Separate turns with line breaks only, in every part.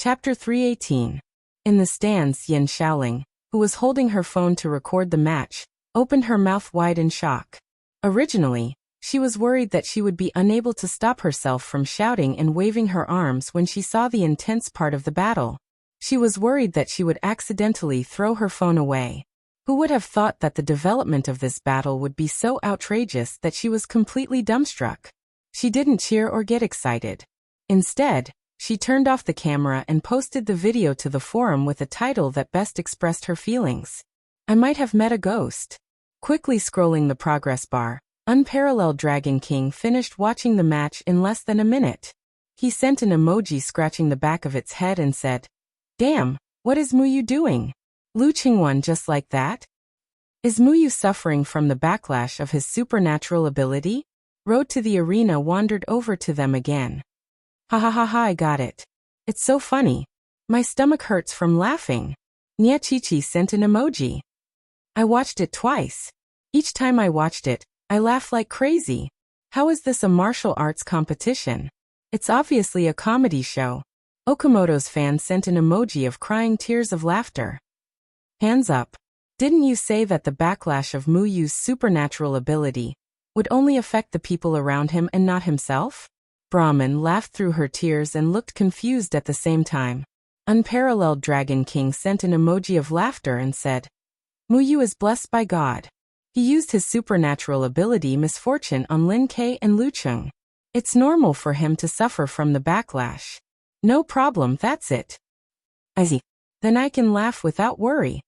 Chapter 318. In the stands, Yan Xiaoling, who was holding her phone to record the match, opened her mouth wide in shock. Originally, she was worried that she would be unable to stop herself from shouting and waving her arms when she saw the intense part of the battle. She was worried that she would accidentally throw her phone away. Who would have thought that the development of this battle would be so outrageous that she was completely dumbstruck? She didn't cheer or get excited. Instead, she turned off the camera and posted the video to the forum with a title that best expressed her feelings. I might have met a ghost. Quickly scrolling the progress bar, Unparalleled Dragon King finished watching the match in less than a minute. He sent an emoji scratching the back of its head and said, "Damn, what is Muyu doing? Lu Qing won just like that? Is Muyu suffering from the backlash of his supernatural ability?" Road to the arena wandered over to them again. Ha ha ha ha, I got it. It's so funny. My stomach hurts from laughing. Nia Chichi sent an emoji. I watched it twice. Each time I watched it, I laughed like crazy. How is this a martial arts competition? It's obviously a comedy show. Okamoto's fan sent an emoji of crying tears of laughter. Hands up. Didn't you say that the backlash of Muyu's supernatural ability would only affect the people around him and not himself? Brahmin laughed through her tears and looked confused at the same time. Unparalleled Dragon King sent an emoji of laughter and said, "Muyu is blessed by God. He used his supernatural ability misfortune on Lin Ke and Lu Cheng. It's normal for him to suffer from the backlash. No problem, that's it. I see. Then I can laugh without worry."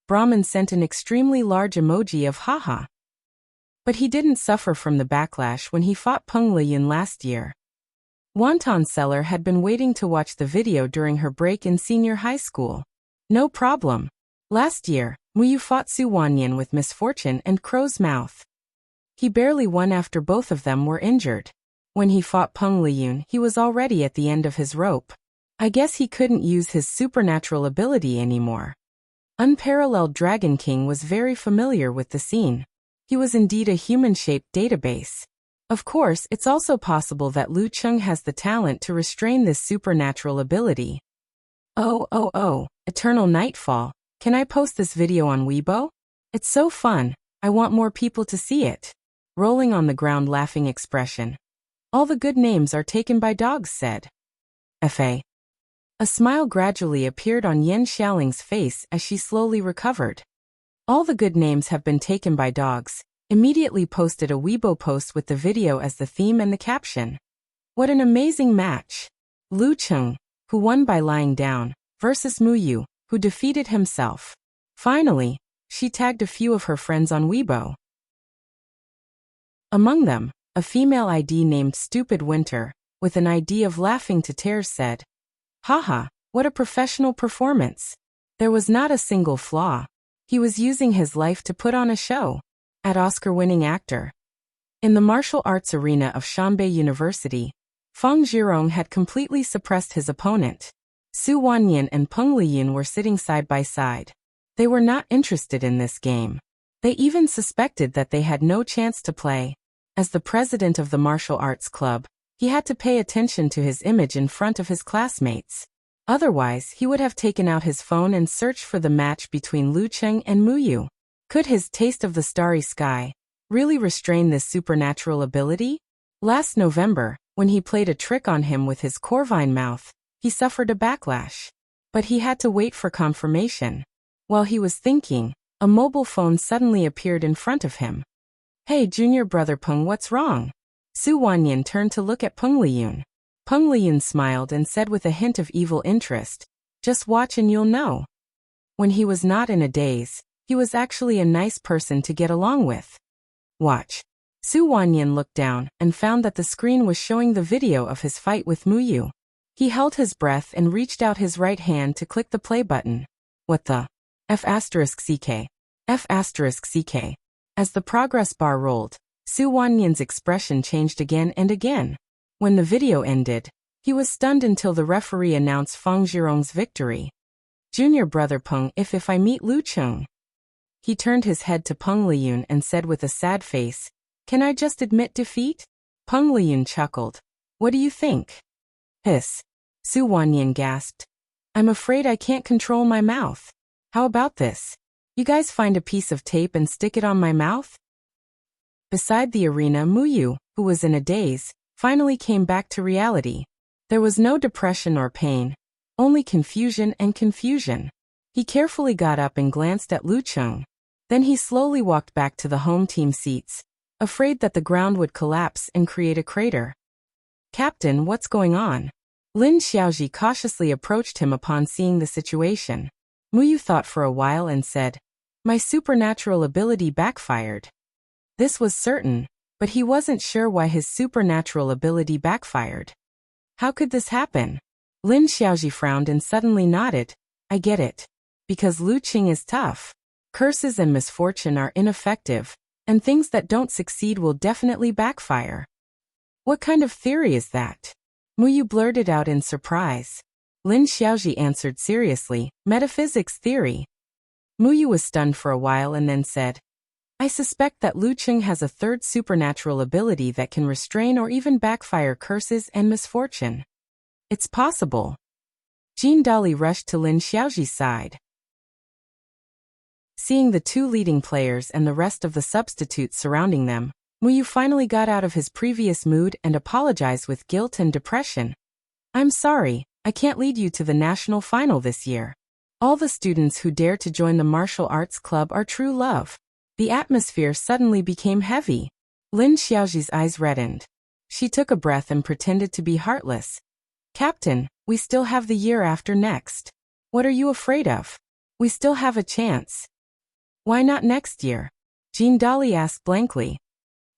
Brahmin sent an extremely large emoji of haha. But he didn't suffer from the backlash when he fought Peng Liyun last year. Wonton Seller had been waiting to watch the video during her break in senior high school. No problem. Last year, Muyu fought Su Wanyan with misfortune and Crow's Mouth. He barely won after both of them were injured. When he fought Peng Liyun, he was already at the end of his rope. I guess he couldn't use his supernatural ability anymore. Unparalleled Dragon King was very familiar with the scene. He was indeed a human-shaped database. Of course, it's also possible that Lu Cheng has the talent to restrain this supernatural ability. Oh, Eternal Nightfall. Can I post this video on Weibo? It's so fun. I want more people to see it. Rolling on the ground laughing expression. All the good names are taken by dogs, said. Fa. A smile gradually appeared on Yan Xiaoling's face as she slowly recovered. All the good names have been taken by dogs. Immediately posted a Weibo post with the video as the theme and the caption. What an amazing match. Lu Cheng, who won by lying down, versus Muyu, who defeated himself. Finally, she tagged a few of her friends on Weibo. Among them, a female ID named Stupid Winter, with an ID of laughing to tears said, "Haha, what a professional performance. There was not a single flaw. He was using his life to put on a show." At Oscar-winning actor. In the martial arts arena of Shanbei University, Feng Zhirong had completely suppressed his opponent. Su Wanyan and Peng Liyun were sitting side by side. They were not interested in this game. They even suspected that they had no chance to play. As the president of the martial arts club, he had to pay attention to his image in front of his classmates. Otherwise, he would have taken out his phone and searched for the match between Lu Cheng and Muyu. Could his taste of the starry sky really restrain this supernatural ability? Last November, when he played a trick on him with his corvine mouth, he suffered a backlash. But he had to wait for confirmation. While he was thinking, a mobile phone suddenly appeared in front of him. "Hey, junior brother Peng, what's wrong?" Su Wanyan turned to look at Peng Liyun. Peng Liyun smiled and said with a hint of evil interest, "Just watch and you'll know." When he was not in a daze, he was actually a nice person to get along with. Watch. Su Wanyan looked down and found that the screen was showing the video of his fight with Muyu. He held his breath and reached out his right hand to click the play button. What the? F***CK. F***CK. As the progress bar rolled, Su Wanyan's expression changed again and again. When the video ended, he was stunned until the referee announced Feng Zhirong's victory. "Junior brother Peng, if I meet Lu Cheng." He turned his head to Peng Liyun and said with a sad face, "Can I just admit defeat?" Peng Liyun chuckled. "What do you think?" "Hiss." Su Wanyan gasped. I'm afraid I can't control my mouth. How about this? You guys find a piece of tape and stick it on my mouth? Beside the arena, Muyu, who was in a daze, finally came back to reality. There was no depression or pain, only confusion and confusion. He carefully got up and glanced at Lu Cheng. Then he slowly walked back to the home team seats, afraid that the ground would collapse and create a crater. Captain, what's going on? Lin Xiaoji cautiously approached him upon seeing the situation. Muyu thought for a while and said, My supernatural ability backfired. This was certain, but he wasn't sure why his supernatural ability backfired. How could this happen? Lin Xiaoji frowned and suddenly nodded. I get it. Because Lu Qing is tough. Curses and misfortune are ineffective, and things that don't succeed will definitely backfire. What kind of theory is that? Muyu blurted out in surprise. Lin Xiaoji answered seriously, metaphysics theory. Muyu was stunned for a while and then said, I suspect that Lu Qing has a third supernatural ability that can restrain or even backfire curses and misfortune. It's possible. Jean Dali rushed to Lin Xiaoji's side. Seeing the two leading players and the rest of the substitutes surrounding them, Muyu finally got out of his previous mood and apologized with guilt and depression. I'm sorry, I can't lead you to the national final this year. All the students who dare to join the martial arts club are true love. The atmosphere suddenly became heavy. Lin Xiaoji's eyes reddened. She took a breath and pretended to be heartless. Captain, we still have the year after next. What are you afraid of? We still have a chance. Why not next year? Jean Dali asked blankly.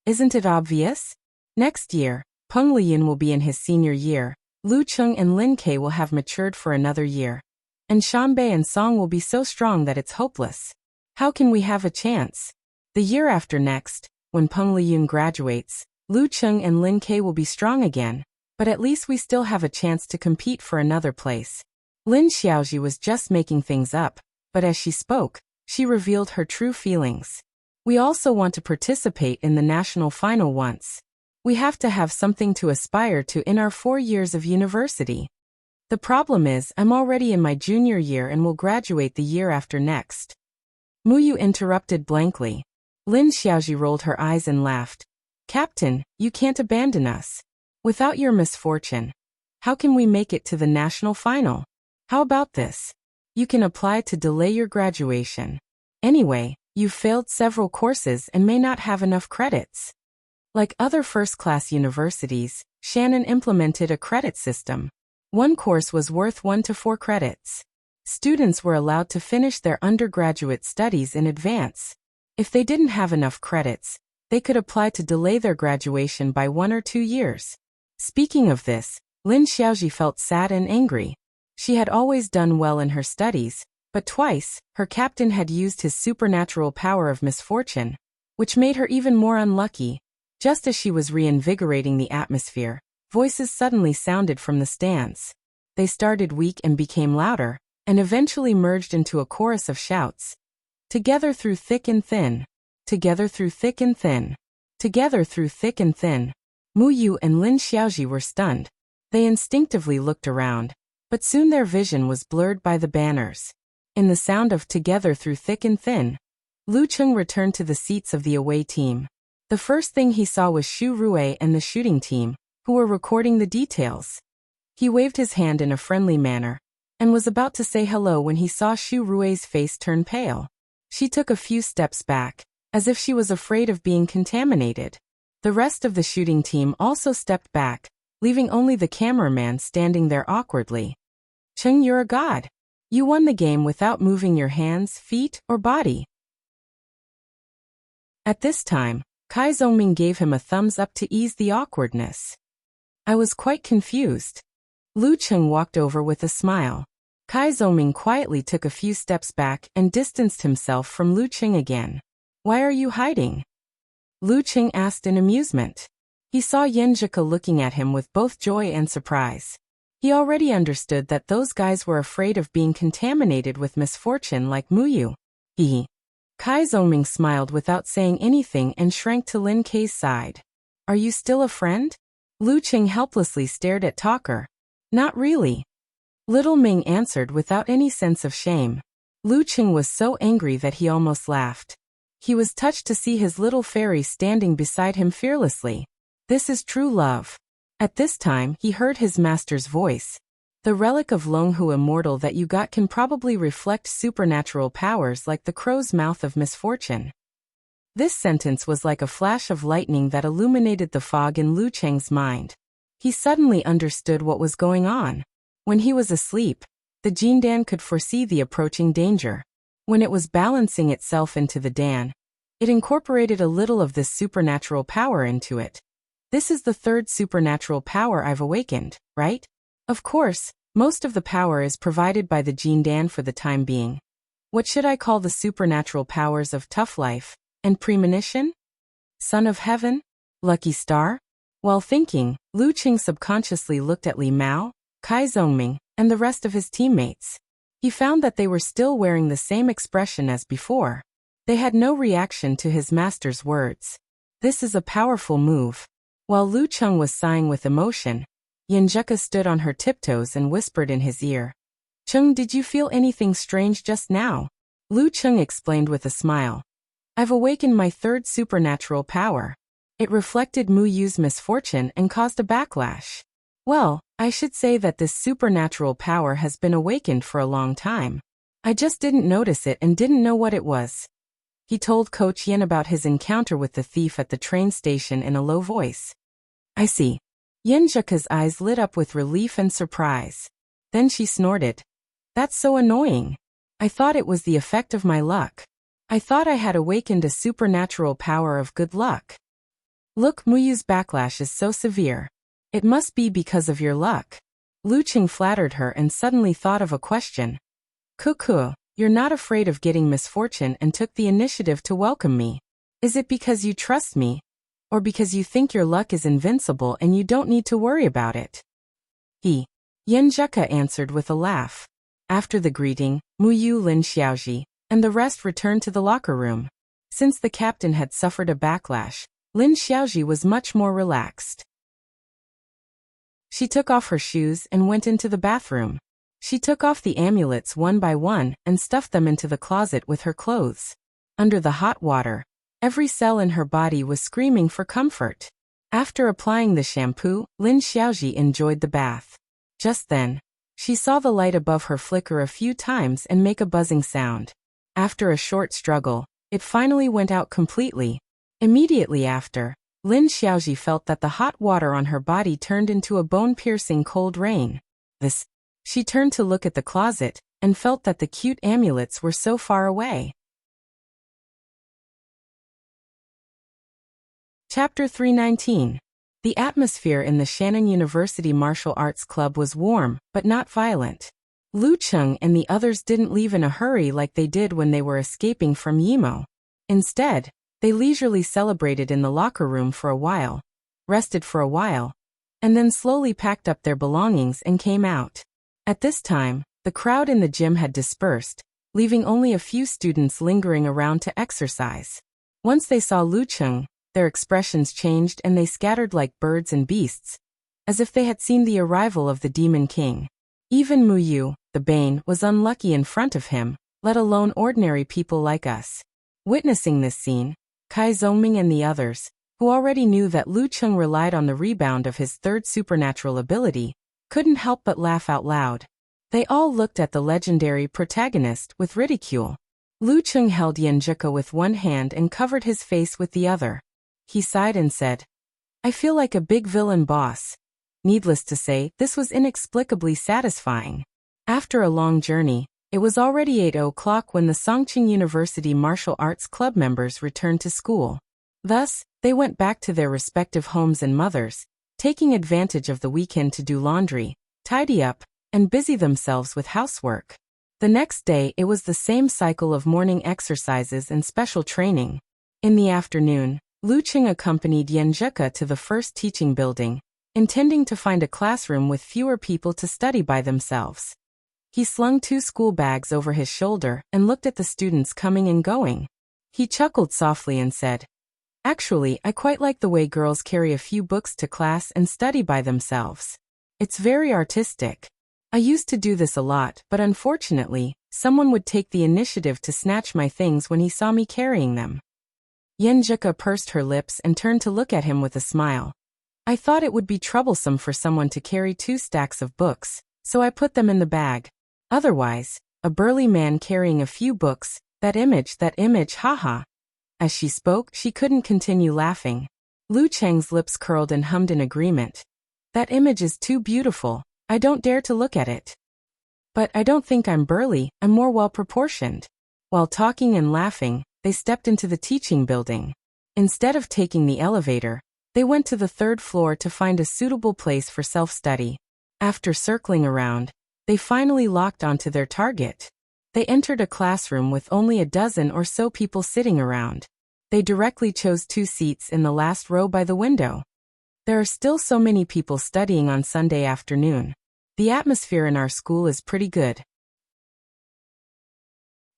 Isn't it obvious? Next year, Peng Liyun will be in his senior year, Lu Cheng and Lin Ke will have matured for another year, and Shanbei and Song will be so strong that it's hopeless. How can we have a chance? The year after next, when Peng Liyun graduates, Lu Cheng and Lin Ke will be strong again, but at least we still have a chance to compete for another place. Lin Xiaoji was just making things up, but as she spoke, she revealed her true feelings. We also want to participate in the national final once. We have to have something to aspire to in our 4 years of university. The problem is, I'm already in my junior year and will graduate the year after next. Muyu interrupted blankly. Lin Xiaoji rolled her eyes and laughed. Captain, you can't abandon us. Without your misfortune, how can we make it to the national final? How about this? You can apply to delay your graduation. Anyway, you've failed several courses and may not have enough credits. Like other first-class universities, Shannon implemented a credit system. One course was worth 1 to 4 credits. Students were allowed to finish their undergraduate studies in advance. If they didn't have enough credits, they could apply to delay their graduation by 1 or 2 years. Speaking of this, Lin Xiaoji felt sad and angry. She had always done well in her studies, but twice, her captain had used his supernatural power of misfortune, which made her even more unlucky. Just as she was reinvigorating the atmosphere, voices suddenly sounded from the stands. They started weak and became louder, and eventually merged into a chorus of shouts. Together through thick and thin. Together through thick and thin. Together through thick and thin. Muyu and Lin Xiaoji were stunned. They instinctively looked around, but soon their vision was blurred by the banners. In the sound of Together Through Thick and Thin, Lu Cheng returned to the seats of the away team. The first thing he saw was Xu Rui and the shooting team, who were recording the details. He waved his hand in a friendly manner, and was about to say hello when he saw Xu Rui's face turn pale. She took a few steps back, as if she was afraid of being contaminated. The rest of the shooting team also stepped back, leaving only the cameraman standing there awkwardly. Cheng, you're a god. You won the game without moving your hands, feet, or body. At this time, Kai Zongming gave him a thumbs up to ease the awkwardness. I was quite confused. Lu Cheng walked over with a smile. Kai Zongming quietly took a few steps back and distanced himself from Lu Cheng again. Why are you hiding? Lu Cheng asked in amusement. He saw Yen Zhika looking at him with both joy and surprise. He already understood that those guys were afraid of being contaminated with misfortune like Muyu. Kai Zongming smiled without saying anything and shrank to Lin Kei's side. Are you still a friend? Lu Cheng helplessly stared at Talker. Not really. Little Ming answered without any sense of shame. Lu Cheng was so angry that he almost laughed. He was touched to see his little fairy standing beside him fearlessly. This is true love. At this time, he heard his master's voice. The relic of Longhu immortal that you got can probably reflect supernatural powers like the crow's mouth of misfortune. This sentence was like a flash of lightning that illuminated the fog in Lu Cheng's mind. He suddenly understood what was going on. When he was asleep, the Jindan could foresee the approaching danger. When it was balancing itself into the Dan, it incorporated a little of this supernatural power into it. This is the third supernatural power I've awakened, right? Of course, most of the power is provided by the Jindan for the time being. What should I call the supernatural powers of tough life and premonition? Son of heaven? Lucky star? While thinking, Lu Cheng subconsciously looked at Li Mao, Kai Zhongming, and the rest of his teammates. He found that they were still wearing the same expression as before. They had no reaction to his master's words. This is a powerful move. While Lu Cheng was sighing with emotion, Yanjika stood on her tiptoes and whispered in his ear. Cheng, did you feel anything strange just now? Lu Cheng explained with a smile. I've awakened my third supernatural power. It reflected Mu Yu's misfortune and caused a backlash. Well, I should say that this supernatural power has been awakened for a long time. I just didn't notice it and didn't know what it was. He told Coach Yin about his encounter with the thief at the train station in a low voice. I see. Yanjika's eyes lit up with relief and surprise. Then she snorted. That's so annoying. I thought it was the effect of my luck. I thought I had awakened a supernatural power of good luck. Look, Muyu's backlash is so severe. It must be because of your luck. Lu Cheng flattered her and suddenly thought of a question. Cuckoo, you're not afraid of getting misfortune and took the initiative to welcome me. Is it because you trust me? Or because you think your luck is invincible and you don't need to worry about it? Yanjika answered with a laugh. After the greeting, Muyu, Lin Xiaoji, and the rest returned to the locker room. Since the captain had suffered a backlash, Lin Xiaoji was much more relaxed. She took off her shoes and went into the bathroom. She took off the amulets one by one and stuffed them into the closet with her clothes. Under the hot water, every cell in her body was screaming for comfort. After applying the shampoo, Lin Xiaoji enjoyed the bath. Just then, she saw the light above her flicker a few times and make a buzzing sound. After a short struggle, it finally went out completely. Immediately after, Lin Xiaoji felt that the hot water on her body turned into a bone-piercing cold rain. She turned to look at the closet, and felt that the cute amulets were so far away. Chapter 319. The atmosphere in the Shannon University Martial Arts Club was warm, but not violent. Lu Cheng and the others didn't leave in a hurry like they did when they were escaping from Yimo. Instead, they leisurely celebrated in the locker room for a while, rested for a while, and then slowly packed up their belongings and came out. At this time, the crowd in the gym had dispersed, leaving only a few students lingering around to exercise. Once they saw Lu Cheng, their expressions changed and they scattered like birds and beasts, as if they had seen the arrival of the Demon King. Even Mu Yu, the Bane, was unlucky in front of him, let alone ordinary people like us. Witnessing this scene, Kai Zhongming and the others, who already knew that Lu Cheng relied on the rebound of his third supernatural ability, couldn't help but laugh out loud. They all looked at the legendary protagonist with ridicule. Lu Cheng held Yanjika with one hand and covered his face with the other. He sighed and said, I feel like a big villain boss. Needless to say, this was inexplicably satisfying. After a long journey, it was already 8 o'clock when the Songqing University Martial Arts Club members returned to school. Thus, they went back to their respective homes and mothers, taking advantage of the weekend to do laundry, tidy up, and busy themselves with housework. The next day it was the same cycle of morning exercises and special training. In the afternoon, Lu Cheng accompanied Yanjika to the first teaching building, intending to find a classroom with fewer people to study by themselves. He slung 2 school bags over his shoulder and looked at the students coming and going. He chuckled softly and said, Actually, I quite like the way girls carry a few books to class and study by themselves. It's very artistic. I used to do this a lot, but unfortunately, someone would take the initiative to snatch my things when he saw me carrying them. Yenjika pursed her lips and turned to look at him with a smile. I thought it would be troublesome for someone to carry 2 stacks of books, so I put them in the bag. Otherwise, a burly man carrying a few books, that image, haha. As she spoke, she couldn't continue laughing. Lu Cheng's lips curled and hummed in agreement. That image is too beautiful, I don't dare to look at it. But I don't think I'm burly, I'm more well-proportioned. While talking and laughing, they stepped into the teaching building. Instead of taking the elevator, they went to the 3rd floor to find a suitable place for self-study. After circling around, they finally locked onto their target. They entered a classroom with only a dozen or so people sitting around. They directly chose 2 seats in the last row by the window. There are still so many people studying on Sunday afternoon. The atmosphere in our school is pretty good.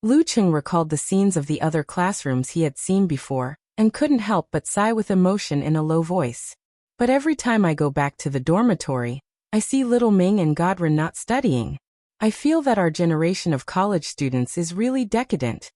Lu Cheng recalled the scenes of the other classrooms he had seen before, and couldn't help but sigh with emotion in a low voice. But every time I go back to the dormitory, I see little Ming and Godwin not studying. I feel that our generation of college students is really decadent.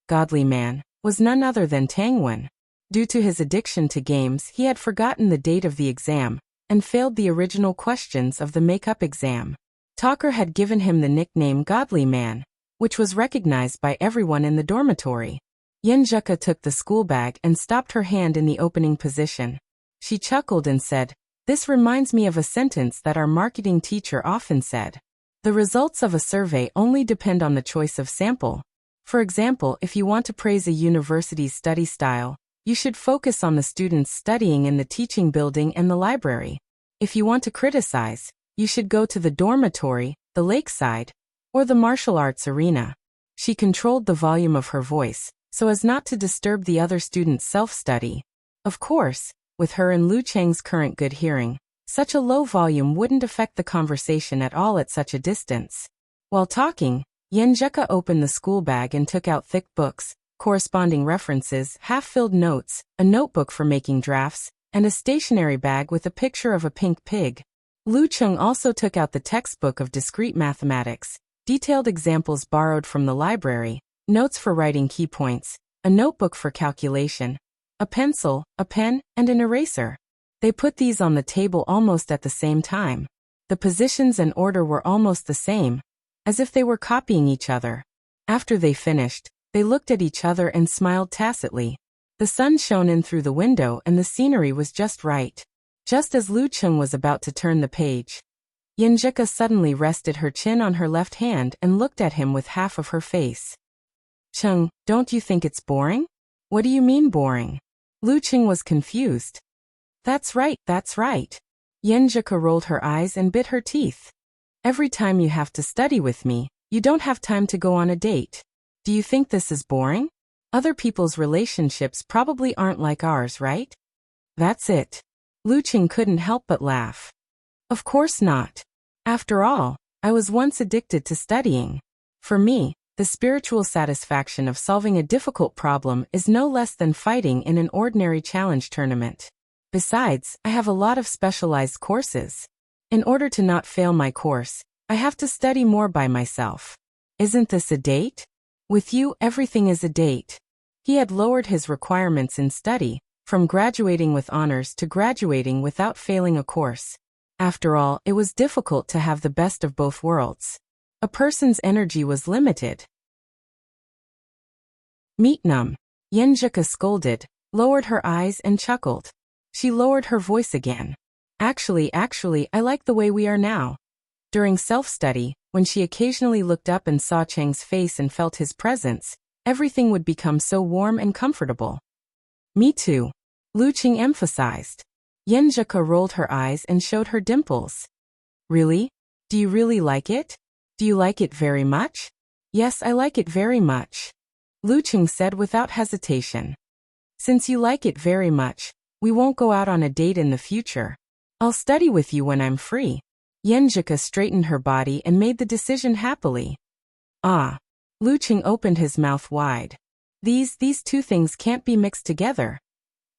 Godly man was none other than Tang Wen. Due to his addiction to games, he had forgotten the date of the exam, and failed the original questions of the makeup exam. Talker had given him the nickname Godly Man, which was recognized by everyone in the dormitory. Yenjika took the school bag and stopped her hand in the opening position. She chuckled and said, "This reminds me of a sentence that our marketing teacher often said. The results of a survey only depend on the choice of sample. For example, if you want to praise a university's study style, you should focus on the students studying in the teaching building and the library. If you want to criticize, you should go to the dormitory, the lakeside, or the martial arts arena." She controlled the volume of her voice, so as not to disturb the other students' self-study. Of course, with her and Lu Cheng's current good hearing, such a low volume wouldn't affect the conversation at all at such a distance. While talking, Yenjika opened the school bag and took out thick books, corresponding references, half-filled notes, a notebook for making drafts, and a stationery bag with a picture of a pink pig. Lu Cheng also took out the textbook of discrete mathematics, detailed examples borrowed from the library, notes for writing key points, a notebook for calculation, a pencil, a pen, and an eraser. They put these on the table almost at the same time. The positions and order were almost the same, as if they were copying each other. After they finished, they looked at each other and smiled tacitly. The sun shone in through the window and the scenery was just right. Just as Lu Cheng was about to turn the page, Yenjika suddenly rested her chin on her left hand and looked at him with half of her face. "Cheng, don't you think it's boring?" "What do you mean boring?" Lu Cheng was confused. That's right. Yenjika rolled her eyes and bit her teeth. "Every time you have to study with me, you don't have time to go on a date. Do you think this is boring? Other people's relationships probably aren't like ours, right?" "That's it." Lu Cheng couldn't help but laugh. "Of course not. After all, I was once addicted to studying. For me, the spiritual satisfaction of solving a difficult problem is no less than fighting in an ordinary challenge tournament. Besides, I have a lot of specialized courses. In order to not fail my course, I have to study more by myself. Isn't this a date? With you, everything is a date." He had lowered his requirements in study, from graduating with honors to graduating without failing a course. After all, it was difficult to have the best of both worlds. A person's energy was limited. "Meet Num," Yenjika scolded, lowered her eyes and chuckled. She lowered her voice again. Actually, I like the way we are now." During self-study, when she occasionally looked up and saw Cheng's face and felt his presence, everything would become so warm and comfortable. "Me too," Lu Cheng emphasized. Yenjika rolled her eyes and showed her dimples. "Really? Do you really like it? Do you like it very much?" "Yes, I like it very much," Lu Cheng said without hesitation. "Since you like it very much, we won't go out on a date in the future. I'll study with you when I'm free." Yenjika straightened her body and made the decision happily. "Ah." Lu Cheng opened his mouth wide. These 2 things can't be mixed together."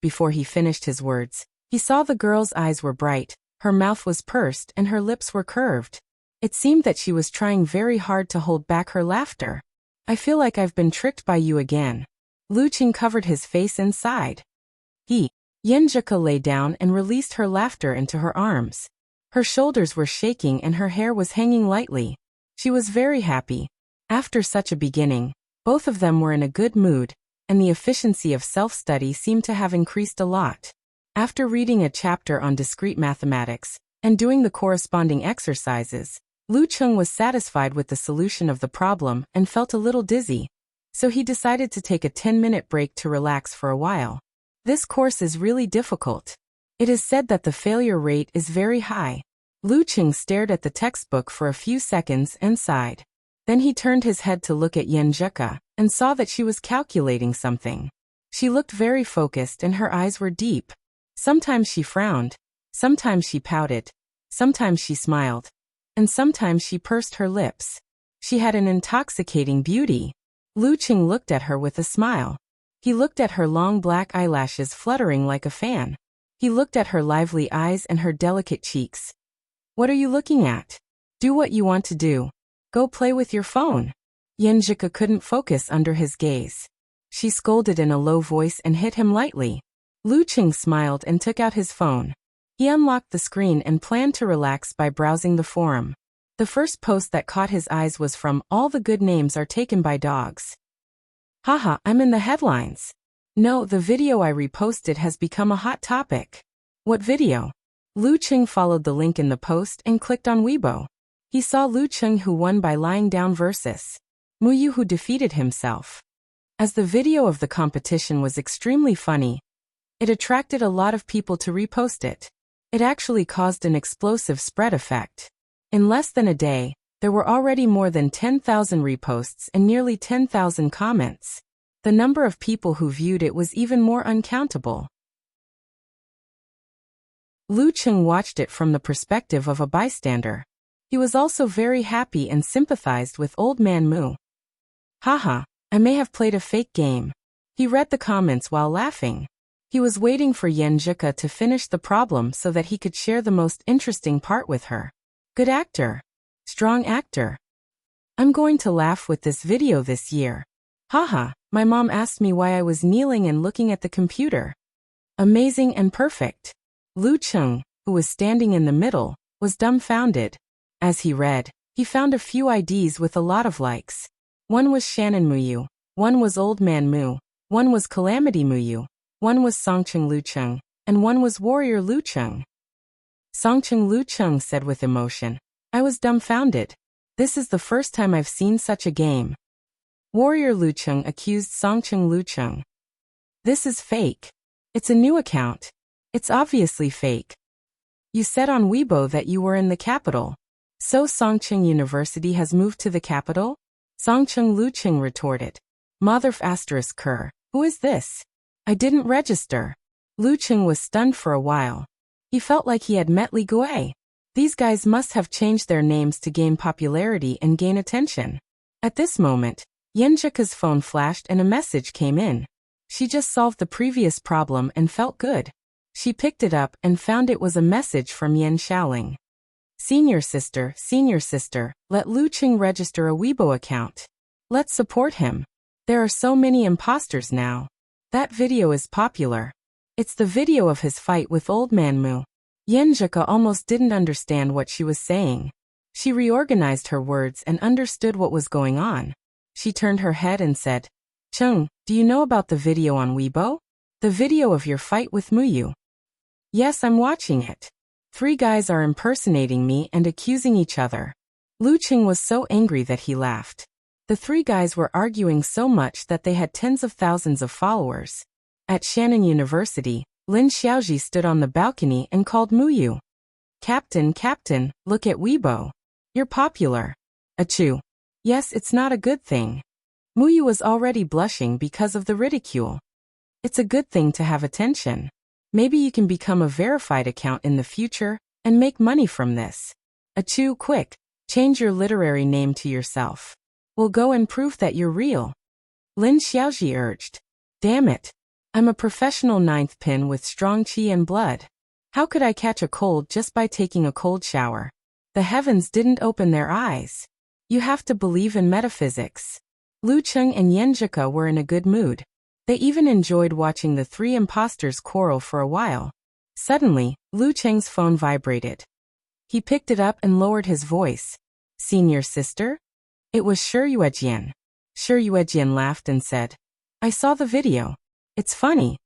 Before he finished his words, he saw the girl's eyes were bright, her mouth was pursed and her lips were curved. It seemed that she was trying very hard to hold back her laughter. I feel like I've been tricked by you again. Lu Qing covered his face and sighed. Yenjika lay down and released her laughter into her arms. Her shoulders were shaking and her hair was hanging lightly. She was very happy. After such a beginning, both of them were in a good mood, and the efficiency of self-study seemed to have increased a lot. After reading a chapter on discrete mathematics, and doing the corresponding exercises, Lu Qing was satisfied with the solution of the problem and felt a little dizzy. So he decided to take a 10-minute break to relax for a while. This course is really difficult. It is said that the failure rate is very high. Lu Qing stared at the textbook for a few seconds and sighed. Then he turned his head to look at Yenjika, and saw that she was calculating something. She looked very focused and her eyes were deep. Sometimes she frowned, sometimes she pouted, sometimes she smiled, and sometimes she pursed her lips. She had an intoxicating beauty. Lu Qing looked at her with a smile. He looked at her long black eyelashes fluttering like a fan. He looked at her lively eyes and her delicate cheeks. What are you looking at? Do what you want to do. Go play with your phone. Yenjika couldn't focus under his gaze. She scolded in a low voice and hit him lightly. Lu Qing smiled and took out his phone. He unlocked the screen and planned to relax by browsing the forum. The first post that caught his eyes was from "All the good names are taken by dogs." Haha, I'm in the headlines. No, the video I reposted has become a hot topic. What video? Lu Qing followed the link in the post and clicked on Weibo. He saw Lu Qing who won by lying down versus Muyu who defeated himself. As the video of the competition was extremely funny, it attracted a lot of people to repost it. It actually caused an explosive spread effect. In less than a day, there were already more than 10,000 reposts and nearly 10,000 comments. The number of people who viewed it was even more uncountable. Lu Qing watched it from the perspective of a bystander. He was also very happy and sympathized with Old Man Mu. Haha, I may have played a fake game. He read the comments while laughing. He was waiting for Yenjika to finish the problem so that he could share the most interesting part with her. Good actor. Strong actor. I'm going to laugh with this video this year. Haha, my mom asked me why I was kneeling and looking at the computer. Amazing and perfect. Lu Qing, who was standing in the middle, was dumbfounded. As he read, he found a few IDs with a lot of likes. One was Shannon Muyu, one was Old Man Mu, one was Calamity Muyu, one was Songqing Lu Qing, and one was Warrior Lu Qing. Songqing Lu Qing said with emotion, I was dumbfounded. This is the first time I've seen such a game. Warrior Lu Qing accused Songqing Lu Qing. This is fake. It's a new account. It's obviously fake. You said on Weibo that you were in the capital. So Songqing University has moved to the capital? Songqing Lu Qing retorted. Motherf asterisk Kerr, who is this? I didn't register. Lu Qing was stunned for a while. He felt like he had met Li Gui. These guys must have changed their names to gain popularity and gain attention. At this moment, Yenjika's phone flashed and a message came in. She just solved the previous problem and felt good. She picked it up and found it was a message from Yan Xiaoling. Senior sister, let Lu Qing register a Weibo account. Let's support him. There are so many imposters now. That video is popular. It's the video of his fight with Old Man Mu. Yenjika almost didn't understand what she was saying. She reorganized her words and understood what was going on. She turned her head and said, Chung, do you know about the video on Weibo? The video of your fight with Muyu? Yes, I'm watching it. 3 guys are impersonating me and accusing each other. Lu Qing was so angry that he laughed. The 3 guys were arguing so much that they had tens of thousands of followers. At Shannon University, Lin Xiaoji stood on the balcony and called Muyu. Captain, look at Weibo. You're popular. Achoo. Yes, it's not a good thing. Muyu was already blushing because of the ridicule. It's a good thing to have attention. Maybe you can become a verified account in the future and make money from this. Achoo, quick, change your literary name to yourself. We'll go and prove that you're real. Lin Xiaoji urged. Damn it. I'm a professional 9th pin with strong qi and blood. How could I catch a cold just by taking a cold shower? The heavens didn't open their eyes. You have to believe in metaphysics. Lu Cheng and Yenjika were in a good mood. They even enjoyed watching the three imposters quarrel for a while. Suddenly, Lu Cheng's phone vibrated. He picked it up and lowered his voice. "Senior sister?" It was Shi Yuejian. Shi Yuejian laughed and said, "I saw the video. It's funny.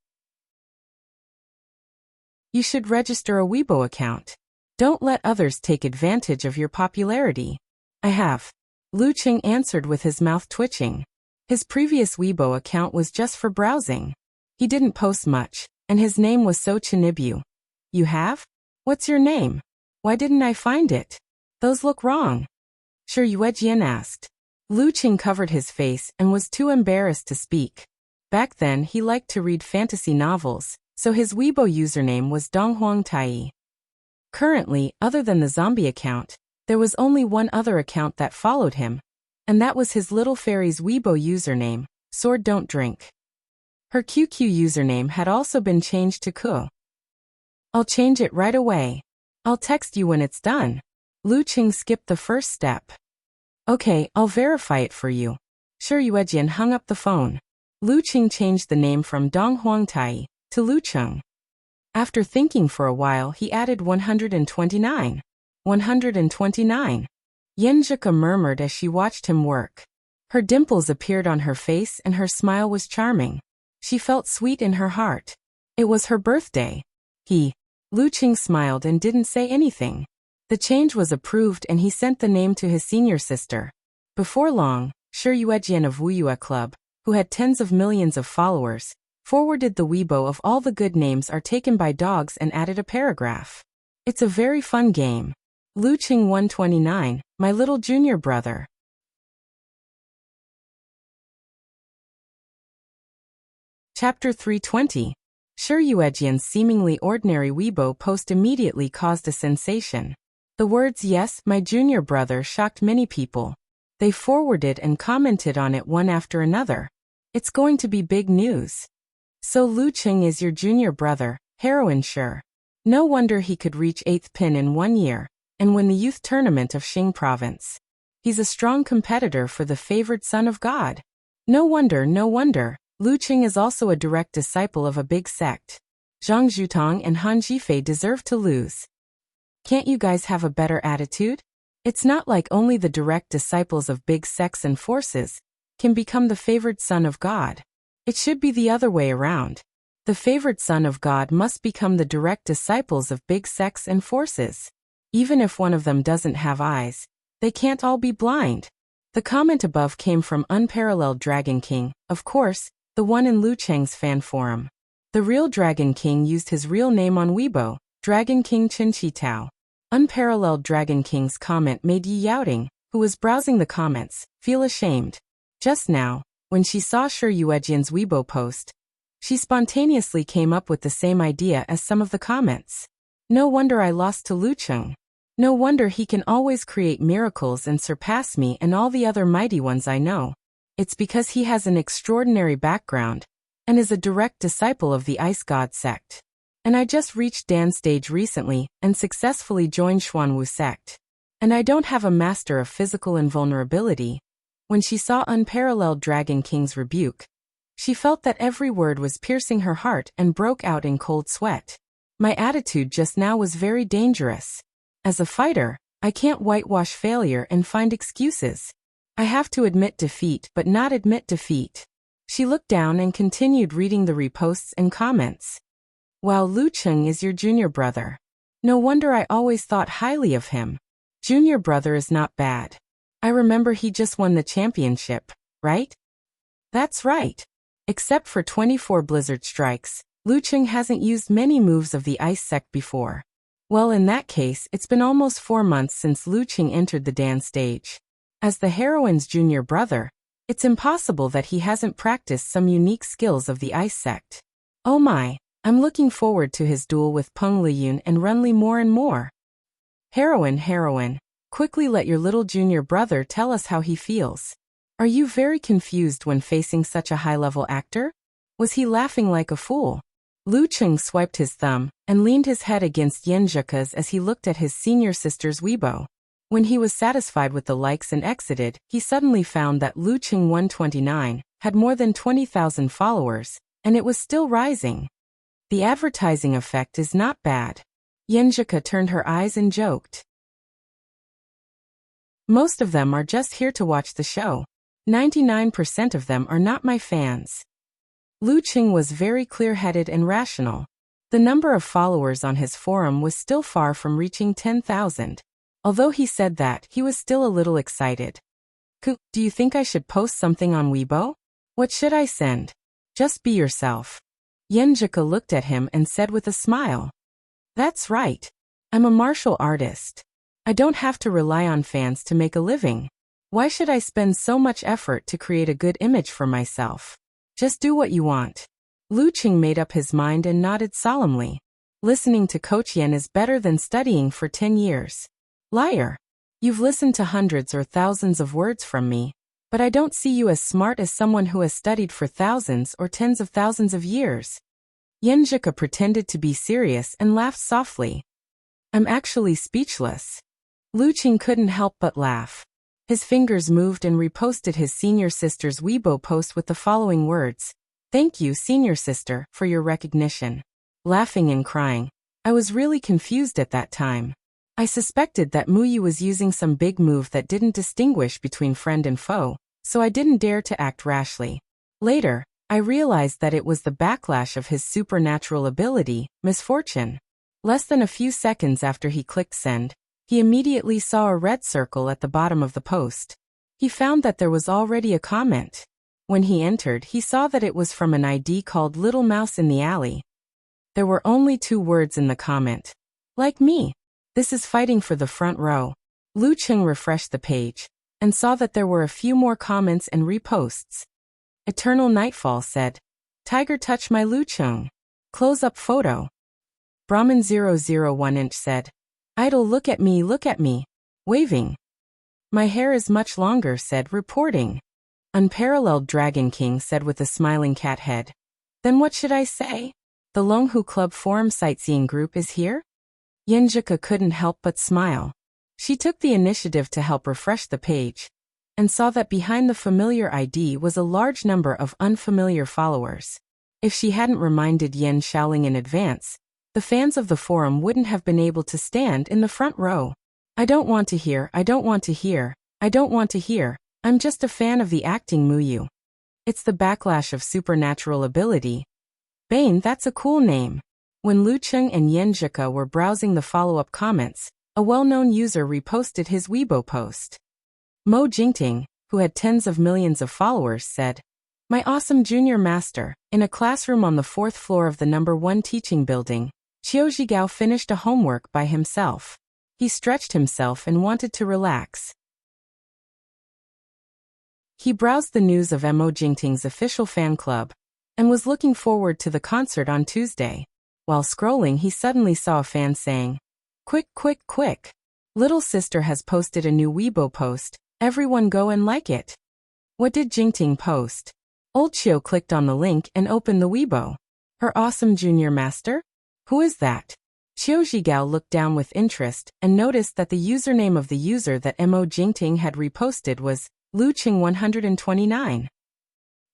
You should register a Weibo account. Don't let others take advantage of your popularity." "I have." Lu Cheng answered with his mouth twitching. His previous Weibo account was just for browsing. He didn't post much, and his name was So Chinibyu. "You have? What's your name? Why didn't I find it? Those look wrong." Shi Yuejian asked. Lu Cheng covered his face and was too embarrassed to speak. Back then he liked to read fantasy novels, so his Weibo username was Donghuang Tai. Currently, other than the zombie account, there was only one other account that followed him, and that was his little fairy's Weibo username, Sword Don't Drink. Her QQ username had also been changed to Ku. "I'll change it right away. I'll text you when it's done." Lu Cheng skipped the first step. "Okay, I'll verify it for you." Shi Yuejian hung up the phone. Lu Cheng changed the name from Donghuang Tai to Lu Cheng. After thinking for a while, he added 129. 129. Yenjika murmured as she watched him work. Her dimples appeared on her face and her smile was charming. She felt sweet in her heart. It was her birthday. Lu Cheng smiled and didn't say anything. The change was approved and he sent the name to his senior sister. Before long, Shi Yuejian of Wuyue Club, who had tens of millions of followers, forwarded the Weibo of all the good names are taken by dogs and added a paragraph. "It's a very fun game. Lu Cheng 129, my little junior brother." Chapter 320. Shi Yuejian's seemingly ordinary Weibo post immediately caused a sensation. The words "Yes, my junior brother" shocked many people. They forwarded and commented on it one after another. "It's going to be big news. So Lu Cheng is your junior brother, heroine sure. No wonder he could reach 8th pin in 1 year, and win the youth tournament of Xing province. He's a strong competitor for the favored son of God. No wonder, no wonder. Lu Cheng is also a direct disciple of a big sect. Zhang Zhutong and Han Jifei deserve to lose. Can't you guys have a better attitude? It's not like only the direct disciples of big sects and forces can become the favored son of God. It should be the other way around. The favored son of God must become the direct disciples of big sects and forces. Even if one of them doesn't have eyes, they can't all be blind." The comment above came from Unparalleled Dragon King, of course, the one in Lu Cheng's fan forum. The real Dragon King used his real name on Weibo, Dragon King Chen Qitao. Unparalleled Dragon King's comment made Yi Yaoting, who was browsing the comments, feel ashamed. Just now, when she saw Shi Yuejian's Weibo post, she spontaneously came up with the same idea as some of the comments. "No wonder I lost to Lu Cheng. No wonder he can always create miracles and surpass me and all the other mighty ones I know. It's because he has an extraordinary background and is a direct disciple of the Ice God sect. And I just reached Dan stage recently and successfully joined Xuanwu sect. And I don't have a master of physical invulnerability." When she saw Unparalleled Dragon King's rebuke, she felt that every word was piercing her heart and broke out in cold sweat. "My attitude just now was very dangerous. As a fighter, I can't whitewash failure and find excuses. I have to admit defeat but not admit defeat." She looked down and continued reading the reposts and comments. "Wow, Lu Cheng is your junior brother. No wonder I always thought highly of him. Junior brother is not bad. I remember he just won the championship, right?" "That's right. Except for 24 blizzard strikes, Lu Cheng hasn't used many moves of the ice sect before." "Well, in that case, it's been almost 4 months since Lu Cheng entered the Dan stage. As the heroine's junior brother, it's impossible that he hasn't practiced some unique skills of the ice sect. Oh my, I'm looking forward to his duel with Peng Liyun and Renli more and more." Heroine, quickly let your little junior brother tell us how he feels. Are you very confused when facing such a high-level actor? Was he laughing like a fool? Lu Cheng swiped his thumb and leaned his head against Yenjika's as he looked at his senior sister's Weibo. When he was satisfied with the likes and exited, he suddenly found that Lucheng 129 had more than 20,000 followers, and it was still rising. The advertising effect is not bad. Yenjika turned her eyes and joked. Most of them are just here to watch the show. 99% of them are not my fans. Lucheng was very clear-headed and rational. The number of followers on his forum was still far from reaching 10,000. Although he said that, he was still a little excited. Do you think I should post something on Weibo? What should I send? Just be yourself. Yenjika looked at him and said with a smile. That's right. I'm a martial artist. I don't have to rely on fans to make a living. Why should I spend so much effort to create a good image for myself? Just do what you want. Lucheng made up his mind and nodded solemnly. Listening to Coach Yen is better than studying for 10 years. Liar. You've listened to hundreds or thousands of words from me, but I don't see you as smart as someone who has studied for thousands or tens of thousands of years. Yenjika pretended to be serious and laughed softly. I'm actually speechless. Lucheng couldn't help but laugh. His fingers moved and reposted his senior sister's Weibo post with the following words. Thank you, senior sister, for your recognition. Laughing and crying. I was really confused at that time. I suspected that Muyu was using some big move that didn't distinguish between friend and foe, so I didn't dare to act rashly. Later, I realized that it was the backlash of his supernatural ability, misfortune. Less than a few seconds after he clicked send, he immediately saw a red circle at the bottom of the post. He found that there was already a comment. When he entered, he saw that it was from an ID called Little Mouse in the Alley. There were only 2 words in the comment. Like me. This is fighting for the front row. Lucheng refreshed the page and saw that there were a few more comments and reposts. Eternal Nightfall said, Tiger touch my Lucheng. Close-up photo. Brahmin 001 inch said, Idol look at me, waving. My hair is much longer said, reporting. Unparalleled Dragon King said with a smiling cat head. Then what should I say? The Longhu Club Forum Sightseeing Group is here? Yenjika couldn't help but smile. She took the initiative to help refresh the page, and saw that behind the familiar ID was a large number of unfamiliar followers. If she hadn't reminded Yen Shaoling in advance, the fans of the forum wouldn't have been able to stand in the front row. I don't want to hear, I don't want to hear, I don't want to hear, I'm just a fan of the acting Muyu. It's the backlash of supernatural ability. Bane, that's a cool name. When Lucheng and Yenjika were browsing the follow-up comments, a well-known user reposted his Weibo post. Mo Jingting, who had tens of millions of followers, said, My awesome junior master, in a classroom on the 4th floor of the No. 1 teaching building, Qiu Zhigao finished a homework by himself. He stretched himself and wanted to relax. He browsed the news of Mo Jingting's official fan club and was looking forward to the concert on Tuesday. While scrolling, he suddenly saw a fan saying, Quick, quick, quick. Little sister has posted a new Weibo post. Everyone go and like it. What did Jingting post? Old Qiu clicked on the link and opened the Weibo. Her awesome junior master? Who is that? Qiu Zhigao looked down with interest and noticed that the username of the user that Mo Jingting had reposted was Lucheng 129.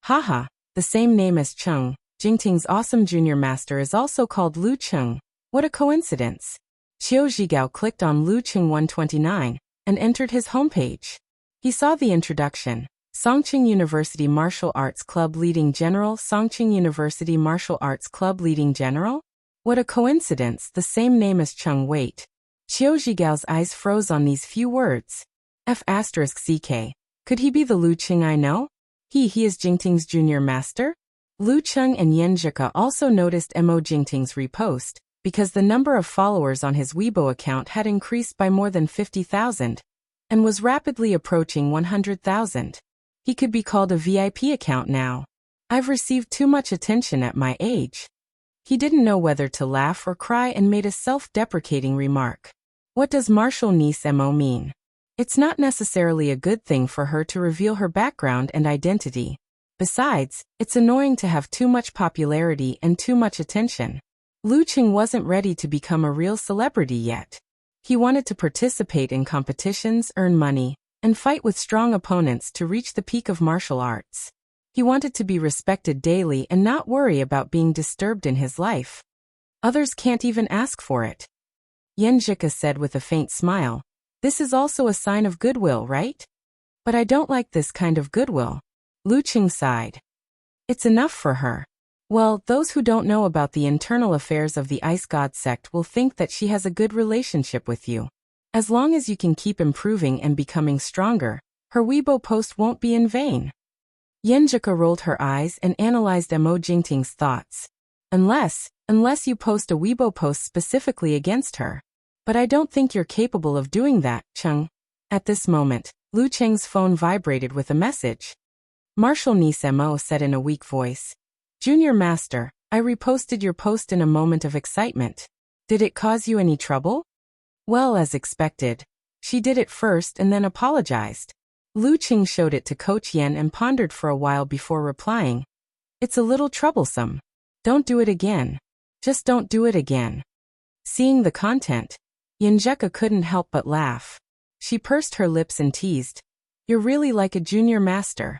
Haha, the same name as Cheng. Jingting's awesome junior master is also called Lucheng. What a coincidence. Qiu Zhigao clicked on Lucheng 129 and entered his homepage. He saw the introduction. Songqing University Martial Arts Club Leading General. Songqing University Martial Arts Club Leading General? What a coincidence, the same name as Cheng. Wait. Qiu Zhigao's eyes froze on these few words. F***ck. Could he be the Lucheng I know? He is Jingting's junior master? Lucheng and Yenjika also noticed Mo Jingting's repost, because the number of followers on his Weibo account had increased by more than 50,000, and was rapidly approaching 100,000. He could be called a VIP account now. I've received too much attention at my age. He didn't know whether to laugh or cry and made a self-deprecating remark. What does martial niece Mo mean? It's not necessarily a good thing for her to reveal her background and identity. Besides, it's annoying to have too much popularity and too much attention. Lucheng wasn't ready to become a real celebrity yet. He wanted to participate in competitions, earn money, and fight with strong opponents to reach the peak of martial arts. He wanted to be respected daily and not worry about being disturbed in his life. Others can't even ask for it. Yenjika said with a faint smile. This is also a sign of goodwill, right? But I don't like this kind of goodwill. Lu Qing sighed. It's enough for her. Well, those who don't know about the internal affairs of the Ice God sect will think that she has a good relationship with you. As long as you can keep improving and becoming stronger, her Weibo post won't be in vain. Yenjika rolled her eyes and analyzed Mo Jingting's thoughts. Unless you post a Weibo post specifically against her. But I don't think you're capable of doing that, Cheng. At this moment, Lu Cheng's phone vibrated with a message. Martial niece Mo said in a weak voice. Junior Master, I reposted your post in a moment of excitement. Did it cause you any trouble? Well, as expected. She did it first and then apologized. Lu Qing showed it to Coach Yen and pondered for a while before replying. It's a little troublesome. Don't do it again. Just don't do it again. Seeing the content, Yenjika couldn't help but laugh. She pursed her lips and teased. You're really like a junior master.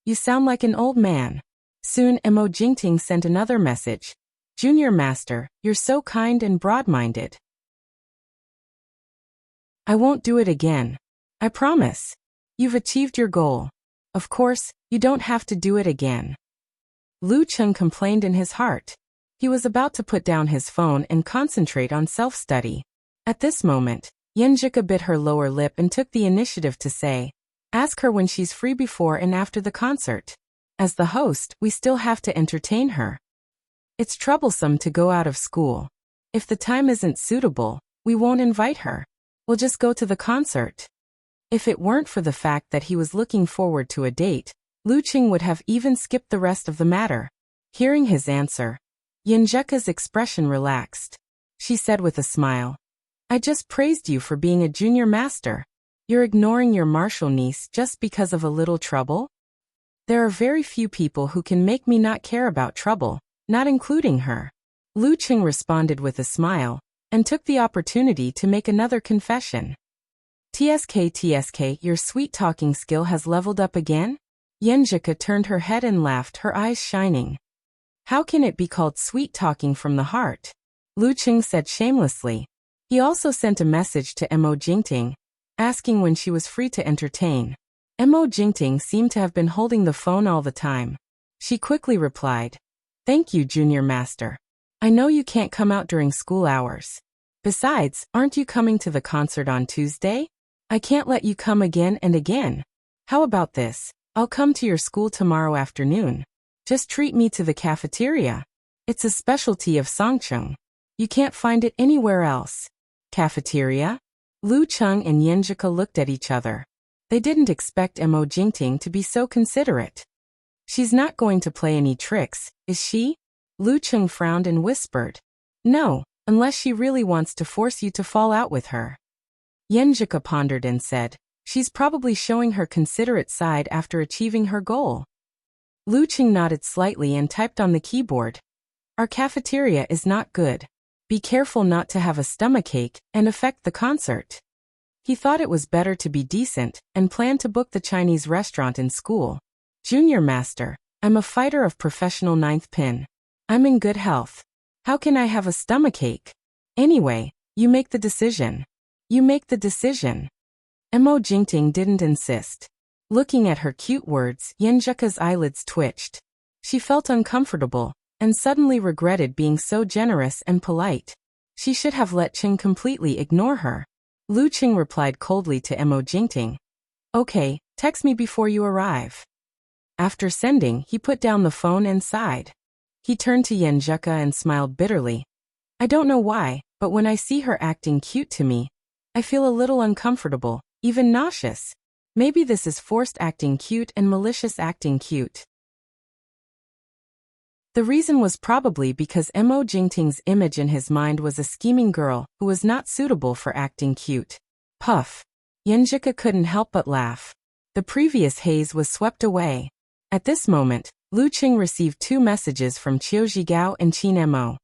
You sound like an old man. Soon Mo Jingting sent another message. Junior Master, you're so kind and broad-minded. I won't do it again. I promise. You've achieved your goal. Of course, you don't have to do it again. Lu Cheng complained in his heart. He was about to put down his phone and concentrate on self-study. At this moment, Yenjika bit her lower lip and took the initiative to say, ask her when she's free before and after the concert. As the host, we still have to entertain her. It's troublesome to go out of school. If the time isn't suitable, we won't invite her. We'll just go to the concert. If it weren't for the fact that he was looking forward to a date, Lu Qing would have even skipped the rest of the matter. Hearing his answer, Yenjika's expression relaxed. She said with a smile, I just praised you for being a junior master. You're ignoring your martial niece just because of a little trouble? There are very few people who can make me not care about trouble, not including her. Lu Qing responded with a smile, and took the opportunity to make another confession. TSK, your sweet-talking skill has leveled up again? Yenjika turned her head and laughed, her eyes shining. How can it be called sweet-talking from the heart? Lu Qing said shamelessly. He also sent a message to Mo Jingting, asking when she was free to entertain. Mo Jingting seemed to have been holding the phone all the time. She quickly replied, Thank you, Junior Master. I know you can't come out during school hours. Besides, aren't you coming to the concert on Tuesday? I can't let you come again and again. How about this? I'll come to your school tomorrow afternoon. Just treat me to the cafeteria. It's a specialty of Songcheng. You can't find it anywhere else. Cafeteria? Lu Cheng and Yenjika looked at each other. They didn't expect Mo Jingting to be so considerate. She's not going to play any tricks, is she? Lu Cheng frowned and whispered. No, unless she really wants to force you to fall out with her. Yenjika pondered and said, she's probably showing her considerate side after achieving her goal. Lu Qing nodded slightly and typed on the keyboard. Our cafeteria is not good. Be careful not to have a stomachache and affect the concert. He thought it was better to be decent and planned to book the Chinese restaurant in school. Junior Master, I'm a fighter of professional ninth pin. I'm in good health. How can I have a stomachache? Anyway, you make the decision. You make the decision. Mo Jingting didn't insist. Looking at her cute words, Yenjika's eyelids twitched. She felt uncomfortable, and suddenly regretted being so generous and polite. She should have let Qing completely ignore her. Lu Qing replied coldly to Mo Jingting. Okay, text me before you arrive. After sending, he put down the phone and sighed. He turned to Yenjika and smiled bitterly. I don't know why, but when I see her acting cute to me, I feel a little uncomfortable, even nauseous. Maybe this is forced acting cute and malicious acting cute. The reason was probably because Mo Jingting's image in his mind was a scheming girl who was not suitable for acting cute. Puff. Yenjika couldn't help but laugh. The previous haze was swept away. At this moment, Lu Qing received 2 messages from Qiu Zhigao and Qin Mo.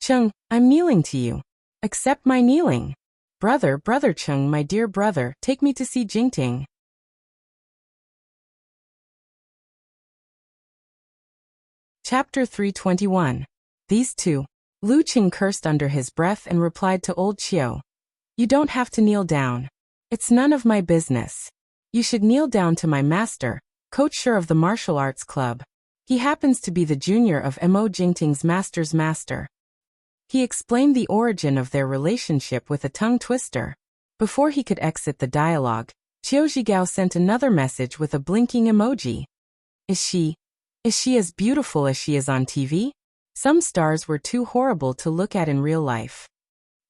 Cheng, I'm kneeling to you. Accept my kneeling. Brother Chung, my dear brother, take me to see Jingting. Chapter 321. These two. Lu Qing cursed under his breath and replied to old Qiu. You don't have to kneel down. It's none of my business. You should kneel down to my master, coach Sure of the martial arts club. He happens to be the junior of Mo Jingting's master's master. He explained the origin of their relationship with a tongue twister. Before he could exit the dialogue, Qiu Zhigao sent another message with a blinking emoji. Is she as beautiful as she is on TV? Some stars were too horrible to look at in real life.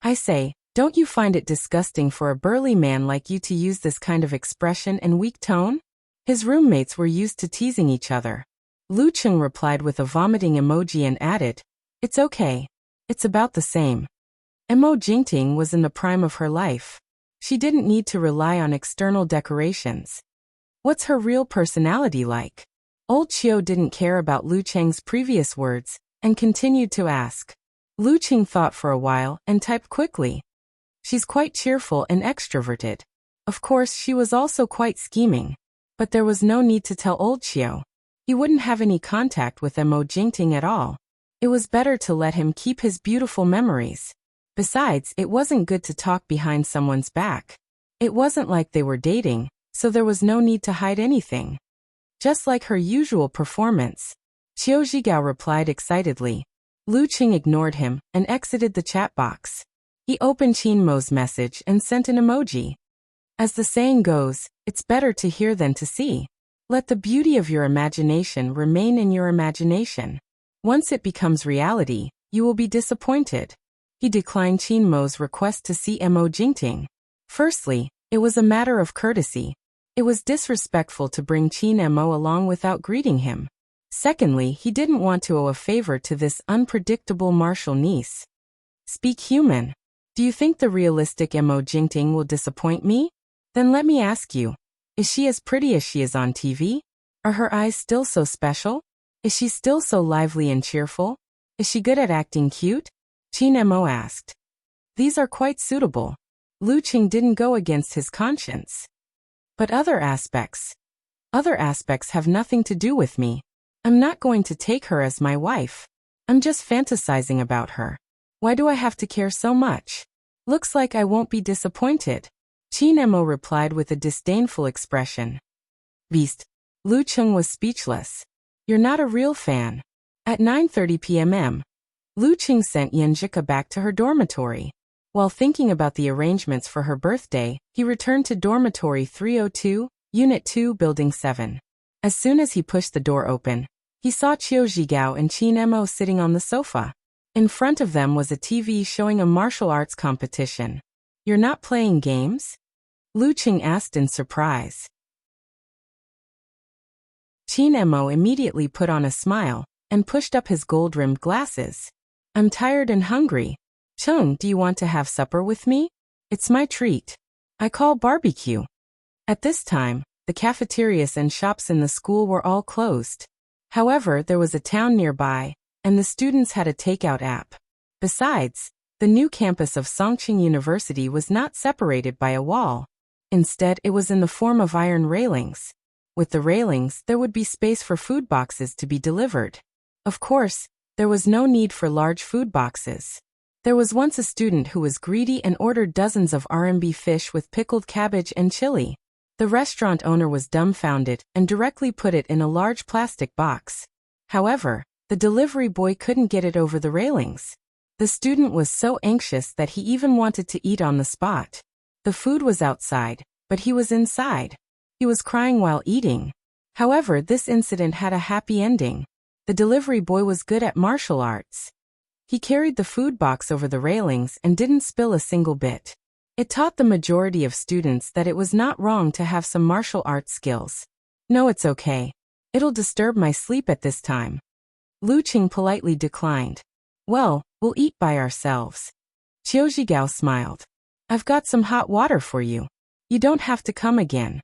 I say, don't you find it disgusting for a burly man like you to use this kind of expression and weak tone? His roommates were used to teasing each other. Lu Qing replied with a vomiting emoji and added, It's okay. It's about the same. Mo Jingting was in the prime of her life. She didn't need to rely on external decorations. What's her real personality like? Old Qiu didn't care about Lu Cheng's previous words, and continued to ask. Lu Qing thought for a while and typed quickly. She's quite cheerful and extroverted. Of course, she was also quite scheming. But there was no need to tell old Qiu. He wouldn't have any contact with Mo Jingting at all. It was better to let him keep his beautiful memories. Besides, it wasn't good to talk behind someone's back. It wasn't like they were dating, so there was no need to hide anything. Just like her usual performance. Qiu Zhigao replied excitedly. Lu Qing ignored him and exited the chat box. He opened Qin Mo's message and sent an emoji. As the saying goes, it's better to hear than to see. Let the beauty of your imagination remain in your imagination. Once it becomes reality, you will be disappointed. He declined Qin Mo's request to see Mo Jingting. Firstly, it was a matter of courtesy. It was disrespectful to bring Qin Mo along without greeting him. Secondly, he didn't want to owe a favor to this unpredictable martial niece. Speak human. Do you think the realistic Mo Jingting will disappoint me? Then let me ask you, is she as pretty as she is on TV? Are her eyes still so special? Is she still so lively and cheerful? Is she good at acting cute? Qin Mo asked. These are quite suitable. Lu Qing didn't go against his conscience. But other aspects have nothing to do with me. I'm not going to take her as my wife. I'm just fantasizing about her. Why do I have to care so much? Looks like I won't be disappointed. Qin Mo replied with a disdainful expression. Beast. Lu Qing was speechless. You're not a real fan. At 9:30 p.m. Lu Qing sent Yanjika back to her dormitory. While thinking about the arrangements for her birthday, he returned to dormitory 302, Unit 2, Building 7. As soon as he pushed the door open, he saw Qiu Zhigao and Qin Mo sitting on the sofa. In front of them was a TV showing a martial arts competition. You're not playing games? Lu Qing asked in surprise. Qin Mo immediately put on a smile and pushed up his gold-rimmed glasses. I'm tired and hungry. Chung, do you want to have supper with me? It's my treat. I call barbecue. At this time, the cafeterias and shops in the school were all closed. However, there was a town nearby, and the students had a takeout app. Besides, the new campus of Songqing University was not separated by a wall. Instead, it was in the form of iron railings. With the railings, there would be space for food boxes to be delivered. Of course, there was no need for large food boxes. There was once a student who was greedy and ordered dozens of RMB fish with pickled cabbage and chili. The restaurant owner was dumbfounded and directly put it in a large plastic box. However, the delivery boy couldn't get it over the railings. The student was so anxious that he even wanted to eat on the spot. The food was outside, but he was inside. He was crying while eating. However, this incident had a happy ending. The delivery boy was good at martial arts. He carried the food box over the railings and didn't spill a single bit. It taught the majority of students that it was not wrong to have some martial arts skills. No, it's okay. It'll disturb my sleep at this time. Lu Qing politely declined. Well, we'll eat by ourselves. Qiu Zhigao smiled. I've got some hot water for you. You don't have to come again.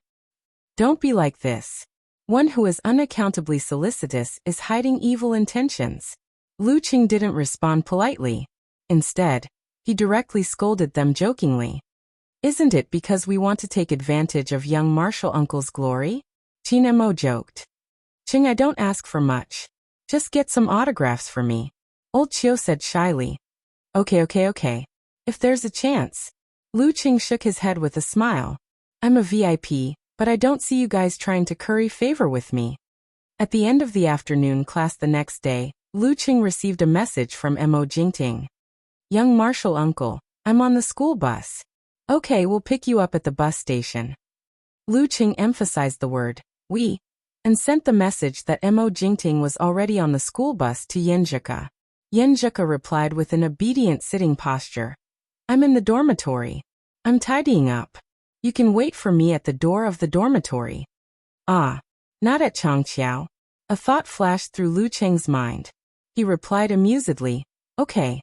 Don't be like this. One who is unaccountably solicitous is hiding evil intentions. Lu Qing didn't respond politely. Instead, he directly scolded them jokingly. Isn't it because we want to take advantage of young Marshall uncle's glory? Qin Mo joked. Ching, I don't ask for much. Just get some autographs for me. Old Chiu said shyly. Okay. If there's a chance. Lu Qing shook his head with a smile. I'm a VIP, but I don't see you guys trying to curry favor with me. At the end of the afternoon class the next day, Lu Qing received a message from Mo Jingting. Young Marshall uncle, I'm on the school bus. Okay, we'll pick you up at the bus station. Lu Qing emphasized the word, we, and sent the message that Mo Jingting was already on the school bus to Yenjika. Yenjika replied with an obedient sitting posture. I'm in the dormitory. I'm tidying up. You can wait for me at the door of the dormitory. Ah, not at Changqiao. A thought flashed through Lu Qing's mind. He replied amusedly, okay.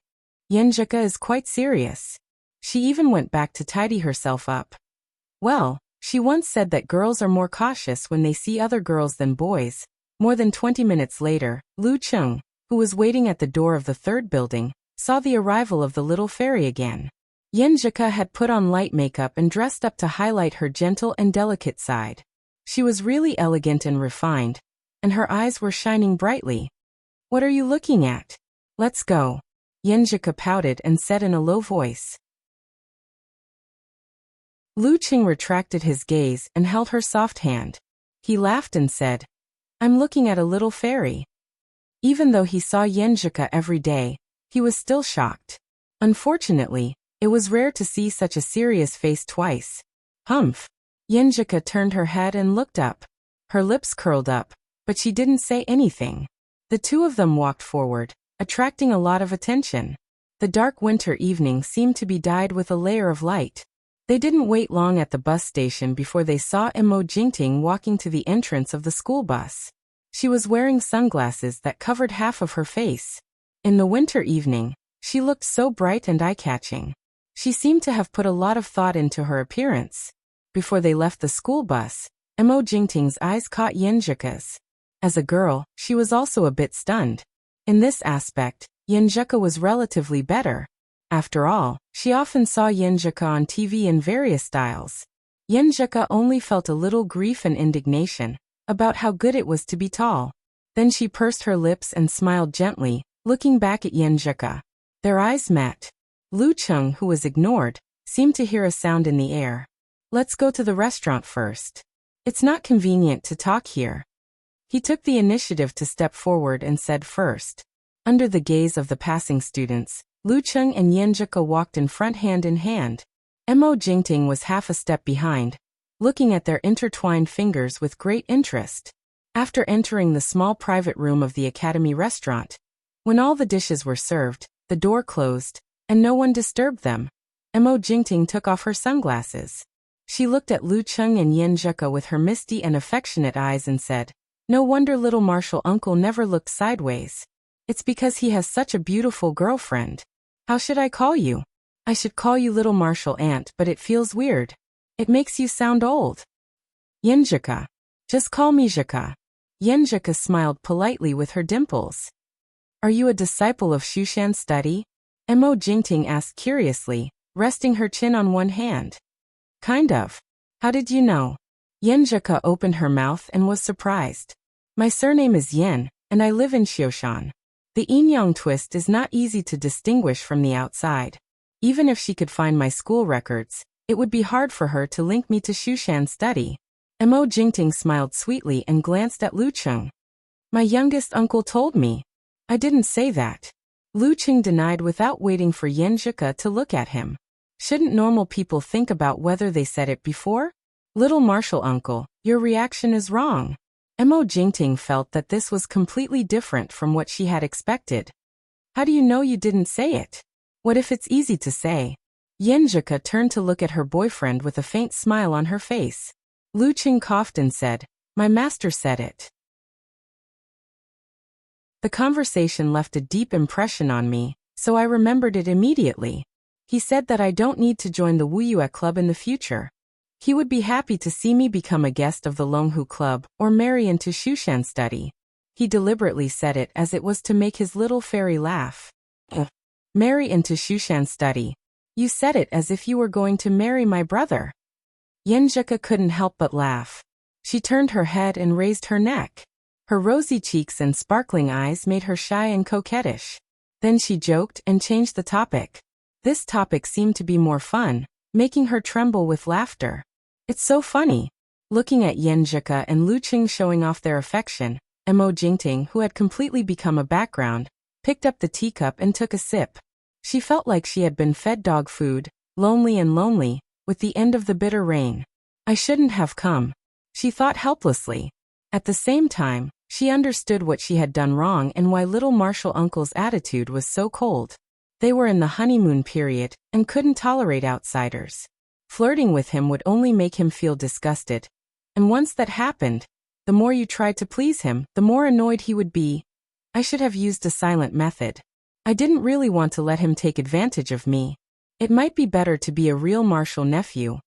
Yenjika is quite serious. She even went back to tidy herself up. Well, she once said that girls are more cautious when they see other girls than boys. More than 20 minutes later, Lu Qing, who was waiting at the door of the third building, saw the arrival of the little fairy again. Yenjika had put on light makeup and dressed up to highlight her gentle and delicate side. She was really elegant and refined, and her eyes were shining brightly. What are you looking at? Let's go. Yenjika pouted and said in a low voice. Lu Qing retracted his gaze and held her soft hand. He laughed and said, I'm looking at a little fairy. Even though he saw Yenjika every day, he was still shocked. Unfortunately, it was rare to see such a serious face twice. Humph. Yenjika turned her head and looked up. Her lips curled up, but she didn't say anything. The two of them walked forward, attracting a lot of attention. The dark winter evening seemed to be dyed with a layer of light. They didn't wait long at the bus station before they saw Mo Jingting walking to the entrance of the school bus. She was wearing sunglasses that covered half of her face. In the winter evening, she looked so bright and eye-catching. She seemed to have put a lot of thought into her appearance. Before they left the school bus, Mo Jingting's eyes caught Yenjika's. As a girl, she was also a bit stunned. In this aspect, Yenjika was relatively better. After all, she often saw Yenjika on TV in various styles. Yenjika only felt a little grief and indignation about how good it was to be tall. Then she pursed her lips and smiled gently, looking back at Yenjika. Their eyes met. Lu Qing, who was ignored, seemed to hear a sound in the air. Let's go to the restaurant first. It's not convenient to talk here. He took the initiative to step forward and said first. Under the gaze of the passing students, Lu Qing and Yenjika walked in front hand in hand. Mo Jingting was half a step behind, looking at their intertwined fingers with great interest. After entering the small private room of the Academy restaurant, when all the dishes were served, the door closed, and no one disturbed them, Mo Jingting took off her sunglasses. She looked at Lu Qing and Yenjika with her misty and affectionate eyes and said, no wonder little Marshall uncle never looked sideways. It's because he has such a beautiful girlfriend. How should I call you? I should call you little Marshall aunt, but it feels weird. It makes you sound old. Yenjika. Just call me Jika. Yenjika smiled politely with her dimples. Are you a disciple of Shushan's study? Mo Jingting asked curiously, resting her chin on one hand. Kind of. How did you know? Yenjika opened her mouth and was surprised. My surname is Yen, and I live in Xioshan. The yin-yang twist is not easy to distinguish from the outside. Even if she could find my school records, it would be hard for her to link me to Shushan's study. Mo Jingting smiled sweetly and glanced at Lu Qing. My youngest uncle told me. I didn't say that. Lu Qing denied without waiting for Yenjika to look at him. Shouldn't normal people think about whether they said it before? Little Marshall uncle, your reaction is wrong. Mo Jingting felt that this was completely different from what she had expected. How do you know you didn't say it? What if it's easy to say? Yenjika turned to look at her boyfriend with a faint smile on her face. Lu Qing coughed and said, my master said it. The conversation left a deep impression on me, so I remembered it immediately. He said that I don't need to join the Wuyue Club in the future. He would be happy to see me become a guest of the Longhu Club or marry into Shushan study. He deliberately said it as it was to make his little fairy laugh. Marry into Shushan study. You said it as if you were going to marry my brother. Yenjika couldn't help but laugh. She turned her head and raised her neck. Her rosy cheeks and sparkling eyes made her shy and coquettish. Then she joked and changed the topic. This topic seemed to be more fun, making her tremble with laughter. It's so funny. Looking at Yenjika and Luqing showing off their affection, Mo Jingting, who had completely become a background, picked up the teacup and took a sip. She felt like she had been fed dog food, lonely, with the end of the bitter rain. I shouldn't have come, she thought helplessly. At the same time, she understood what she had done wrong and why little Marshall uncle's attitude was so cold. They were in the honeymoon period and couldn't tolerate outsiders. Flirting with him would only make him feel disgusted. And once that happened, the more you tried to please him, the more annoyed he would be. I should have used a silent method. I didn't really want to let him take advantage of me. It might be better to be a real Marshall nephew.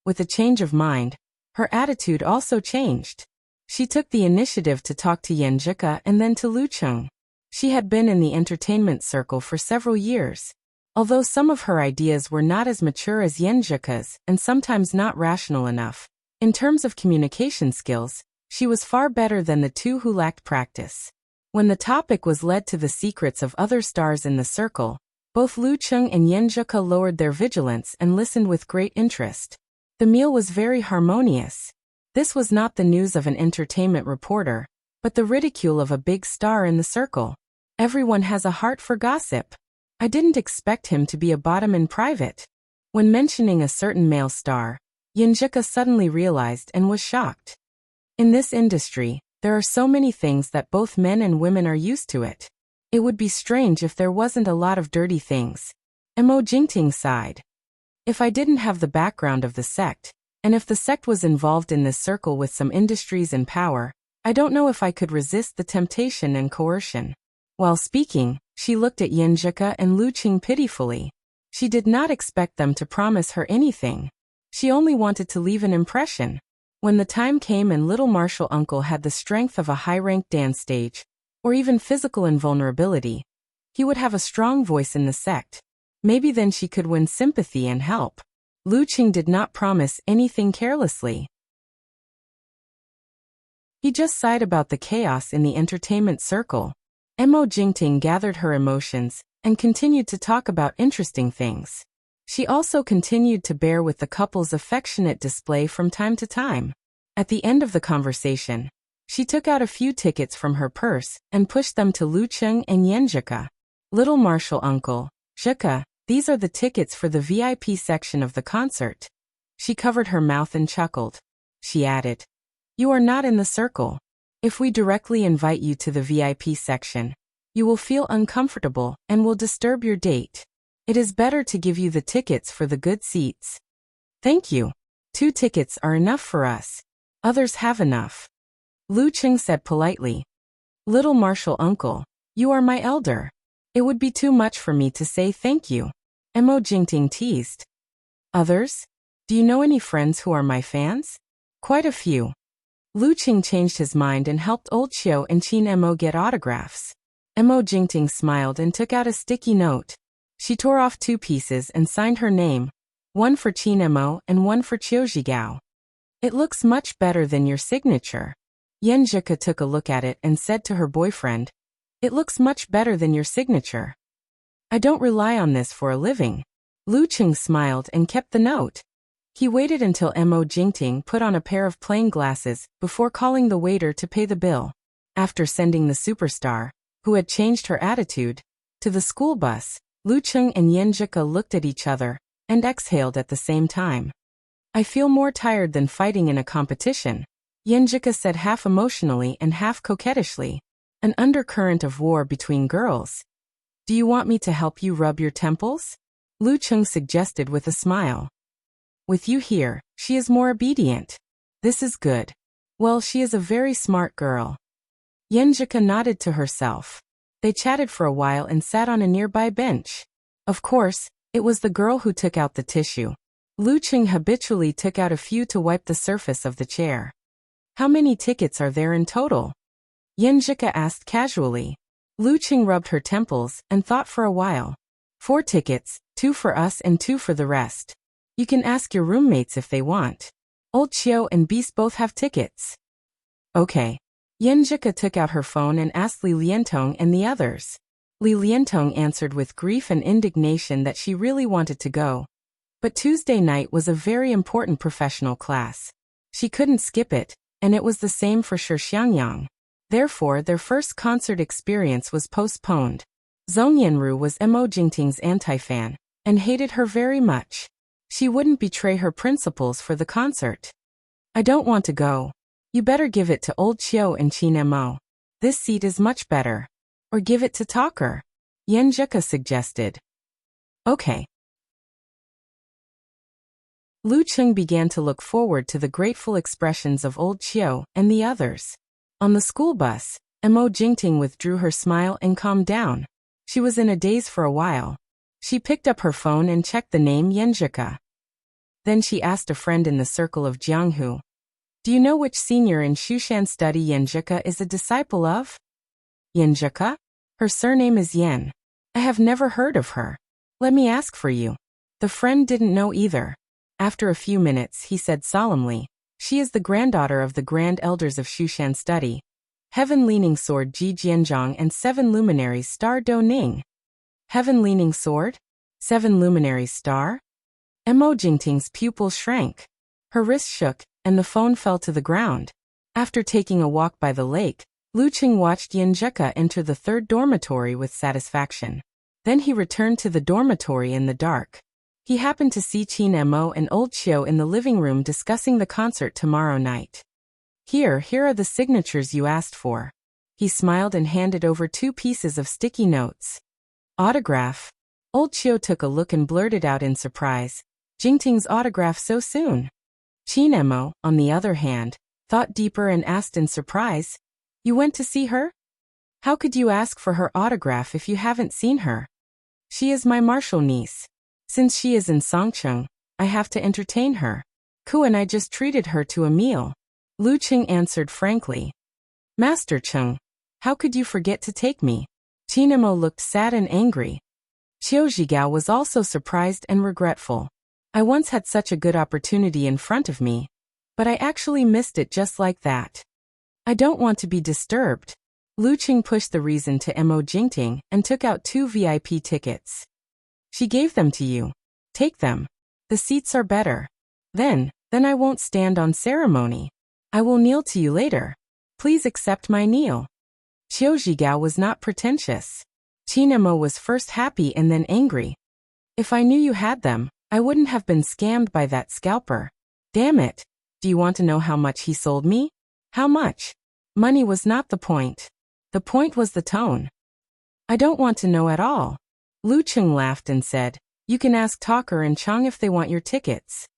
With a change of mind, her attitude also changed. She took the initiative to talk to Yenjika and then to Luqing. She had been in the entertainment circle for several years. Although some of her ideas were not as mature as Yenjika's and sometimes not rational enough, in terms of communication skills, she was far better than the two who lacked practice. When the topic was led to the secrets of other stars in the circle, both Luqing and Yenjika lowered their vigilance and listened with great interest. The meal was very harmonious. This was not the news of an entertainment reporter, but the ridicule of a big star in the circle. Everyone has a heart for gossip. I didn't expect him to be a bottom in private. When mentioning a certain male star, Yenjika suddenly realized and was shocked. In this industry, there are so many things that both men and women are used to it. It would be strange if there wasn't a lot of dirty things. Mo Jingting sighed. If I didn't have the background of the sect, and if the sect was involved in this circle with some industries and power, I don't know if I could resist the temptation and coercion. While speaking, she looked at Yenjika and Luqing pitifully. She did not expect them to promise her anything. She only wanted to leave an impression. When the time came and little Marshall uncle had the strength of a high-ranked dance stage, or even physical invulnerability, he would have a strong voice in the sect. Maybe then she could win sympathy and help. Luqing did not promise anything carelessly. He just sighed about the chaos in the entertainment circle. Mo Jingting gathered her emotions and continued to talk about interesting things. She also continued to bear with the couple's affectionate display from time to time. At the end of the conversation, she took out a few tickets from her purse and pushed them to Luqing and Yenjika. Little Marshall uncle, Jika, these are the tickets for the VIP section of the concert. She covered her mouth and chuckled. She added, you are not in the circle. If we directly invite you to the VIP section, you will feel uncomfortable and will disturb your date. It is better to give you the tickets for the good seats. Thank you. 2 tickets are enough for us. Others have enough. Luqing said politely. Little Marshall uncle, you are my elder. It would be too much for me to say thank you. Mo Jingting teased. Others? Do you know any friends who are my fans? Quite a few. Luqing changed his mind and helped Old Qiu and Qin Mo get autographs. Mo Jingting smiled and took out a sticky note. She tore off 2 pieces and signed her name, one for Qin Mo and one for Qiu Zhigao. It looks much better than your signature. Yenjika took a look at it and said to her boyfriend, it looks much better than your signature. I don't rely on this for a living. Luqing smiled and kept the note. He waited until Mo Jingting put on a pair of plain glasses before calling the waiter to pay the bill. After sending the superstar, who had changed her attitude, to the school bus, Luqing and Yenjika looked at each other and exhaled at the same time. I feel more tired than fighting in a competition, Yenjika said half emotionally and half coquettishly. An undercurrent of war between girls. Do you want me to help you rub your temples? Luqing suggested with a smile. With you here, she is more obedient. This is good. Well, she is a very smart girl. Yenjika nodded to herself. They chatted for a while and sat on a nearby bench. Of course, it was the girl who took out the tissue. Luqing habitually took out a few to wipe the surface of the chair. How many tickets are there in total? Yenjika asked casually. Luqing rubbed her temples and thought for a while. 4 tickets, 2 for us and 2 for the rest. You can ask your roommates if they want. Old Chiu and Beast both have tickets. Okay. Yenjika took out her phone and asked Li Liantong and the others. Li Liantong answered with grief and indignation that she really wanted to go. But Tuesday night was a very important professional class. She couldn't skip it, and it was the same for Shi Xiangyang. Therefore, their first concert experience was postponed. Zhong Yanru was Mo Jingting's anti-fan, and hated her very much. She wouldn't betray her principles for the concert. I don't want to go. You better give it to Old Chiu and Qin Mo. This seat is much better. Or give it to Talker. Yenjika suggested. Okay. Lu Cheng began to look forward to the grateful expressions of Old Chiu and the others. On the school bus, Mo Jingting withdrew her smile and calmed down. She was in a daze for a while. She picked up her phone and checked the name Yenjika. Then she asked a friend in the circle of Jianghu. Do you know which senior in Shushan study Yenjika is a disciple of? Yenjika? Her surname is Yen. I have never heard of her. Let me ask for you. The friend didn't know either. After a few minutes, he said solemnly, she is the granddaughter of the grand elders of Shushan study. Heaven-leaning sword Ji Jianzhang and 7 luminaries star Do Ning. Heaven-leaning sword? 7 luminaries star? Mo Jingting's pupils shrank. Her wrist shook, and the phone fell to the ground. After taking a walk by the lake, Lu Qing watched Yenjika enter the 3rd dormitory with satisfaction. Then he returned to the dormitory in the dark. He happened to see Qin Mo and Old Chiu in the living room discussing the concert tomorrow night. Here are the signatures you asked for. He smiled and handed over 2 pieces of sticky notes. Autograph. Old Chiu took a look and blurted out in surprise. Jingting's autograph so soon? Qin Mo, on the other hand, thought deeper and asked in surprise, you went to see her? How could you ask for her autograph if you haven't seen her? She is my martial niece. Since she is in Songcheng, I have to entertain her. Ku and I just treated her to a meal. Lu Qing answered frankly. Master Cheng, how could you forget to take me? Qin Mo looked sad and angry. Qiu Zhigao was also surprised and regretful. I once had such a good opportunity in front of me, but I actually missed it just like that. I don't want to be disturbed. Lu Qing pushed the reason to Mo Jingting and took out 2 VIP tickets. She gave them to you. Take them. The seats are better. Then I won't stand on ceremony. I will kneel to you later. Please accept my kneel. Qiu Zhigao was not pretentious. Qin Mo was first happy and then angry. If I knew you had them, I wouldn't have been scammed by that scalper. Damn it. Do you want to know how much he sold me? How much? Money was not the point. The point was the tone. I don't want to know at all. Lu Qing laughed and said, you can ask Talker and Chang if they want your tickets.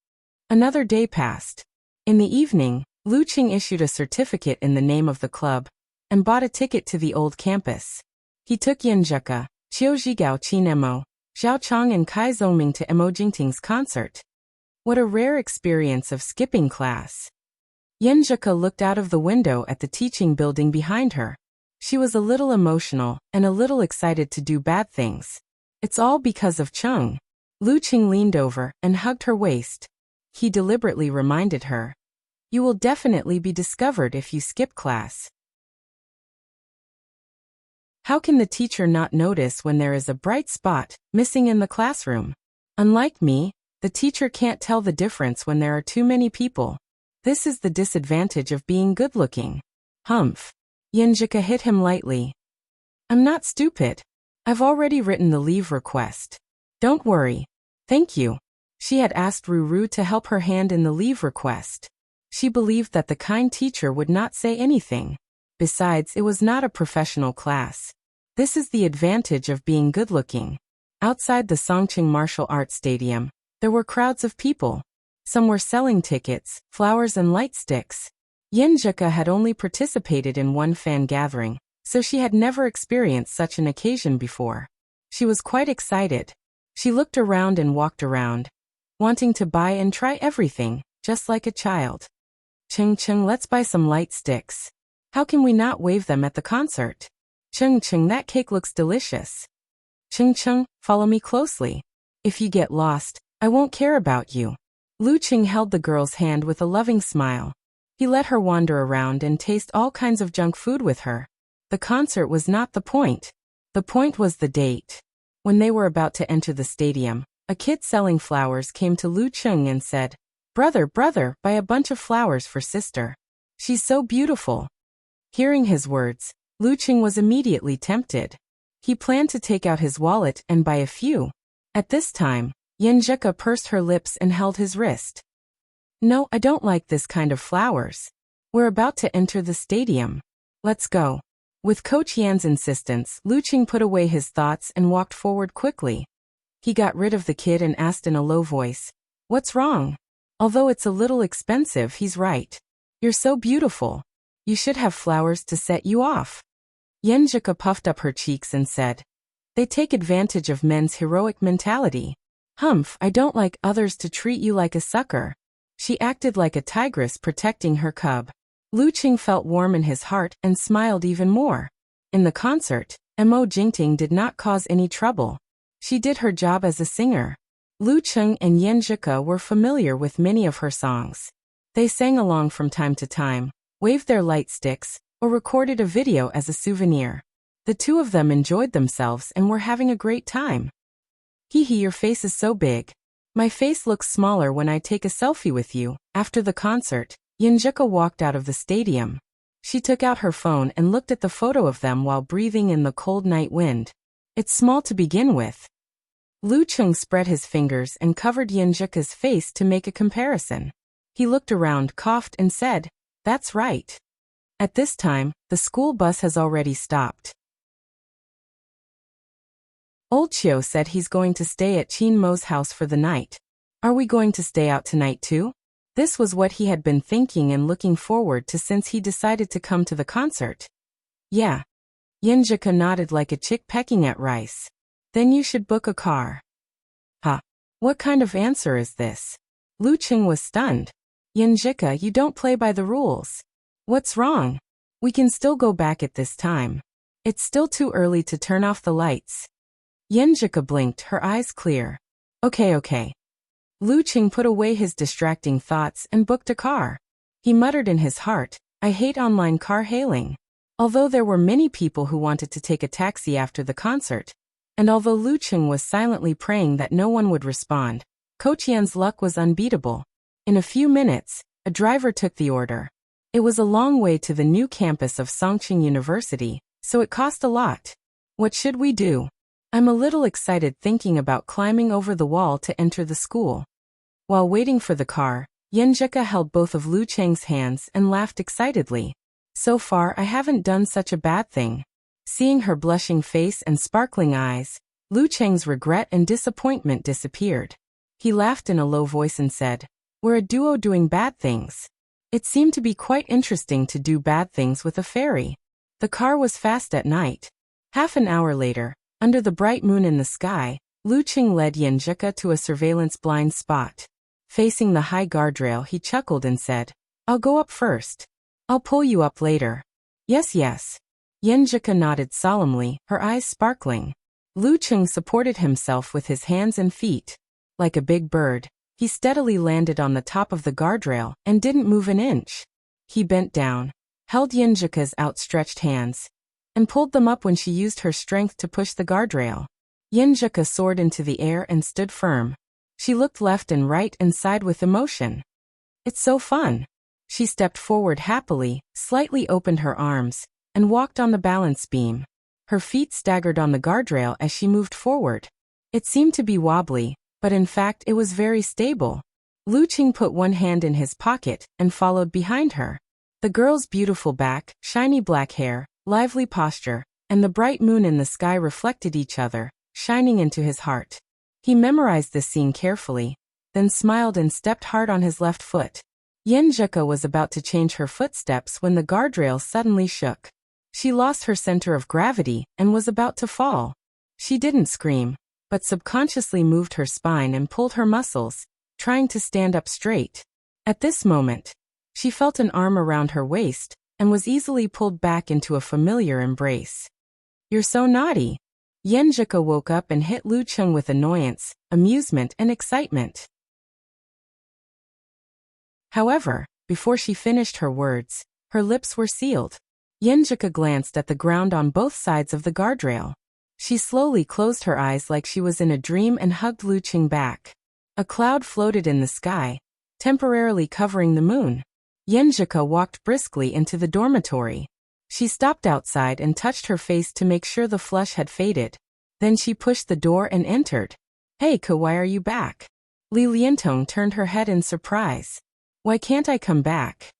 Another day passed. In the evening, Lu Qing issued a certificate in the name of the club and bought a ticket to the old campus. He took Yenjika, Qiu Zhigao, Qin Mo, Zhao Chang and Kai Zongming to Mo Jingting's concert. What a rare experience of skipping class. Yenjika looked out of the window at the teaching building behind her. She was a little emotional and a little excited to do bad things. It's all because of Cheng. Lu Qing leaned over and hugged her waist. He deliberately reminded her. You will definitely be discovered if you skip class. How can the teacher not notice when there is a bright spot missing in the classroom? Unlike me, the teacher can't tell the difference when there are too many people. This is the disadvantage of being good-looking. Humph. Yenjika hit him lightly. I'm not stupid. I've already written the leave request. Don't worry. Thank you. She had asked Ruru to help her hand in the leave request. She believed that the kind teacher would not say anything. Besides, it was not a professional class. This is the advantage of being good-looking. Outside the Songqing Martial Arts Stadium, there were crowds of people. Some were selling tickets, flowers and light sticks. Yenjika had only participated in one fan gathering, so she had never experienced such an occasion before. She was quite excited. She looked around and walked around, wanting to buy and try everything, just like a child. Cheng, let's buy some light sticks. How can we not wave them at the concert? Cheng, that cake looks delicious. Ching Cheng, follow me closely. If you get lost, I won't care about you. Lu Ching held the girl's hand with a loving smile. He let her wander around and taste all kinds of junk food with her. The concert was not the point. The point was the date. When they were about to enter the stadium, a kid selling flowers came to Lu Cheng and said, "Brother, buy a bunch of flowers for sister. She's so beautiful." Hearing his words, Lu Cheng was immediately tempted. He planned to take out his wallet and buy a few. At this time, Yin Zhika pursed her lips and held his wrist. "No, I don't like this kind of flowers. We're about to enter the stadium. Let's go." With Coach Yan's insistence, Lu Cheng put away his thoughts and walked forward quickly. He got rid of the kid and asked in a low voice, "What's wrong?" "Although it's a little expensive, he's right. You're so beautiful. You should have flowers to set you off." Yin Zhika puffed up her cheeks and said, "They take advantage of men's heroic mentality. Humph, I don't like others to treat you like a sucker." She acted like a tigress protecting her cub. Lu Cheng felt warm in his heart and smiled even more. In the concert, Mo Jingting did not cause any trouble. She did her job as a singer. Lu Cheng and Yin Zhika were familiar with many of her songs. They sang along from time to time, waved their light sticks, or recorded a video as a souvenir. The two of them enjoyed themselves and were having a great time. "Hee hee, your face is so big. My face looks smaller when I take a selfie with you." After the concert, Yin Zhika walked out of the stadium. She took out her phone and looked at the photo of them while breathing in the cold night wind. "It's small to begin with." Lu Cheng spread his fingers and covered Yin Zhika's face to make a comparison. He looked around, coughed, and said, "That's right." At this time, the school bus has already stopped. Old Chiu said he's going to stay at Qin Mo's house for the night. "Are we going to stay out tonight too?" This was what he had been thinking and looking forward to since he decided to come to the concert. "Yeah." Yin Zhika nodded like a chick pecking at rice. "Then you should book a car." "Huh? What kind of answer is this?" Lu Cheng was stunned. "Yin Zhika, you don't play by the rules." "What's wrong? We can still go back at this time. It's still too early to turn off the lights." Yin Zhika blinked, her eyes clear. Okay. Lu Cheng put away his distracting thoughts and booked a car. He muttered in his heart, "I hate online car hailing." Although there were many people who wanted to take a taxi after the concert, and although Lu Cheng was silently praying that no one would respond, Coach Yan's luck was unbeatable. In a few minutes, a driver took the order. It was a long way to the new campus of Songqing University, so it cost a lot. "What should we do? I'm a little excited thinking about climbing over the wall to enter the school." While waiting for the car, Yin Zhika held both of Lu Cheng's hands and laughed excitedly. "So far I haven't done such a bad thing." Seeing her blushing face and sparkling eyes, Lu Cheng's regret and disappointment disappeared. He laughed in a low voice and said, "We're a duo doing bad things." It seemed to be quite interesting to do bad things with a fairy. The car was fast at night. Half an hour later, under the bright moon in the sky, Lu Cheng led Yin Zhika to a surveillance blind spot. Facing the high guardrail, he chuckled and said, "I'll go up first. I'll pull you up later." Yes. Yin Zhika nodded solemnly, her eyes sparkling. Lu Cheng supported himself with his hands and feet. Like a big bird, he steadily landed on the top of the guardrail and didn't move an inch. He bent down, held Yin Zhika's outstretched hands, and pulled them up when she used her strength to push the guardrail. Yin Zhika soared into the air and stood firm. She looked left and right and sighed with emotion. "It's so fun." She stepped forward happily, slightly opened her arms, and walked on the balance beam. Her feet staggered on the guardrail as she moved forward. It seemed to be wobbly, but in fact it was very stable. Lu Cheng put one hand in his pocket and followed behind her. The girl's beautiful back, shiny black hair, lively posture, and the bright moon in the sky reflected each other, shining into his heart. He memorized this scene carefully, then smiled and stepped hard on his left foot. Yin Zhika was about to change her footsteps when the guardrail suddenly shook. She lost her center of gravity and was about to fall. She didn't scream, but subconsciously moved her spine and pulled her muscles, trying to stand up straight. At this moment, she felt an arm around her waist and was easily pulled back into a familiar embrace. "You're so naughty." Yenjika woke up and hit Lu Cheng with annoyance, amusement and excitement. However, before she finished her words, her lips were sealed. Yenjika glanced at the ground on both sides of the guardrail. She slowly closed her eyes like she was in a dream and hugged Lu Cheng back. A cloud floated in the sky, temporarily covering the moon. Yenjika walked briskly into the dormitory. She stopped outside and touched her face to make sure the flush had faded. Then she pushed the door and entered. "Hey Ko, why are you back?" Li Liantong turned her head in surprise. "Why can't I come back?"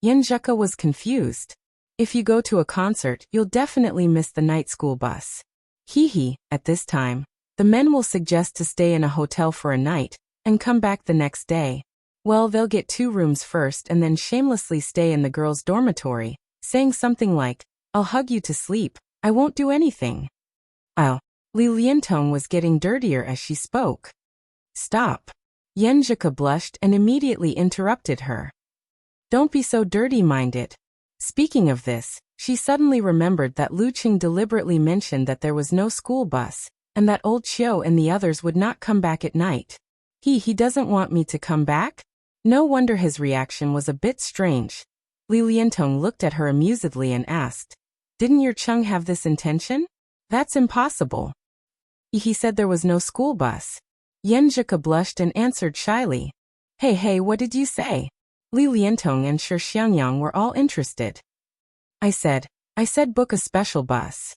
Yenjika was confused. "If you go to a concert, you'll definitely miss the night school bus. Hee. At this time, the men will suggest to stay in a hotel for a night and come back the next day. Well, they'll get 2 rooms first and then shamelessly stay in the girls' dormitory, saying something like, 'I'll hug you to sleep, I won't do anything.'" "Oh." Li Liantong was getting dirtier as she spoke. "Stop." Yenjika blushed and immediately interrupted her. "Don't be so dirty-minded." Speaking of this, she suddenly remembered that Lu Cheng deliberately mentioned that there was no school bus, and that old Chiu and the others would not come back at night. He doesn't want me to come back? No wonder his reaction was a bit strange. Li Liantong looked at her amusedly and asked, "Didn't your Chung have this intention?" "That's impossible. He said there was no school bus." Yenjika blushed and answered shyly. Hey, what did you say?" Li Liantong and Shi Xiangyang were all interested. I said book a special bus."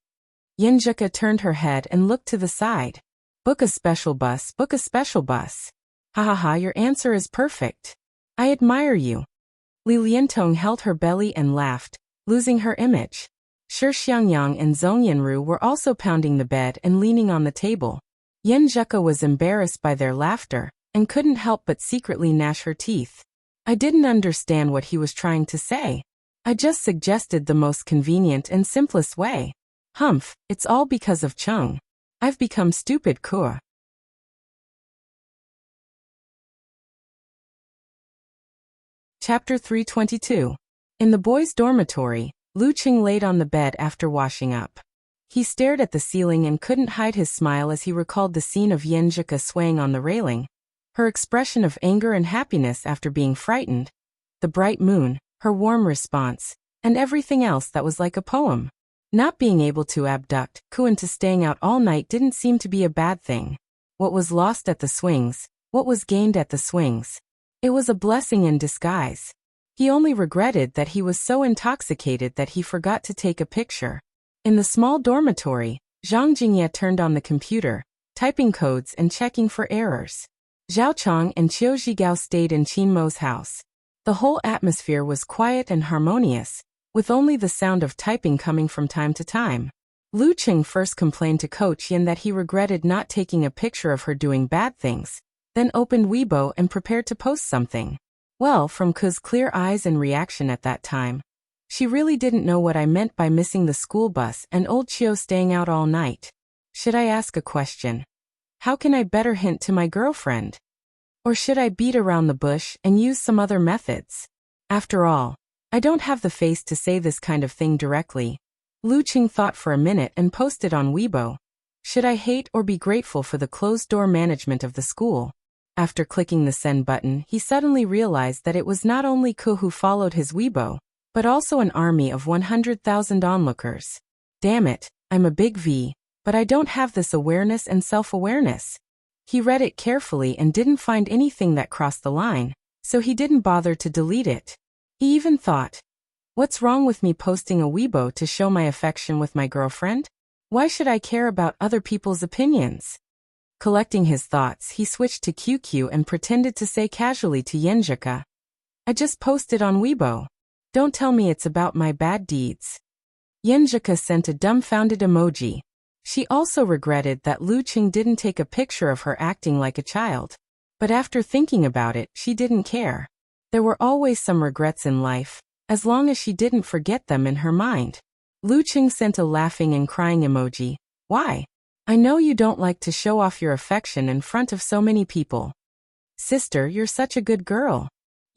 Yenjika turned her head and looked to the side. Book a special bus, book a special bus. Ha, your answer is perfect. I admire you." Li Liantong held her belly and laughed, losing her image. Shi Xiangyang and Zhong Yanru were also pounding the bed and leaning on the table. Yenjika was embarrassed by their laughter and couldn't help but secretly gnash her teeth. I didn't understand what he was trying to say. I just suggested the most convenient and simplest way. Humph, it's all because of Chung. I've become stupid. Kua. Chapter 322. In the boys' dormitory, Lu Cheng laid on the bed after washing up. He stared at the ceiling and couldn't hide his smile as he recalled the scene of Yenjika swaying on the railing, her expression of anger and happiness after being frightened, the bright moon, her warm response, and everything else that was like a poem. Not being able to abduct Ku into staying out all night didn't seem to be a bad thing. What was lost at the swings, what was gained at the swings. It was a blessing in disguise. He only regretted that he was so intoxicated that he forgot to take a picture. In the small dormitory, Zhang Jingye turned on the computer, typing codes and checking for errors. Zhao Chong and Qiu Zhigao stayed in Qin Mo's house. The whole atmosphere was quiet and harmonious, with only the sound of typing coming from time to time. Lu Cheng first complained to Coach Yin that he regretted not taking a picture of her doing bad things, then opened Weibo and prepared to post something. Well, from Ku's clear eyes and reaction at that time, she really didn't know what I meant by missing the school bus and old Chio staying out all night. Should I ask a question? How can I better hint to my girlfriend? Or should I beat around the bush and use some other methods? After all, I don't have the face to say this kind of thing directly. Lu Cheng thought for a minute and posted on Weibo. Should I hate or be grateful for the closed-door management of the school? After clicking the send button, he suddenly realized that it was not only Ku who followed his Weibo, but also an army of 100,000 onlookers. Damn it, I'm a big V, but I don't have this awareness and self-awareness. He read it carefully and didn't find anything that crossed the line, so he didn't bother to delete it. He even thought, what's wrong with me posting a Weibo to show my affection with my girlfriend? Why should I care about other people's opinions? Collecting his thoughts, he switched to QQ and pretended to say casually to Yenjika, I just posted on Weibo. Don't tell me it's about my bad deeds. Yenjika sent a dumbfounded emoji. She also regretted that Lu Cheng didn't take a picture of her acting like a child. But after thinking about it, she didn't care. There were always some regrets in life, as long as she didn't forget them in her mind. Lu Cheng sent a laughing and crying emoji. Why? I know you don't like to show off your affection in front of so many people. Sister, you're such a good girl.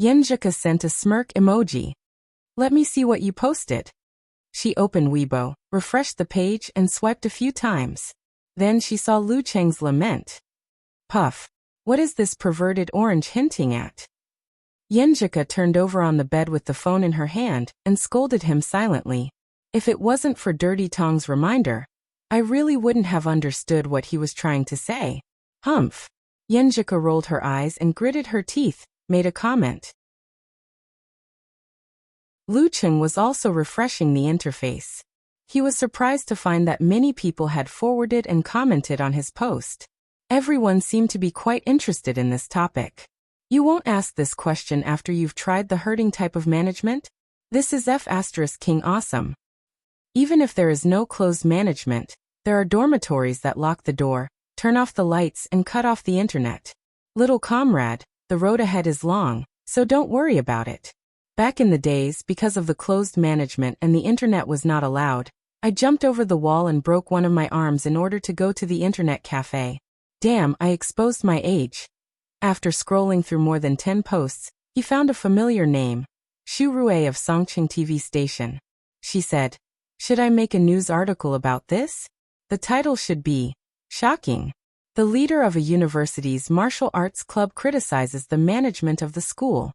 Yenjika sent a smirk emoji. Let me see what you posted. She opened Weibo, refreshed the page and swiped a few times. Then she saw Lu Cheng's lament. Puff. What is this perverted orange hinting at? Yenjika turned over on the bed with the phone in her hand and scolded him silently. If it wasn't for Dirty Tong's reminder, I really wouldn't have understood what he was trying to say. Humph. Yenjika rolled her eyes and gritted her teeth, made a comment. Lu Cheng was also refreshing the interface. He was surprised to find that many people had forwarded and commented on his post. Everyone seemed to be quite interested in this topic. You won't ask this question after you've tried the herding type of management? This is F*King awesome. Even if there is no closed management, there are dormitories that lock the door, turn off the lights and cut off the internet. Little comrade, the road ahead is long, so don't worry about it. Back in the days, because of the closed management and the internet was not allowed, I jumped over the wall and broke one of my arms in order to go to the internet cafe. Damn, I exposed my age. After scrolling through more than 10 posts, he found a familiar name, Xu Rui of Songqing TV station. She said, should I make a news article about this? The title should be, Shocking. The leader of a university's martial arts club criticizes the management of the school.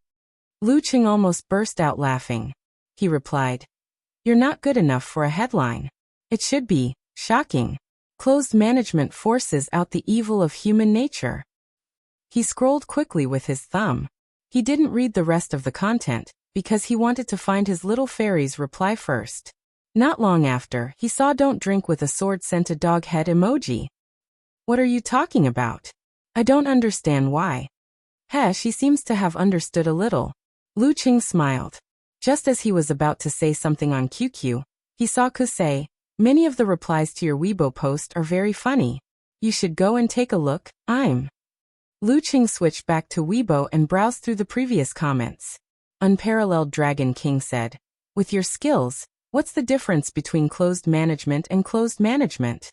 Lu Cheng almost burst out laughing. He replied, you're not good enough for a headline. It should be, Shocking. Closed management forces out the evil of human nature. He scrolled quickly with his thumb. He didn't read the rest of the content, because he wanted to find his little fairy's reply first. Not long after, he saw don't drink with a sword-scented dog head emoji. What are you talking about? I don't understand why. She seems to have understood a little. Lu Cheng smiled. Just as he was about to say something on QQ, he saw Ku say, many of the replies to your Weibo post are very funny. You should go and take a look. Lu Cheng switched back to Weibo and browsed through the previous comments. Unparalleled Dragon King said, with your skills, what's the difference between closed management and closed management?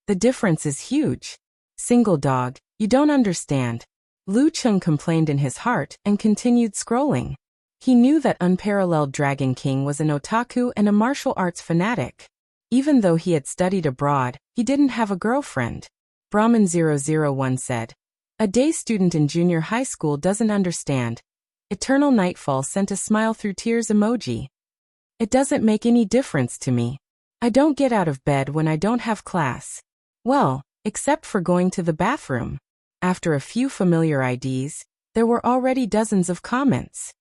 The difference is huge. Single dog, you don't understand. Lu Cheng complained in his heart and continued scrolling. He knew that Unparalleled Dragon King was an otaku and a martial arts fanatic. Even though he had studied abroad, he didn't have a girlfriend. Brahman001 said, a day student in junior high school doesn't understand. Eternal Nightfall sent a smile through tears emoji. It doesn't make any difference to me. I don't get out of bed when I don't have class. Well, except for going to the bathroom. After a few familiar IDs, there were already dozens of comments.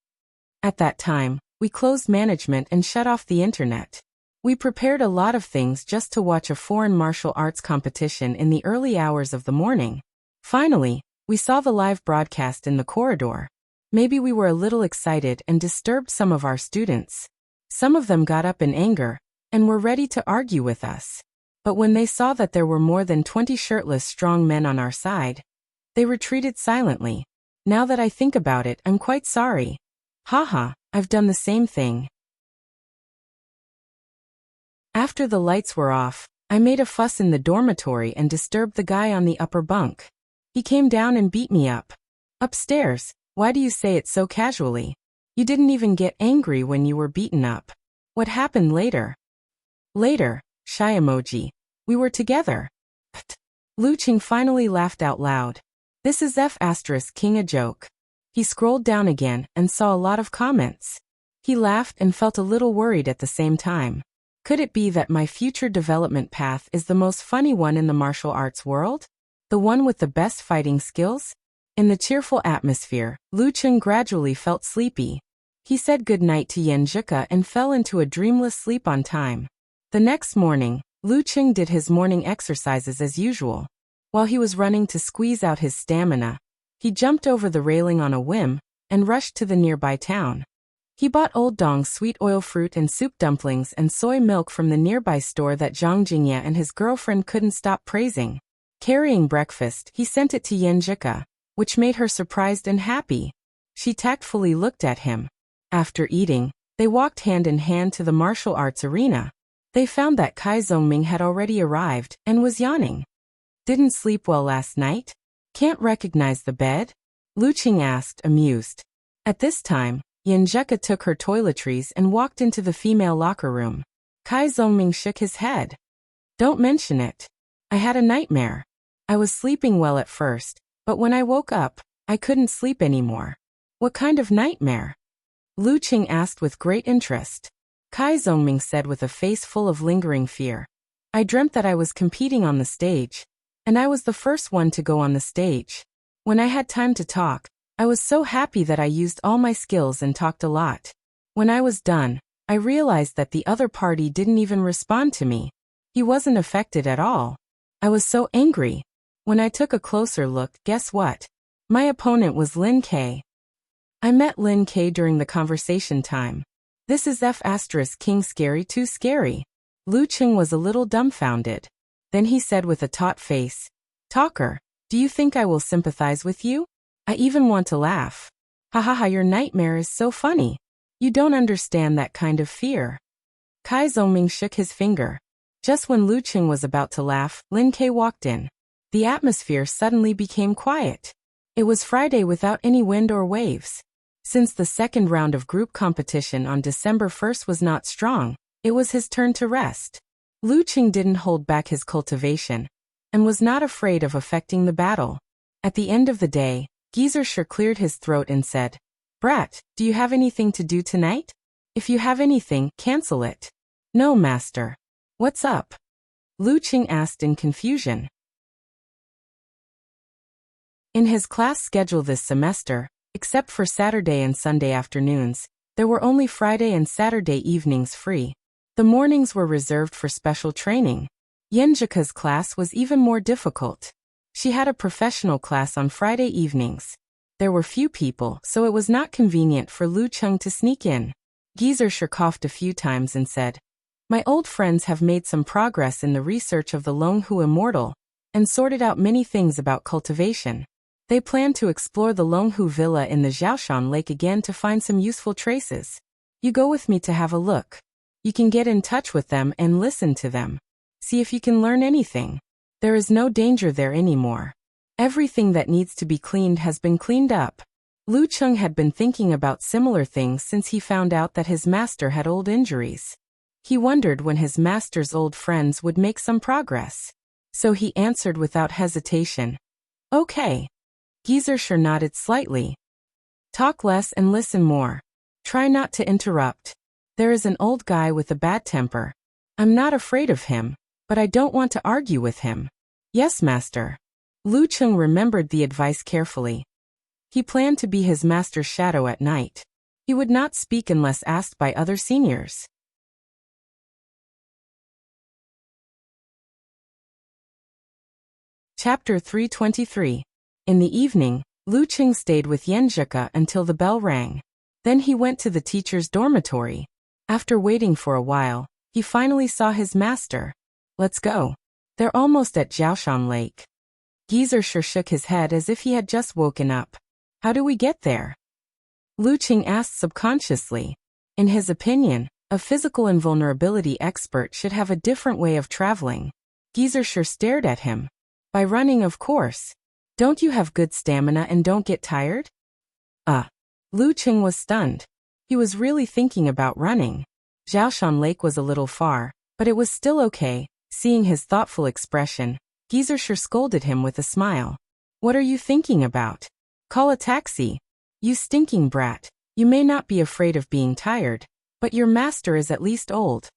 At that time, we closed management and shut off the internet. We prepared a lot of things just to watch a foreign martial arts competition in the early hours of the morning. Finally, we saw the live broadcast in the corridor. Maybe we were a little excited and disturbed some of our students. Some of them got up in anger and were ready to argue with us. But when they saw that there were more than 20 shirtless strong men on our side, they retreated silently. Now that I think about it, I'm quite sorry. Haha, I've done the same thing. After the lights were off, I made a fuss in the dormitory and disturbed the guy on the upper bunk. He came down and beat me up. Upstairs, why do you say it so casually? You didn't even get angry when you were beaten up. What happened later? Later, shy emoji. We were together. Lu Cheng finally laughed out loud. This is F*King a joke. He scrolled down again and saw a lot of comments. He laughed and felt a little worried at the same time. Could it be that my future development path is the most funny one in the martial arts world? The one with the best fighting skills? In the cheerful atmosphere, Lu Cheng gradually felt sleepy. He said goodnight to Yenjika and fell into a dreamless sleep on time. The next morning, Lu Cheng did his morning exercises as usual. While he was running to squeeze out his stamina, he jumped over the railing on a whim and rushed to the nearby town. He bought Old Dong's sweet oil fruit and soup dumplings and soy milk from the nearby store that Zhang Jingye and his girlfriend couldn't stop praising. Carrying breakfast, he sent it to Yenjika, which made her surprised and happy. She tactfully looked at him. After eating, they walked hand in hand to the martial arts arena. They found that Kai Zongming had already arrived and was yawning. Didn't sleep well last night? Can't recognize the bed? Lu Cheng asked, amused. At this time, Yenjika took her toiletries and walked into the female locker room. Kai Zongming shook his head. Don't mention it. I had a nightmare. I was sleeping well at first, but when I woke up, I couldn't sleep anymore. What kind of nightmare? Lu Qing asked with great interest. Kai Zhongming said with a face full of lingering fear. I dreamt that I was competing on the stage, and I was the first one to go on the stage. When I had time to talk, I was so happy that I used all my skills and talked a lot. When I was done, I realized that the other party didn't even respond to me. He wasn't affected at all. I was so angry. When I took a closer look, guess what? My opponent was Lin K. I met Lin K during the conversation time. This is King scary too scary. Lu Qing was a little dumbfounded. Then he said with a taut face, Talker, do you think I will sympathize with you? I even want to laugh. Ha ha ha, your nightmare is so funny. You don't understand that kind of fear. Kai Zhongming shook his finger. Just when Lu Qing was about to laugh, Lin K walked in. The atmosphere suddenly became quiet. It was Friday without any wind or waves. Since the second round of group competition on December 1st was not strong, it was his turn to rest. Lu Qing didn't hold back his cultivation, and was not afraid of affecting the battle. At the end of the day, Geyser cleared his throat and said, Brat, do you have anything to do tonight? If you have anything, cancel it. No, master. What's up? Lu Qing asked in confusion. In his class schedule this semester, except for Saturday and Sunday afternoons, there were only Friday and Saturday evenings free. The mornings were reserved for special training. Yenjika's class was even more difficult. She had a professional class on Friday evenings. There were few people, so it was not convenient for Lu Qing to sneak in. Geyser coughed a few times and said, My old friends have made some progress in the research of the Longhu Immortal, and sorted out many things about cultivation. They plan to explore the Longhu Villa in the Jiaoshan Lake again to find some useful traces. You go with me to have a look. You can get in touch with them and listen to them. See if you can learn anything. There is no danger there anymore. Everything that needs to be cleaned has been cleaned up. Lu Qing had been thinking about similar things since he found out that his master had old injuries. He wondered when his master's old friends would make some progress. So he answered without hesitation. Okay. Geyser nodded slightly. Talk less and listen more. Try not to interrupt. There is an old guy with a bad temper. I'm not afraid of him, but I don't want to argue with him. Yes, master. Lu Qing remembered the advice carefully. He planned to be his master's shadow at night. He would not speak unless asked by other seniors. Chapter 323. In the evening, Lu Qing stayed with Yenjika until the bell rang. Then he went to the teacher's dormitory. After waiting for a while, he finally saw his master. Let's go. They're almost at Jiaoshan Lake. Geyser shook his head as if he had just woken up. How do we get there? Lu Qing asked subconsciously. In his opinion, a physical invulnerability expert should have a different way of traveling. Geyser stared at him. By running, of course. Don't you have good stamina and don't get tired? Lu Qing was stunned. He was really thinking about running. Jiaoshan Lake was a little far, but it was still okay. Seeing his thoughtful expression, Geyser scolded him with a smile. What are you thinking about? Call a taxi. You stinking brat. You may not be afraid of being tired, but your master is at least old.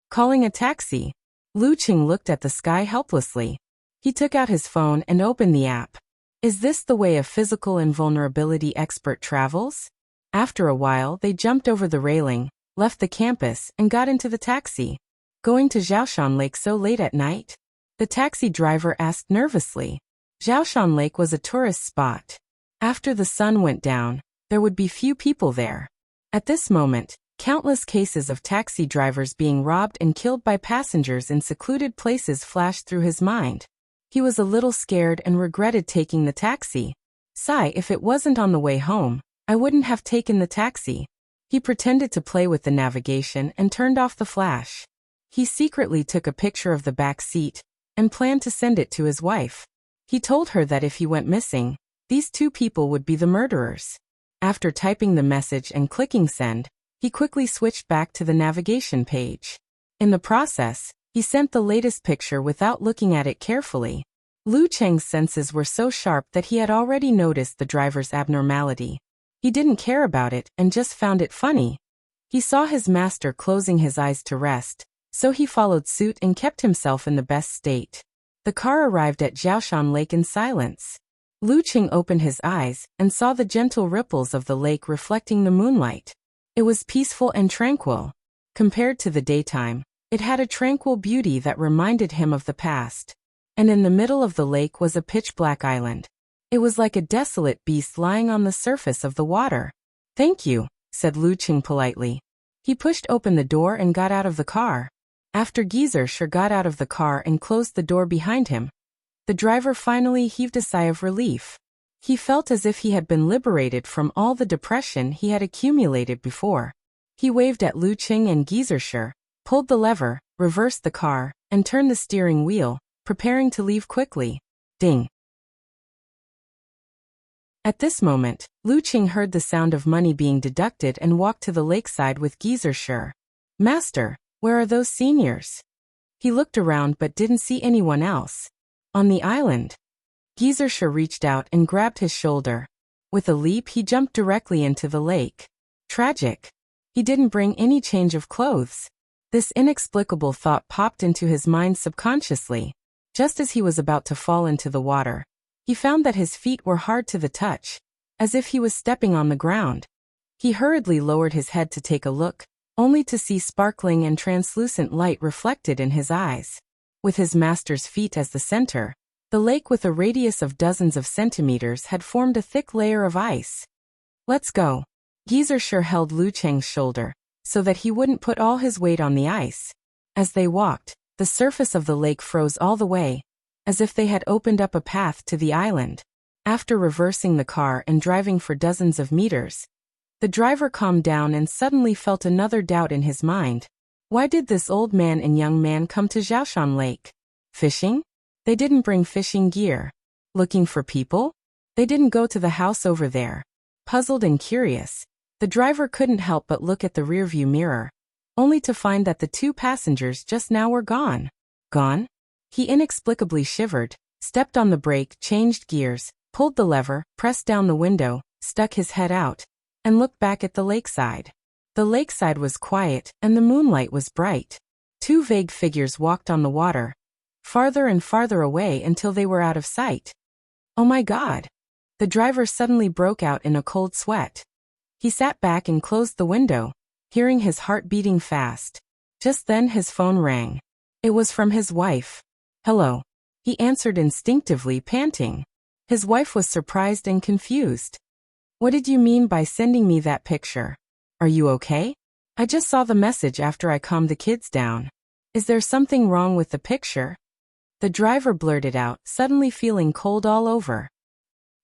Calling a taxi. Lu Qing looked at the sky helplessly. He took out his phone and opened the app. Is this the way a physical invulnerability expert travels? After a while, they jumped over the railing, left the campus, and got into the taxi. Going to Jiaoshan Lake so late at night? The taxi driver asked nervously. Jiaoshan Lake was a tourist spot. After the sun went down, there would be few people there. At this moment, countless cases of taxi drivers being robbed and killed by passengers in secluded places flashed through his mind. He was a little scared and regretted taking the taxi. Sigh, if it wasn't on the way home, I wouldn't have taken the taxi. He pretended to play with the navigation and turned off the flash. He secretly took a picture of the back seat and planned to send it to his wife. He told her that if he went missing, these two people would be the murderers. After typing the message and clicking send, he quickly switched back to the navigation page. In the process, He sent the latest picture without looking at it carefully. Lu Cheng's senses were so sharp that he had already noticed the driver's abnormality. He didn't care about it and just found it funny. He saw his master closing his eyes to rest, so he followed suit and kept himself in the best state. The car arrived at Jiaoshan Lake in silence. Lu Cheng opened his eyes and saw the gentle ripples of the lake reflecting the moonlight. It was peaceful and tranquil. Compared to the daytime, it had a tranquil beauty that reminded him of the past. And in the middle of the lake was a pitch-black island. It was like a desolate beast lying on the surface of the water. "Thank you," said Lu Cheng politely. He pushed open the door and got out of the car. After Geezer sure got out of the car and closed the door behind him, the driver finally heaved a sigh of relief. He felt as if he had been liberated from all the depression he had accumulated before. He waved at Lu Cheng and Geezer, pulled the lever, reversed the car, and turned the steering wheel, preparing to leave quickly. Ding! At this moment, Lu Cheng heard the sound of money being deducted and walked to the lakeside with Geezer. "Master, where are those seniors?" He looked around but didn't see anyone else. On the island. Geezer reached out and grabbed his shoulder. With a leap he jumped directly into the lake. Tragic. He didn't bring any change of clothes. This inexplicable thought popped into his mind subconsciously. Just as he was about to fall into the water, he found that his feet were hard to the touch, as if he was stepping on the ground. He hurriedly lowered his head to take a look, only to see sparkling and translucent light reflected in his eyes. With his master's feet as the center, the lake with a radius of dozens of centimeters had formed a thick layer of ice. "Let's go." Geezer held Lu Cheng's shoulder, so that he wouldn't put all his weight on the ice. As they walked, the surface of the lake froze all the way, as if they had opened up a path to the island. After reversing the car and driving for dozens of meters, the driver calmed down and suddenly felt another doubt in his mind. Why did this old man and young man come to Jiaoshan Lake? Fishing? They didn't bring fishing gear. Looking for people? They didn't go to the house over there. Puzzled and curious, the driver couldn't help but look at the rearview mirror, only to find that the two passengers just now were gone. Gone? He inexplicably shivered, stepped on the brake, changed gears, pulled the lever, pressed down the window, stuck his head out, and looked back at the lakeside. The lakeside was quiet, and the moonlight was bright. Two vague figures walked on the water, farther and farther away until they were out of sight. "Oh my God!" The driver suddenly broke out in a cold sweat. He sat back and closed the window, hearing his heart beating fast. Just then his phone rang. It was from his wife. "Hello," he answered instinctively, panting. His wife was surprised and confused. "What did you mean by sending me that picture? Are you okay? I just saw the message after I calmed the kids down. Is there something wrong with the picture?" The driver blurted out, suddenly feeling cold all over.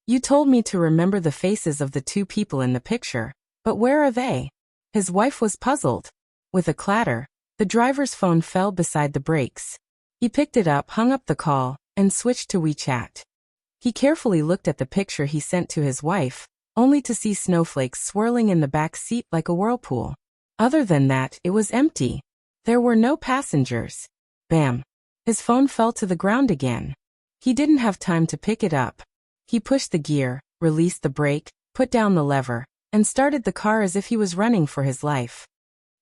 "You told me to remember the faces of the two people in the picture, but where are they?" His wife was puzzled. With a clatter, the driver's phone fell beside the brakes. He picked it up, hung up the call, and switched to WeChat. He carefully looked at the picture he sent to his wife, only to see snowflakes swirling in the back seat like a whirlpool. Other than that, it was empty. There were no passengers. Bam! His phone fell to the ground again. He didn't have time to pick it up. He pushed the gear, released the brake, put down the lever, and started the car as if he was running for his life.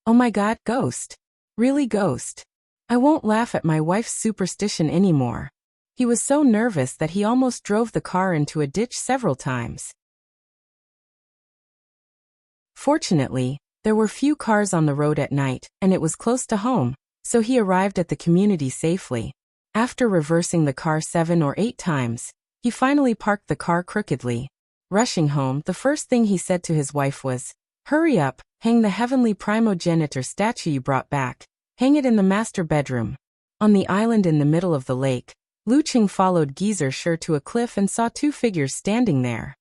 "Oh my God, ghost. Really ghost. I won't laugh at my wife's superstition anymore." He was so nervous that he almost drove the car into a ditch several times. Fortunately, there were few cars on the road at night, and it was close to home, so he arrived at the community safely. After reversing the car 7 or 8 times, he finally parked the car crookedly. Rushing home, the first thing he said to his wife was, "Hurry up, hang the heavenly primogenitor statue you brought back. Hang it in the master bedroom." On the island in the middle of the lake, Lu Cheng followed Geezer to a cliff and saw two figures standing there.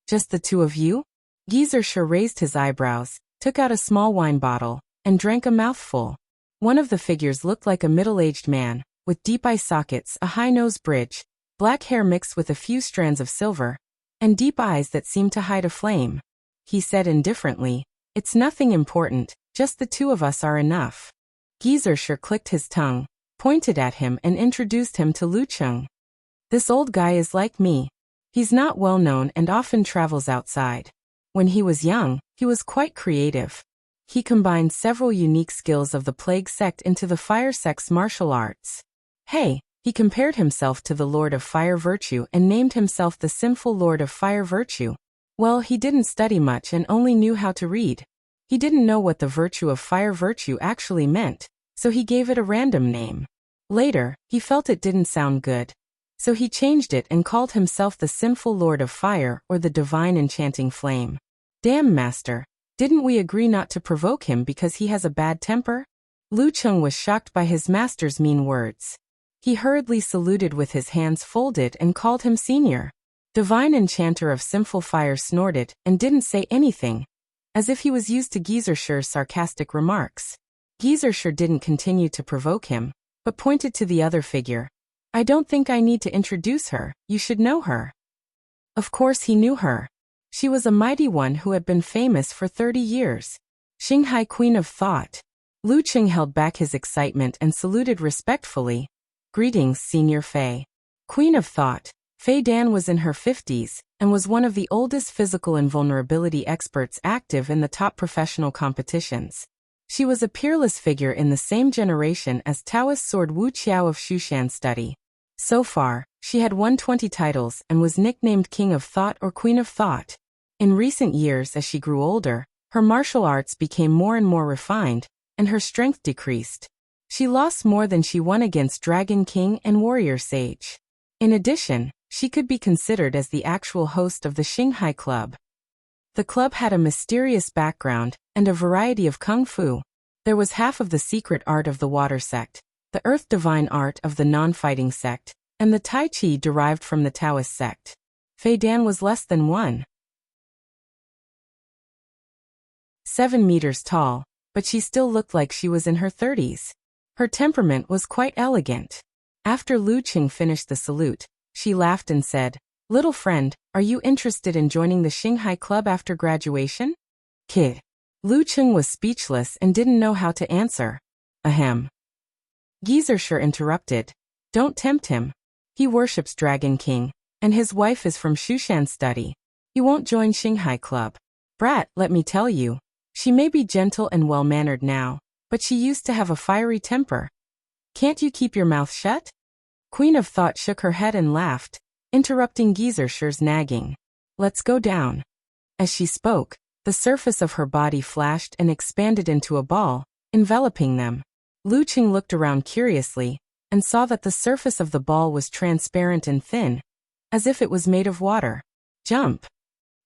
"Just the two of you?" Geezer raised his eyebrows, took out a small wine bottle, and drank a mouthful. One of the figures looked like a middle-aged man, with deep eye sockets, a high-nose bridge, black hair mixed with a few strands of silver, and deep eyes that seemed to hide a flame. He said indifferently, "It's nothing important, just the two of us are enough." Geezer sure clicked his tongue, pointed at him and introduced him to Lu Cheng. This old guy is like me. He's not well known and often travels outside. When he was young, he was quite creative. He combined several unique skills of the Plague Sect into the Fire Sect's martial arts. Hey, he compared himself to the Lord of Fire Virtue and named himself the Sinful Lord of Fire Virtue. Well, he didn't study much and only knew how to read. He didn't know what the virtue of Fire Virtue actually meant, so he gave it a random name. Later, he felt it didn't sound good, so he changed it and called himself the Sinful Lord of Fire or the Divine Enchanting Flame. Damn, Master, didn't we agree not to provoke him because he has a bad temper? Lu Cheng was shocked by his master's mean words. He hurriedly saluted with his hands folded and called him senior. Divine Enchanter of Sinful Fire snorted and didn't say anything, as if he was used to Geezershur's sarcastic remarks. Geezershur didn't continue to provoke him, but pointed to the other figure. I don't think I need to introduce her, you should know her. Of course he knew her. She was a mighty one who had been famous for 30 years. Xinghai Queen of Thought. Lu Cheng held back his excitement and saluted respectfully. Greetings, Senior Fei. Queen of Thought. Fei Dan was in her 50s, and was one of the oldest physical invulnerability experts active in the top professional competitions. She was a peerless figure in the same generation as Taoist sword Wu Qiao of Shushan study. So far, she had won 20 titles and was nicknamed King of Thought or Queen of Thought. In recent years, as she grew older, her martial arts became more and more refined, and her strength decreased. She lost more than she won against Dragon King and Warrior Sage. In addition, she could be considered as the actual host of the Xinghai Club. The club had a mysterious background and a variety of kung fu. There was half of the secret art of the Water Sect, the Earth Divine art of the non-fighting sect, and the Tai Chi derived from the Taoist sect. Fei Dan was less than 1.7 meters tall, but she still looked like she was in her 30s. Her temperament was quite elegant. After Lu Cheng finished the salute, she laughed and said, Little friend, are you interested in joining the Xinghai Club after graduation? Kid. Lu Cheng was speechless and didn't know how to answer. Ahem. Geezershur interrupted. Don't tempt him. He worships Dragon King, and his wife is from Shushan study. He won't join Xinghai Club. Brat, let me tell you. She may be gentle and well-mannered now, but she used to have a fiery temper. Can't you keep your mouth shut? Queen of Thought shook her head and laughed, interrupting Geezershur's nagging. Let's go down. As she spoke, the surface of her body flashed and expanded into a ball, enveloping them. Lu Cheng looked around curiously, and saw that the surface of the ball was transparent and thin, as if it was made of water. Jump!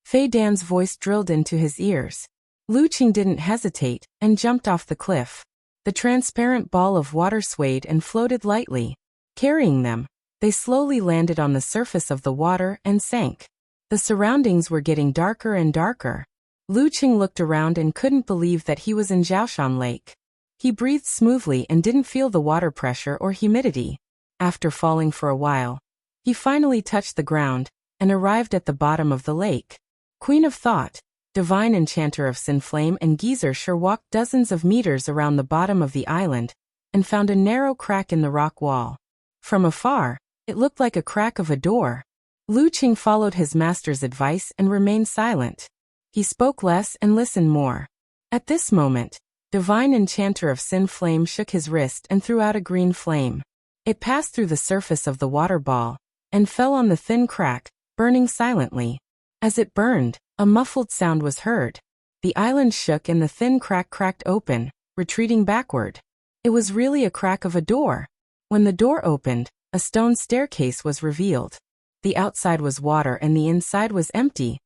Fei Dan's voice drilled into his ears. Lu Cheng didn't hesitate, and jumped off the cliff. The transparent ball of water swayed and floated lightly. Carrying them, they slowly landed on the surface of the water and sank. The surroundings were getting darker and darker. Lu Cheng looked around and couldn't believe that he was in Jiaoshan Lake. He breathed smoothly and didn't feel the water pressure or humidity. After falling for a while, he finally touched the ground and arrived at the bottom of the lake. Queen of Thought, Divine Enchanter of Sin Flame and Geezershur walked dozens of meters around the bottom of the island and found a narrow crack in the rock wall. From afar, it looked like a crack of a door. Lu Cheng followed his master's advice and remained silent. He spoke less and listened more. At this moment, Divine Enchanter of Sin Flame shook his wrist and threw out a green flame. It passed through the surface of the water ball and fell on the thin crack, burning silently. As it burned, a muffled sound was heard. The island shook and the thin crack cracked open, retreating backward. It was really a crack of a door. When the door opened, a stone staircase was revealed. The outside was water and the inside was empty,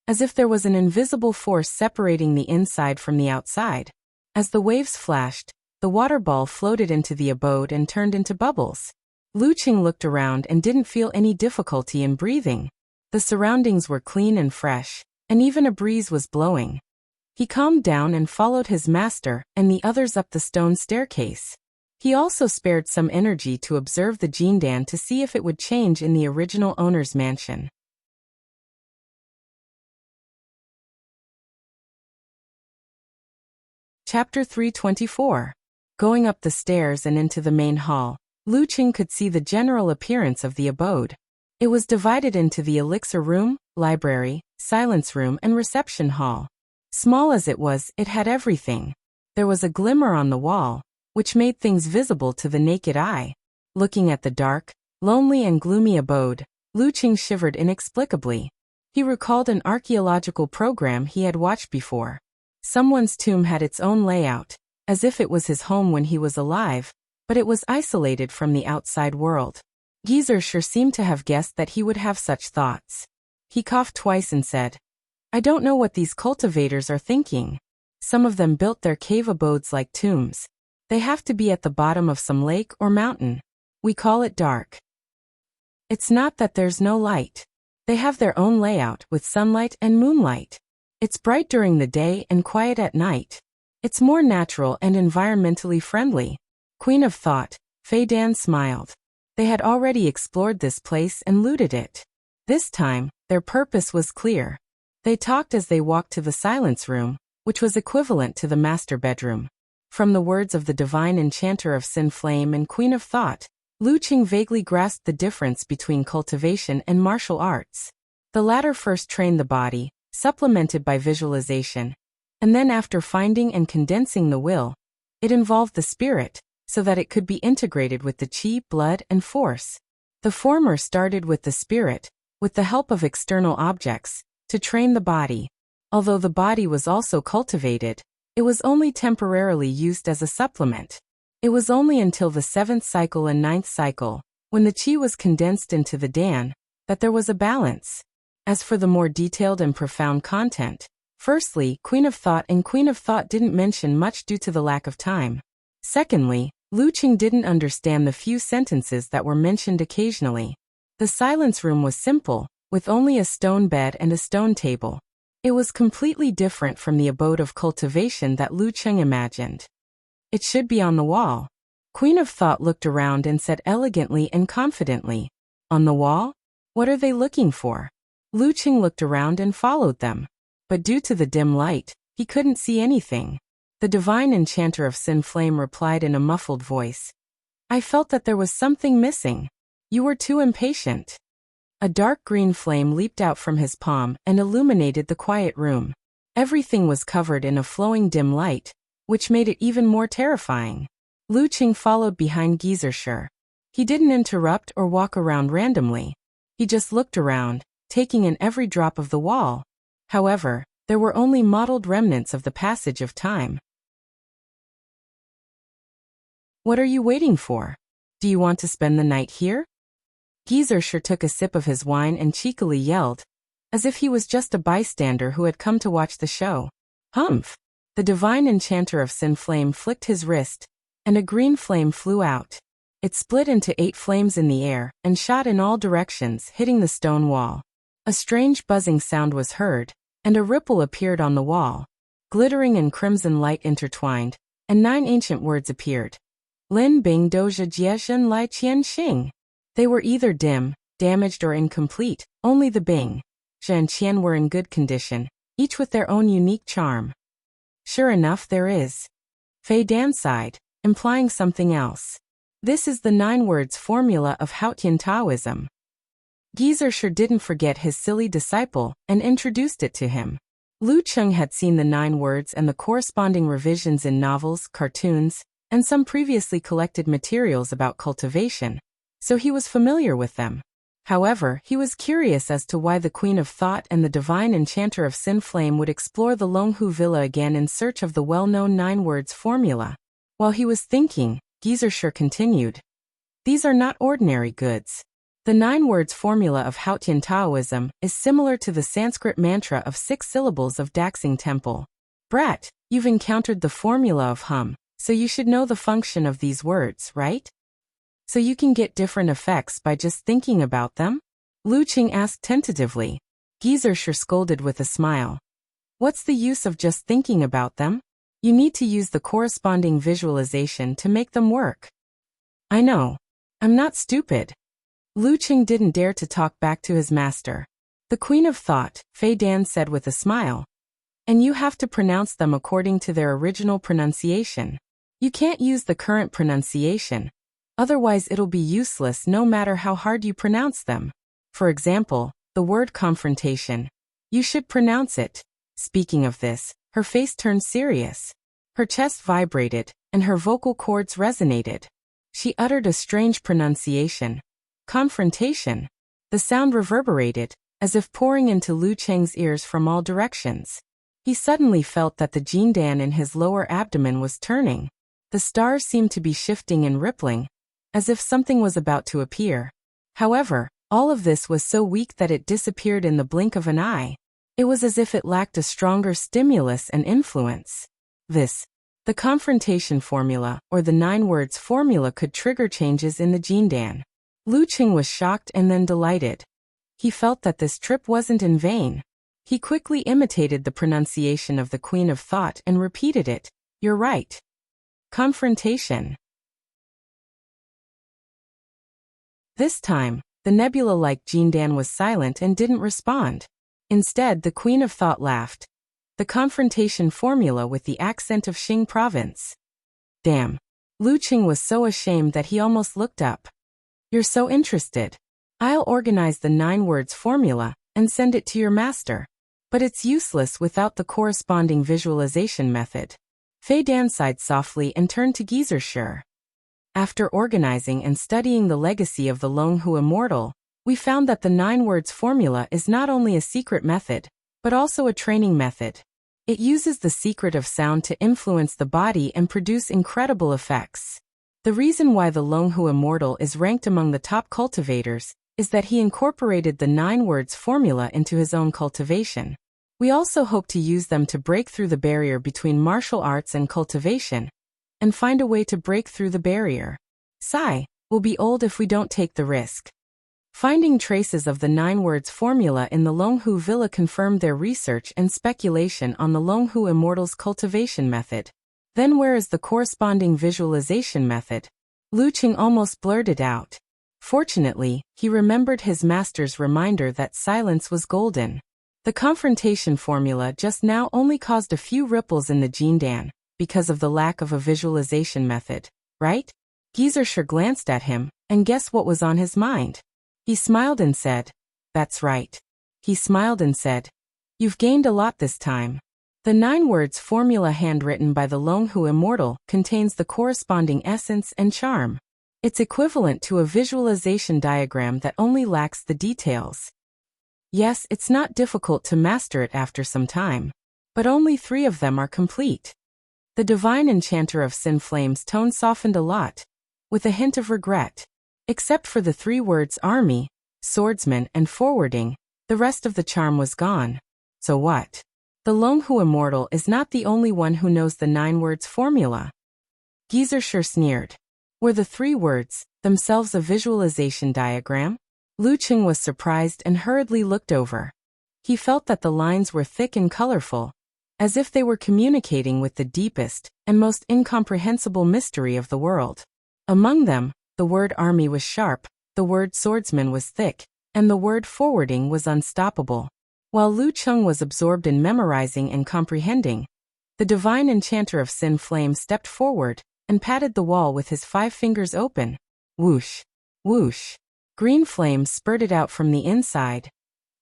as if there was an invisible force separating the inside from the outside. As the waves flashed, the water ball floated into the abode and turned into bubbles. Lu Cheng looked around and didn't feel any difficulty in breathing. The surroundings were clean and fresh, and even a breeze was blowing. He calmed down and followed his master and the others up the stone staircase. He also spared some energy to observe the Jindan to see if it would change in the original owner's mansion. Chapter 324. Going up the stairs and into the main hall, Lu Qing could see the general appearance of the abode. It was divided into the elixir room, library, silence room and reception hall. Small as it was, it had everything. There was a glimmer on the wall, which made things visible to the naked eye. Looking at the dark, lonely and gloomy abode, Lu Qing shivered inexplicably. He recalled an archaeological program he had watched before. Someone's tomb had its own layout, as if it was his home when he was alive, but it was isolated from the outside world. Geezer sure seemed to have guessed that he would have such thoughts. He coughed twice and said, "I don't know what these cultivators are thinking. Some of them built their cave abodes like tombs. They have to be at the bottom of some lake or mountain. We call it dark. It's not that there's no light. They have their own layout with sunlight and moonlight. It's bright during the day and quiet at night. It's more natural and environmentally friendly." Queen of Thought, Fei Dan smiled. They had already explored this place and looted it. This time, their purpose was clear. They talked as they walked to the silence room, which was equivalent to the master bedroom. From the words of the divine enchanter of Sin Flame and Queen of Thought, Lu Qing vaguely grasped the difference between cultivation and martial arts. The latter first trained the body, supplemented by visualization, and then after finding and condensing the will, it involved the spirit, so that it could be integrated with the qi, blood, and force. The former started with the spirit, with the help of external objects, to train the body. Although the body was also cultivated, it was only temporarily used as a supplement. It was only until the 7th cycle and 9th cycle, when the qi was condensed into the dan, that there was a balance. As for the more detailed and profound content, firstly, Queen of Thought and Queen of Thought didn't mention much due to the lack of time. Secondly, Lu Qing didn't understand the few sentences that were mentioned occasionally. The silence room was simple, with only a stone bed and a stone table. It was completely different from the abode of cultivation that Lu Qing imagined. "It should be on the wall." Queen of Thought looked around and said elegantly and confidently, "On the wall? What are they looking for?" Lu Qing looked around and followed them. But due to the dim light, he couldn't see anything. The divine enchanter of Sin Flame replied in a muffled voice, "I felt that there was something missing. You were too impatient." A dark green flame leaped out from his palm and illuminated the quiet room. Everything was covered in a flowing dim light, which made it even more terrifying. Lu Qing followed behind Geezer. He didn't interrupt or walk around randomly. He just looked around, taking in every drop of the wall. However, there were only mottled remnants of the passage of time. "What are you waiting for? Do you want to spend the night here?" Geezer took a sip of his wine and cheekily yelled, as if he was just a bystander who had come to watch the show. "Humph!" The divine enchanter of Sin Flame flicked his wrist, and a green flame flew out. It split into 8 flames in the air and shot in all directions, hitting the stone wall. A strange buzzing sound was heard, and a ripple appeared on the wall. Glittering and crimson light intertwined, and 9 ancient words appeared. Lin Bing Doja Jiezhen Lai Qian Xing. They were either dim, damaged or incomplete. Only the Bing, Zhe and Qian were in good condition, each with their own unique charm. "Sure enough there is." Fei Dan sighed, implying something else. "This is the 9 words formula of Haotian Taoism." Geezer didn't forget his silly disciple and introduced it to him. Lu Qing had seen the 9 words and the corresponding revisions in novels, cartoons, and some previously collected materials about cultivation, so he was familiar with them. However, he was curious as to why the Queen of Thought and the divine enchanter of Sin Flame would explore the Longhu Villa again in search of the well-known 9 words formula. While he was thinking, Geezer continued, "These are not ordinary goods. The 9 words formula of Haotian Taoism is similar to the Sanskrit mantra of 6 syllables of Daxing Temple. Brat, you've encountered the formula of hum, so you should know the function of these words, right? So you can get different effects by just thinking about them?" Lu Qing asked tentatively. Geezer scolded with a smile. "What's the use of just thinking about them? You need to use the corresponding visualization to make them work." "I know. I'm not stupid." Lu Qing didn't dare to talk back to his master. "The Queen of Thought," Fei Dan said with a smile. "And you have to pronounce them according to their original pronunciation. You can't use the current pronunciation. Otherwise it'll be useless no matter how hard you pronounce them. For example, the word confrontation. You should pronounce it. Speaking of this, her face turned serious. Her chest vibrated, and her vocal cords resonated. She uttered a strange pronunciation. Confrontation. The sound reverberated, as if pouring into Lu Cheng's ears from all directions. He suddenly felt that the jindan in his lower abdomen was turning. The stars seemed to be shifting and rippling, as if something was about to appear. However, all of this was so weak that it disappeared in the blink of an eye. It was as if it lacked a stronger stimulus and influence. The confrontation formula, or the 9 words formula, could trigger changes in the jindan. Lu Cheng was shocked and then delighted. He felt that this trip wasn't in vain. He quickly imitated the pronunciation of the Queen of Thought and repeated it. You're right. Confrontation. This time, the nebula-like jindan was silent and didn't respond. Instead, the Queen of Thought laughed. The confrontation formula with the accent of Xing province. Damn. Lu Cheng was so ashamed that he almost looked up. You're so interested. I'll organize the 9 words formula and send it to your master. But it's useless without the corresponding visualization method. Fei Dan sighed softly and turned to Geyser. After organizing and studying the legacy of the Longhu Immortal, we found that the 9 words formula is not only a secret method, but also a training method. It uses the secret of sound to influence the body and produce incredible effects. The reason why the Longhu Immortal is ranked among the top cultivators is that he incorporated the 9 words formula into his own cultivation. We also hope to use them to break through the barrier between martial arts and cultivation, and find a way to break through the barrier. Sigh, we'll be old if we don't take the risk. Finding traces of the 9 words formula in the Longhu Villa confirmed their research and speculation on the Longhu Immortal's cultivation method. Then where is the corresponding visualization method? Lu Cheng almost blurted out. Fortunately, he remembered his master's reminder that silence was golden. The confrontation formula just now only caused a few ripples in the jindan, because of the lack of a visualization method, right? Geyser glanced at him, and guess what was on his mind? He smiled and said, that's right. He smiled and said, you've gained a lot this time. The 9 words formula handwritten by the Longhu Immortal contains the corresponding essence and charm. It's equivalent to a visualization diagram that only lacks the details. Yes, it's not difficult to master it after some time. But only 3 of them are complete. The divine enchanter of Sin Flame's tone softened a lot, with a hint of regret. Except for the 3 words army, swordsman, and forwarding, the rest of the charm was gone. So what? The Longhu Immortal is not the only one who knows the 9 words formula. Geyser sneered. Were the 3 words themselves a visualization diagram? Lu Cheng was surprised and hurriedly looked over. He felt that the lines were thick and colorful, as if they were communicating with the deepest and most incomprehensible mystery of the world. Among them, the word army was sharp, the word swordsman was thick, and the word forwarding was unstoppable. While Lu Cheng was absorbed in memorizing and comprehending, the divine enchanter of Sin Flame stepped forward and patted the wall with his 5 fingers open. Whoosh! Whoosh! Green flames spurted out from the inside,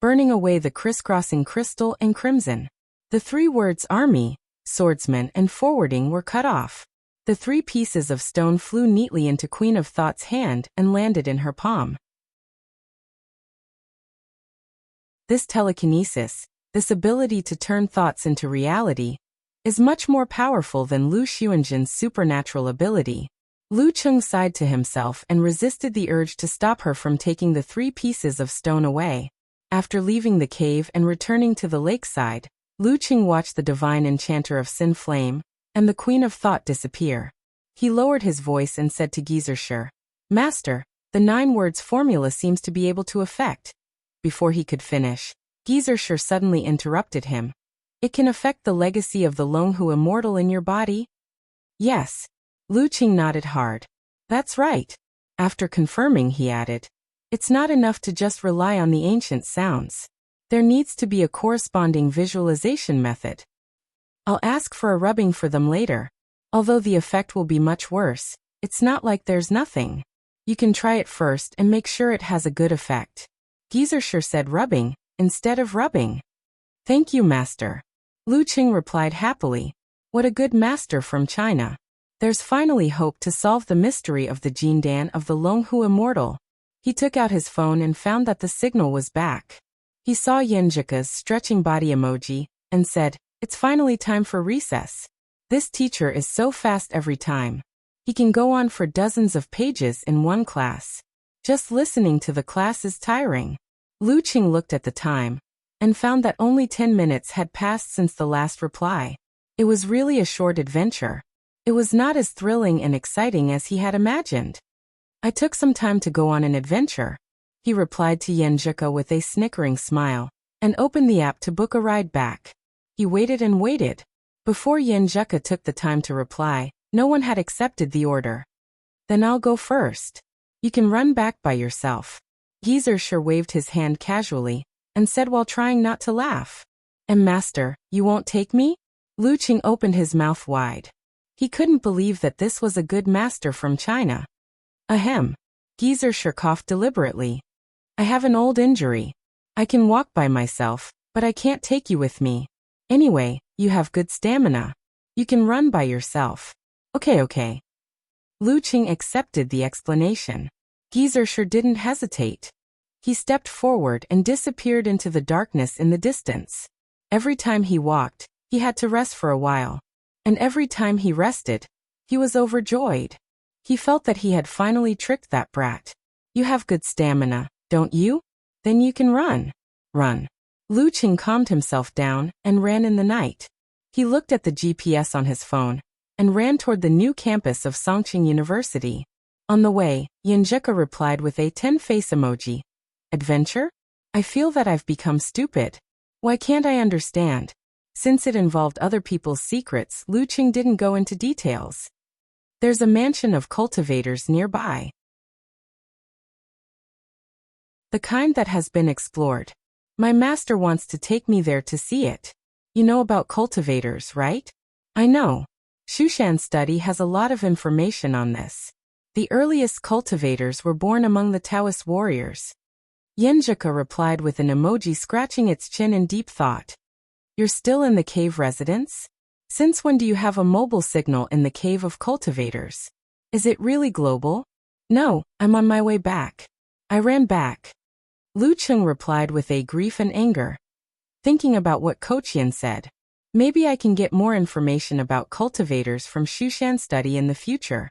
burning away the crisscrossing crystal and crimson. The 3 words army, swordsman, and forwarding were cut off. The 3 pieces of stone flew neatly into Queen of Thought's hand and landed in her palm. This telekinesis, this ability to turn thoughts into reality, is much more powerful than Lu Xuanjin's supernatural ability. Lu Cheng sighed to himself and resisted the urge to stop her from taking the 3 pieces of stone away. After leaving the cave and returning to the lakeside, Lu Cheng watched the divine enchanter of Sin Flame and the Queen of Thought disappear. He lowered his voice and said to Geyser, Master, the 9 words formula seems to be able to affect. Before he could finish, Geyser suddenly interrupted him. It can affect the legacy of the Longhu Immortal in your body? Yes. Lu Cheng nodded hard. That's right. After confirming, he added, it's not enough to just rely on the ancient sounds. There needs to be a corresponding visualization method. I'll ask for a rubbing for them later. Although the effect will be much worse, it's not like there's nothing. You can try it first and make sure it has a good effect. Geezer said, rubbing instead of rubbing. Thank you, master. Lu Qing replied happily. What a good master from China. There's finally hope to solve the mystery of the Jindan of the Longhu immortal. He took out his phone and found that the signal was back. He saw Yenjika's stretching body emoji and said, it's finally time for recess. This teacher is so fast every time. He can go on for dozens of pages in one class. Just listening to the class is tiring. Lu Qing looked at the time and found that only 10 minutes had passed since the last reply. It was really a short adventure. It was not as thrilling and exciting as he had imagined. I took some time to go on an adventure, he replied to Yenjika with a snickering smile, and opened the app to book a ride back. He waited and waited. Before Yenjika took the time to reply, no one had accepted the order. Then I'll go first. You can run back by yourself. Geezer waved his hand casually and said while trying not to laugh. Master, you won't take me? Lu Qing opened his mouth wide. He couldn't believe that this was a good master from China. Ahem. Geezer coughed deliberately. I have an old injury. I can walk by myself, but I can't take you with me. Anyway, you have good stamina. You can run by yourself. Okay. Lu Qing accepted the explanation. Geezer didn't hesitate. He stepped forward and disappeared into the darkness in the distance. Every time he walked, he had to rest for a while. And every time he rested, he was overjoyed. He felt that he had finally tricked that brat. You have good stamina, don't you? Then you can run. Run. Lu Qing calmed himself down and ran in the night. He looked at the GPS on his phone and ran toward the new campus of Songqing University. On the way, Yenjika replied with a 10-face emoji. Adventure? I feel that I've become stupid. Why can't I understand? Since it involved other people's secrets, Lu Qing didn't go into details. There's a mansion of cultivators nearby. The kind that has been explored. My master wants to take me there to see it. You know about cultivators, right? I know. Shushan study has a lot of information on this. The earliest cultivators were born among the Taoist warriors. Yenjika replied with an emoji scratching its chin in deep thought. You're still in the cave residence? Since when do you have a mobile signal in the cave of cultivators? Is it really global? No, I'm on my way back. I ran back. Lu Qing replied with a grief and anger. Thinking about what Kochian said. Maybe I can get more information about cultivators from Shushan study in the future.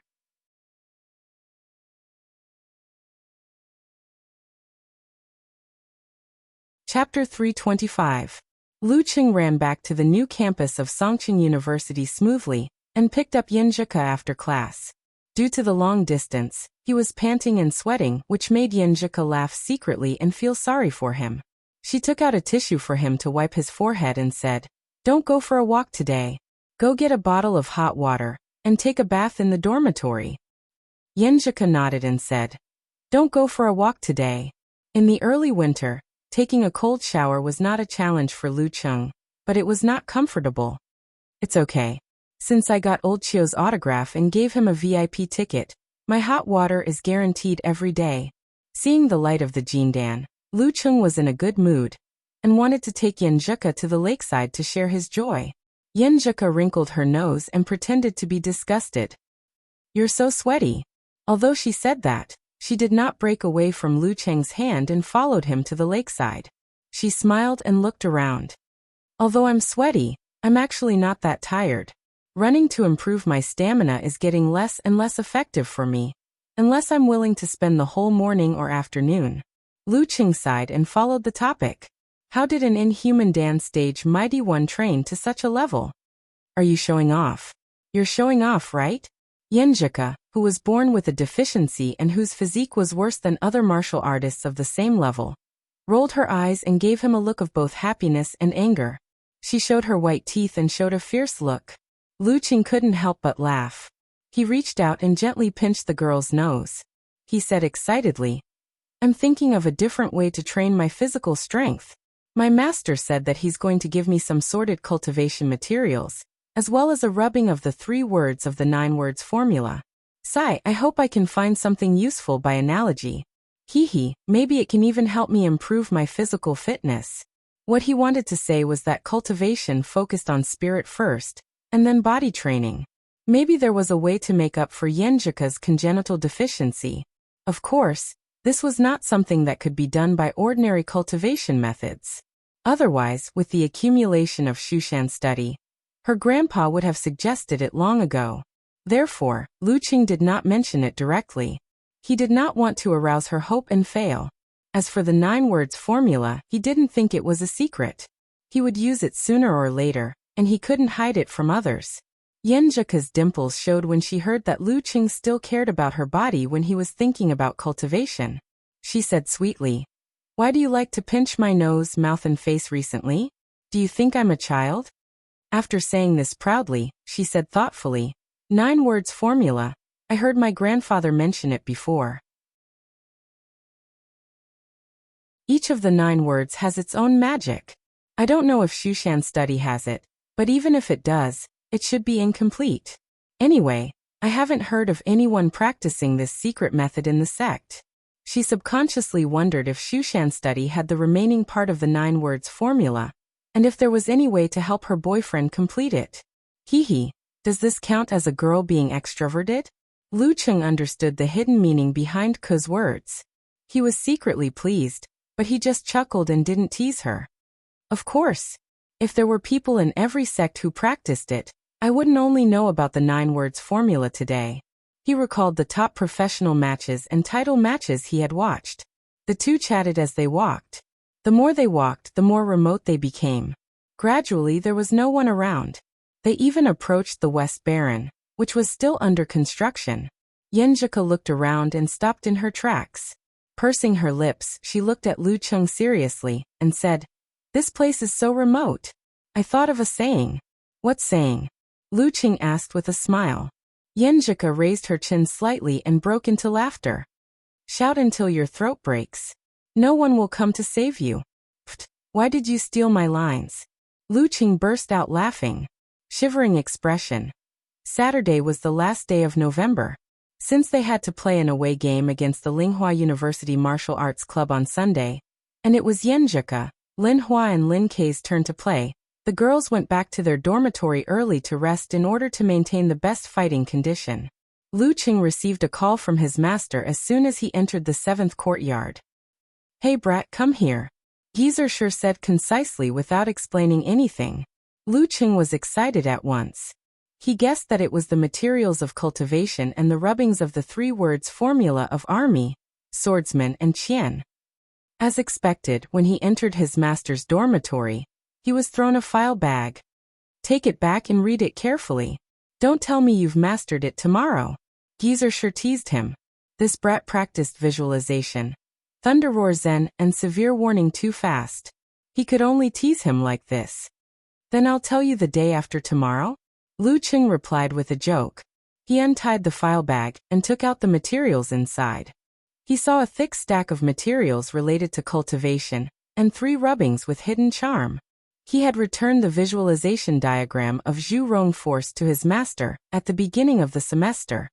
Chapter 325. Lu Qing ran back to the new campus of Songqing University smoothly and picked up Yenjika after class. Due to the long distance, he was panting and sweating, which made Yenjika laugh secretly and feel sorry for him. She took out a tissue for him to wipe his forehead and said, Don't go for a walk today. Go get a bottle of hot water and take a bath in the dormitory. Yenjika nodded and said, Don't go for a walk today. In the early winter, taking a cold shower was not a challenge for Lu Qing, but it was not comfortable. It's okay. Since I got Old Chio's autograph and gave him a VIP ticket, my hot water is guaranteed every day. Seeing the light of the Jindan, Lu Qing was in a good mood and wanted to take Yenjika to the lakeside to share his joy. Yenjika wrinkled her nose and pretended to be disgusted. You're so sweaty. Although she said that, she did not break away from Lu Qing's hand and followed him to the lakeside. She smiled and looked around. Although I'm sweaty, I'm actually not that tired. Running to improve my stamina is getting less and less effective for me, unless I'm willing to spend the whole morning or afternoon. Lu Qing sighed and followed the topic. How did an inhuman Dan stage Mighty One train to such a level? Are you showing off? You're showing off, right? Yenjika, who was born with a deficiency and whose physique was worse than other martial artists of the same level, rolled her eyes and gave him a look of both happiness and anger. She showed her white teeth and showed a fierce look. Lu Qing couldn't help but laugh. He reached out and gently pinched the girl's nose. He said excitedly, I'm thinking of a different way to train my physical strength. My master said that he's going to give me some sorted cultivation materials, as well as a rubbing of the 3 words of the 9 words formula. Sigh, I hope I can find something useful by analogy. Hee, maybe it can even help me improve my physical fitness. What he wanted to say was that cultivation focused on spirit first, and then body training. Maybe there was a way to make up for Yenjika's congenital deficiency. Of course, this was not something that could be done by ordinary cultivation methods. Otherwise, with the accumulation of Shushan study, her grandpa would have suggested it long ago. Therefore, Lu Qing did not mention it directly. He did not want to arouse her hope and fail. As for the 9 words formula, he didn't think it was a secret. He would use it sooner or later, and he couldn't hide it from others. Yenjika's dimples showed when she heard that Lu Qing still cared about her body when he was thinking about cultivation. She said sweetly, "Why do you like to pinch my nose, mouth and face recently? Do you think I'm a child?" After saying this proudly, she said thoughtfully, 9 words formula, I heard my grandfather mention it before. Each of the 9 words has its own magic. I don't know if Shushan study has it, but even if it does, it should be incomplete. Anyway, I haven't heard of anyone practicing this secret method in the sect. She subconsciously wondered if Shushan study had the remaining part of the 9 words formula, and if there was any way to help her boyfriend complete it. Hee, does this count as a girl being extroverted? Lu Qing understood the hidden meaning behind Ke's words. He was secretly pleased, but he just chuckled and didn't tease her. Of course. If there were people in every sect who practiced it, I wouldn't only know about the 9 words formula today. He recalled the top professional matches and title matches he had watched. The two chatted as they walked. The more they walked, the more remote they became. Gradually, there was no one around. They even approached the West Baron, which was still under construction. Yenjika looked around and stopped in her tracks. Pursing her lips, she looked at Lu Qing seriously and said, "This place is so remote. I thought of a saying." "What saying?" Lu Qing asked with a smile. Yenjika raised her chin slightly and broke into laughter. "Shout until your throat breaks. No one will come to save you." "Pfft, why did you steal my lines?" Lu Qing burst out laughing. Shivering expression. Saturday was the last day of November. Since they had to play an away game against the Linghua University Martial Arts Club on Sunday, and it was Yenjika, Lin Hua and Lin Kei's turn to play, the girls went back to their dormitory early to rest in order to maintain the best fighting condition. Lu Qing received a call from his master as soon as he entered the 7th courtyard. "Hey brat, come here," Geezer sure said concisely without explaining anything. Lu Qing was excited at once. He guessed that it was the materials of cultivation and the rubbings of the 3 words formula of army, swordsman and qian. As expected, when he entered his master's dormitory, he was thrown a file bag. "Take it back and read it carefully. Don't tell me you've mastered it tomorrow." Geezer sure teased him. This brat practiced visualization, thunder roar zen, and severe warning too fast. He could only tease him like this. "Then I'll tell you the day after tomorrow?" Lu Qing replied with a joke. He untied the file bag and took out the materials inside. He saw a thick stack of materials related to cultivation and 3 rubbings with hidden charm. He had returned the visualization diagram of Zhu Rong Force to his master at the beginning of the semester.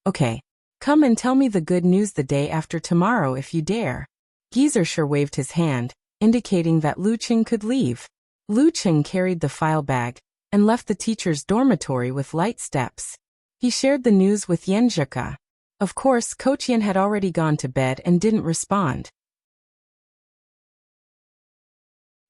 "Okay, come and tell me the good news the day after tomorrow if you dare." Geezer sure waved his hand, indicating that Lu Qing could leave. Lu Qing carried the file bag and left the teacher's dormitory with light steps. He shared the news with Yenjika. Of course, Kochian had already gone to bed and didn't respond.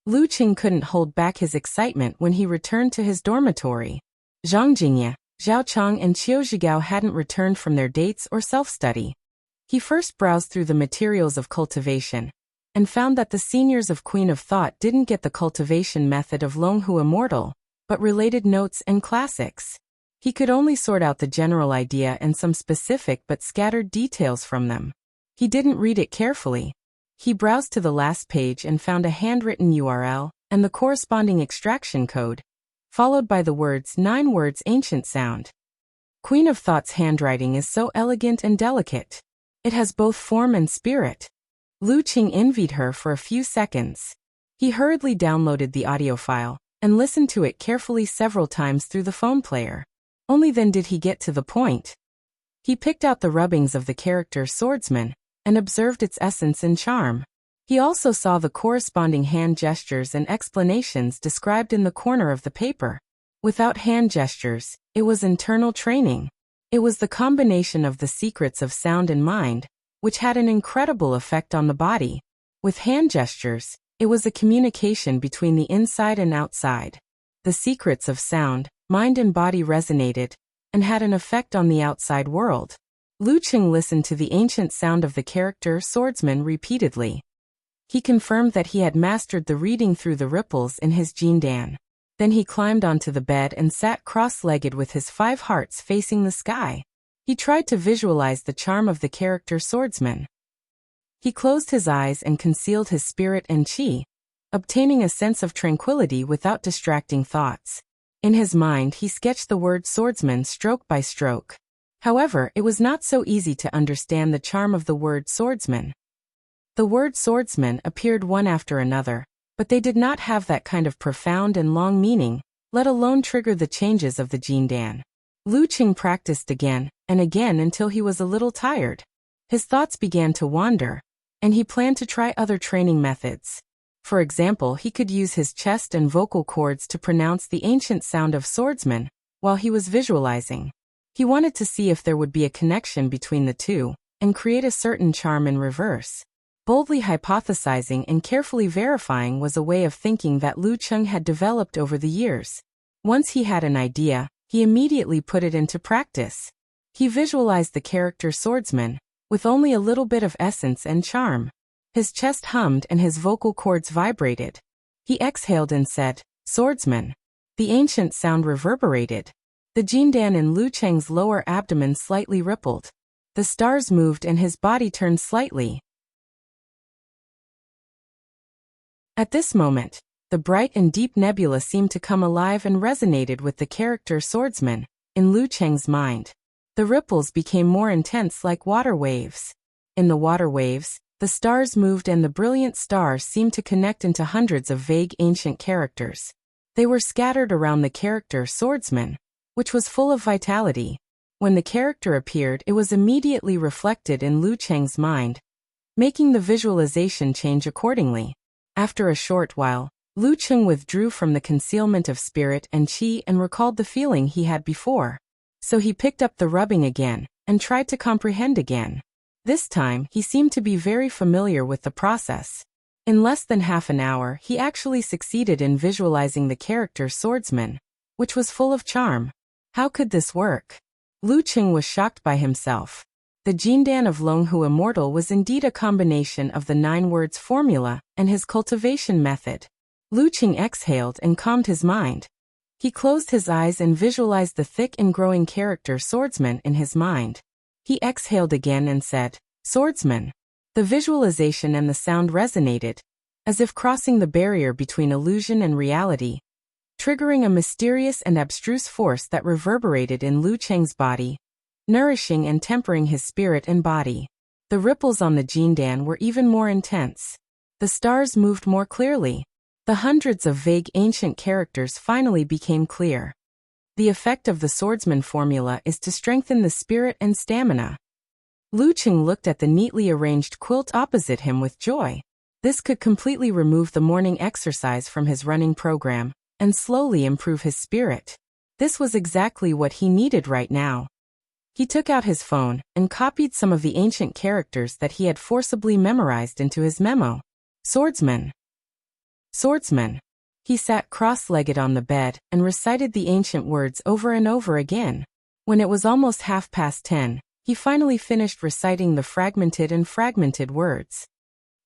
Lu Qing couldn't hold back his excitement when he returned to his dormitory. Zhang Jingye, Zhao Chang and Qiu Zhigao hadn't returned from their dates or self-study. He first browsed through the materials of cultivation and found that the seniors of Queen of Thought didn't get the cultivation method of Longhu Immortal, but related notes and classics. He could only sort out the general idea and some specific but scattered details from them. He didn't read it carefully. He browsed to the last page and found a handwritten URL and the corresponding extraction code, followed by the words 9 words ancient sound. Queen of Thought's handwriting is so elegant and delicate. It has both form and spirit. Lu Qing envied her for a few seconds. He hurriedly downloaded the audio file and listened to it carefully several times through the phone player. Only then did he get to the point. He picked out the rubbings of the character swordsman and observed its essence and charm. He also saw the corresponding hand gestures and explanations described in the corner of the paper. Without hand gestures, it was internal training. It was the combination of the secrets of sound and mind, which had an incredible effect on the body. With hand gestures, it was a communication between the inside and outside. The secrets of sound, mind and body resonated, and had an effect on the outside world. Lu Qing listened to the ancient sound of the character swordsman repeatedly. He confirmed that he had mastered the reading through the ripples in his jindan. Then he climbed onto the bed and sat cross-legged with his 5 hearts facing the sky. He tried to visualize the charm of the character swordsman. He closed his eyes and concealed his spirit and qi, obtaining a sense of tranquility without distracting thoughts. In his mind he sketched the word swordsman stroke by stroke. However, it was not so easy to understand the charm of the word swordsman. The word swordsman appeared one after another, but they did not have that kind of profound and long meaning, let alone trigger the changes of the jindan. Lu Qing practiced again and again until he was a little tired. His thoughts began to wander, and he planned to try other training methods. For example, he could use his chest and vocal cords to pronounce the ancient sound of swordsman while he was visualizing. He wanted to see if there would be a connection between the two and create a certain charm in reverse. Boldly hypothesizing and carefully verifying was a way of thinking that Lu Qing had developed over the years. Once he had an idea, he immediately put it into practice. He visualized the character swordsman, with only a little bit of essence and charm. His chest hummed and his vocal cords vibrated. He exhaled and said, "Swordsman." The ancient sound reverberated. The jindan in Lu Qing's lower abdomen slightly rippled. The stars moved and his body turned slightly. At this moment, the bright and deep nebula seemed to come alive and resonated with the character swordsman in Lu Qing's mind. The ripples became more intense like water waves. In the water waves, the stars moved and the brilliant stars seemed to connect into hundreds of vague ancient characters. They were scattered around the character swordsman, which was full of vitality. When the character appeared, it was immediately reflected in Lu Qing's mind, making the visualization change accordingly. After a short while, Lu Qing withdrew from the concealment of spirit and qi and recalled the feeling he had before. So he picked up the rubbing again and tried to comprehend again. This time, he seemed to be very familiar with the process. In less than half an hour, he actually succeeded in visualizing the character swordsman, which was full of charm. How could this work? Lu Qing was shocked by himself. The jindan of Longhu Immortal was indeed a combination of the 9 words formula and his cultivation method. Lu Qing exhaled and calmed his mind. He closed his eyes and visualized the thick and growing character swordsman in his mind. He exhaled again and said, "Swordsman." The visualization and the sound resonated, as if crossing the barrier between illusion and reality, triggering a mysterious and abstruse force that reverberated in Lu Qing's body, nourishing and tempering his spirit and body. The ripples on the jindan were even more intense. The stars moved more clearly. The hundreds of vague ancient characters finally became clear. The effect of the swordsman formula is to strengthen the spirit and stamina. Lu Qing looked at the neatly arranged quilt opposite him with joy. This could completely remove the morning exercise from his running program and slowly improve his spirit. This was exactly what he needed right now. He took out his phone and copied some of the ancient characters that he had forcibly memorized into his memo. Swordsman. Swordsman. He sat cross-legged on the bed and recited the ancient words over and over again. When it was almost 10:30, he finally finished reciting the fragmented words.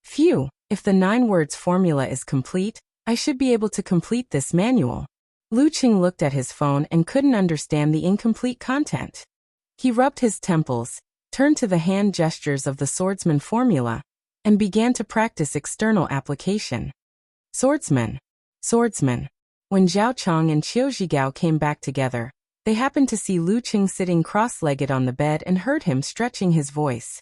Phew, if the 9 words formula is complete, I should be able to complete this manual. Lu Qing looked at his phone and couldn't understand the incomplete content. He rubbed his temples, turned to the hand gestures of the swordsman formula, and began to practice external application. Swordsman. Swordsman. When Zhao Chong and Qiu Zhigao came back together, they happened to see Lu Qing sitting cross-legged on the bed and heard him stretching his voice.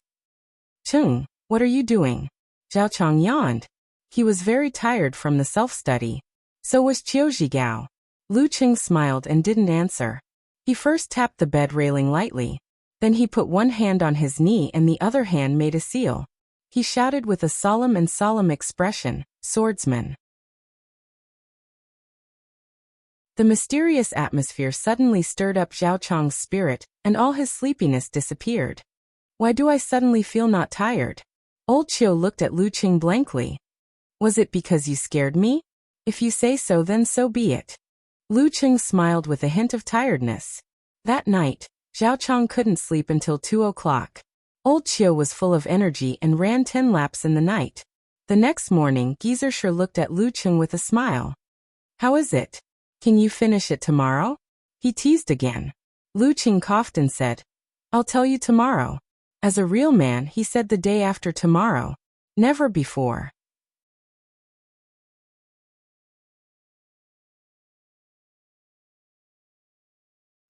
"Cheng, what are you doing?" Zhao Chong yawned. He was very tired from the self-study. So was Qiu Zhigao. Lu Qing smiled and didn't answer. He first tapped the bed railing lightly. Then he put one hand on his knee and the other hand made a seal. He shouted with a solemn expression, "Swordsman." The mysterious atmosphere suddenly stirred up Zhao Chang's spirit, and all his sleepiness disappeared. Why do I suddenly feel not tired? Old Qiu looked at Lu Qing blankly. Was it because you scared me? If you say so, then so be it. Lu Qing smiled with a hint of tiredness. That night, Zhao Chang couldn't sleep until 2 o'clock. Old Qiu was full of energy and ran 10 laps in the night. The next morning, Geezer looked at Lu Qing with a smile. How is it? Can you finish it tomorrow? He teased again. Lu Qing coughed and said, I'll tell you tomorrow. As a real man, he said the day after tomorrow. Never before.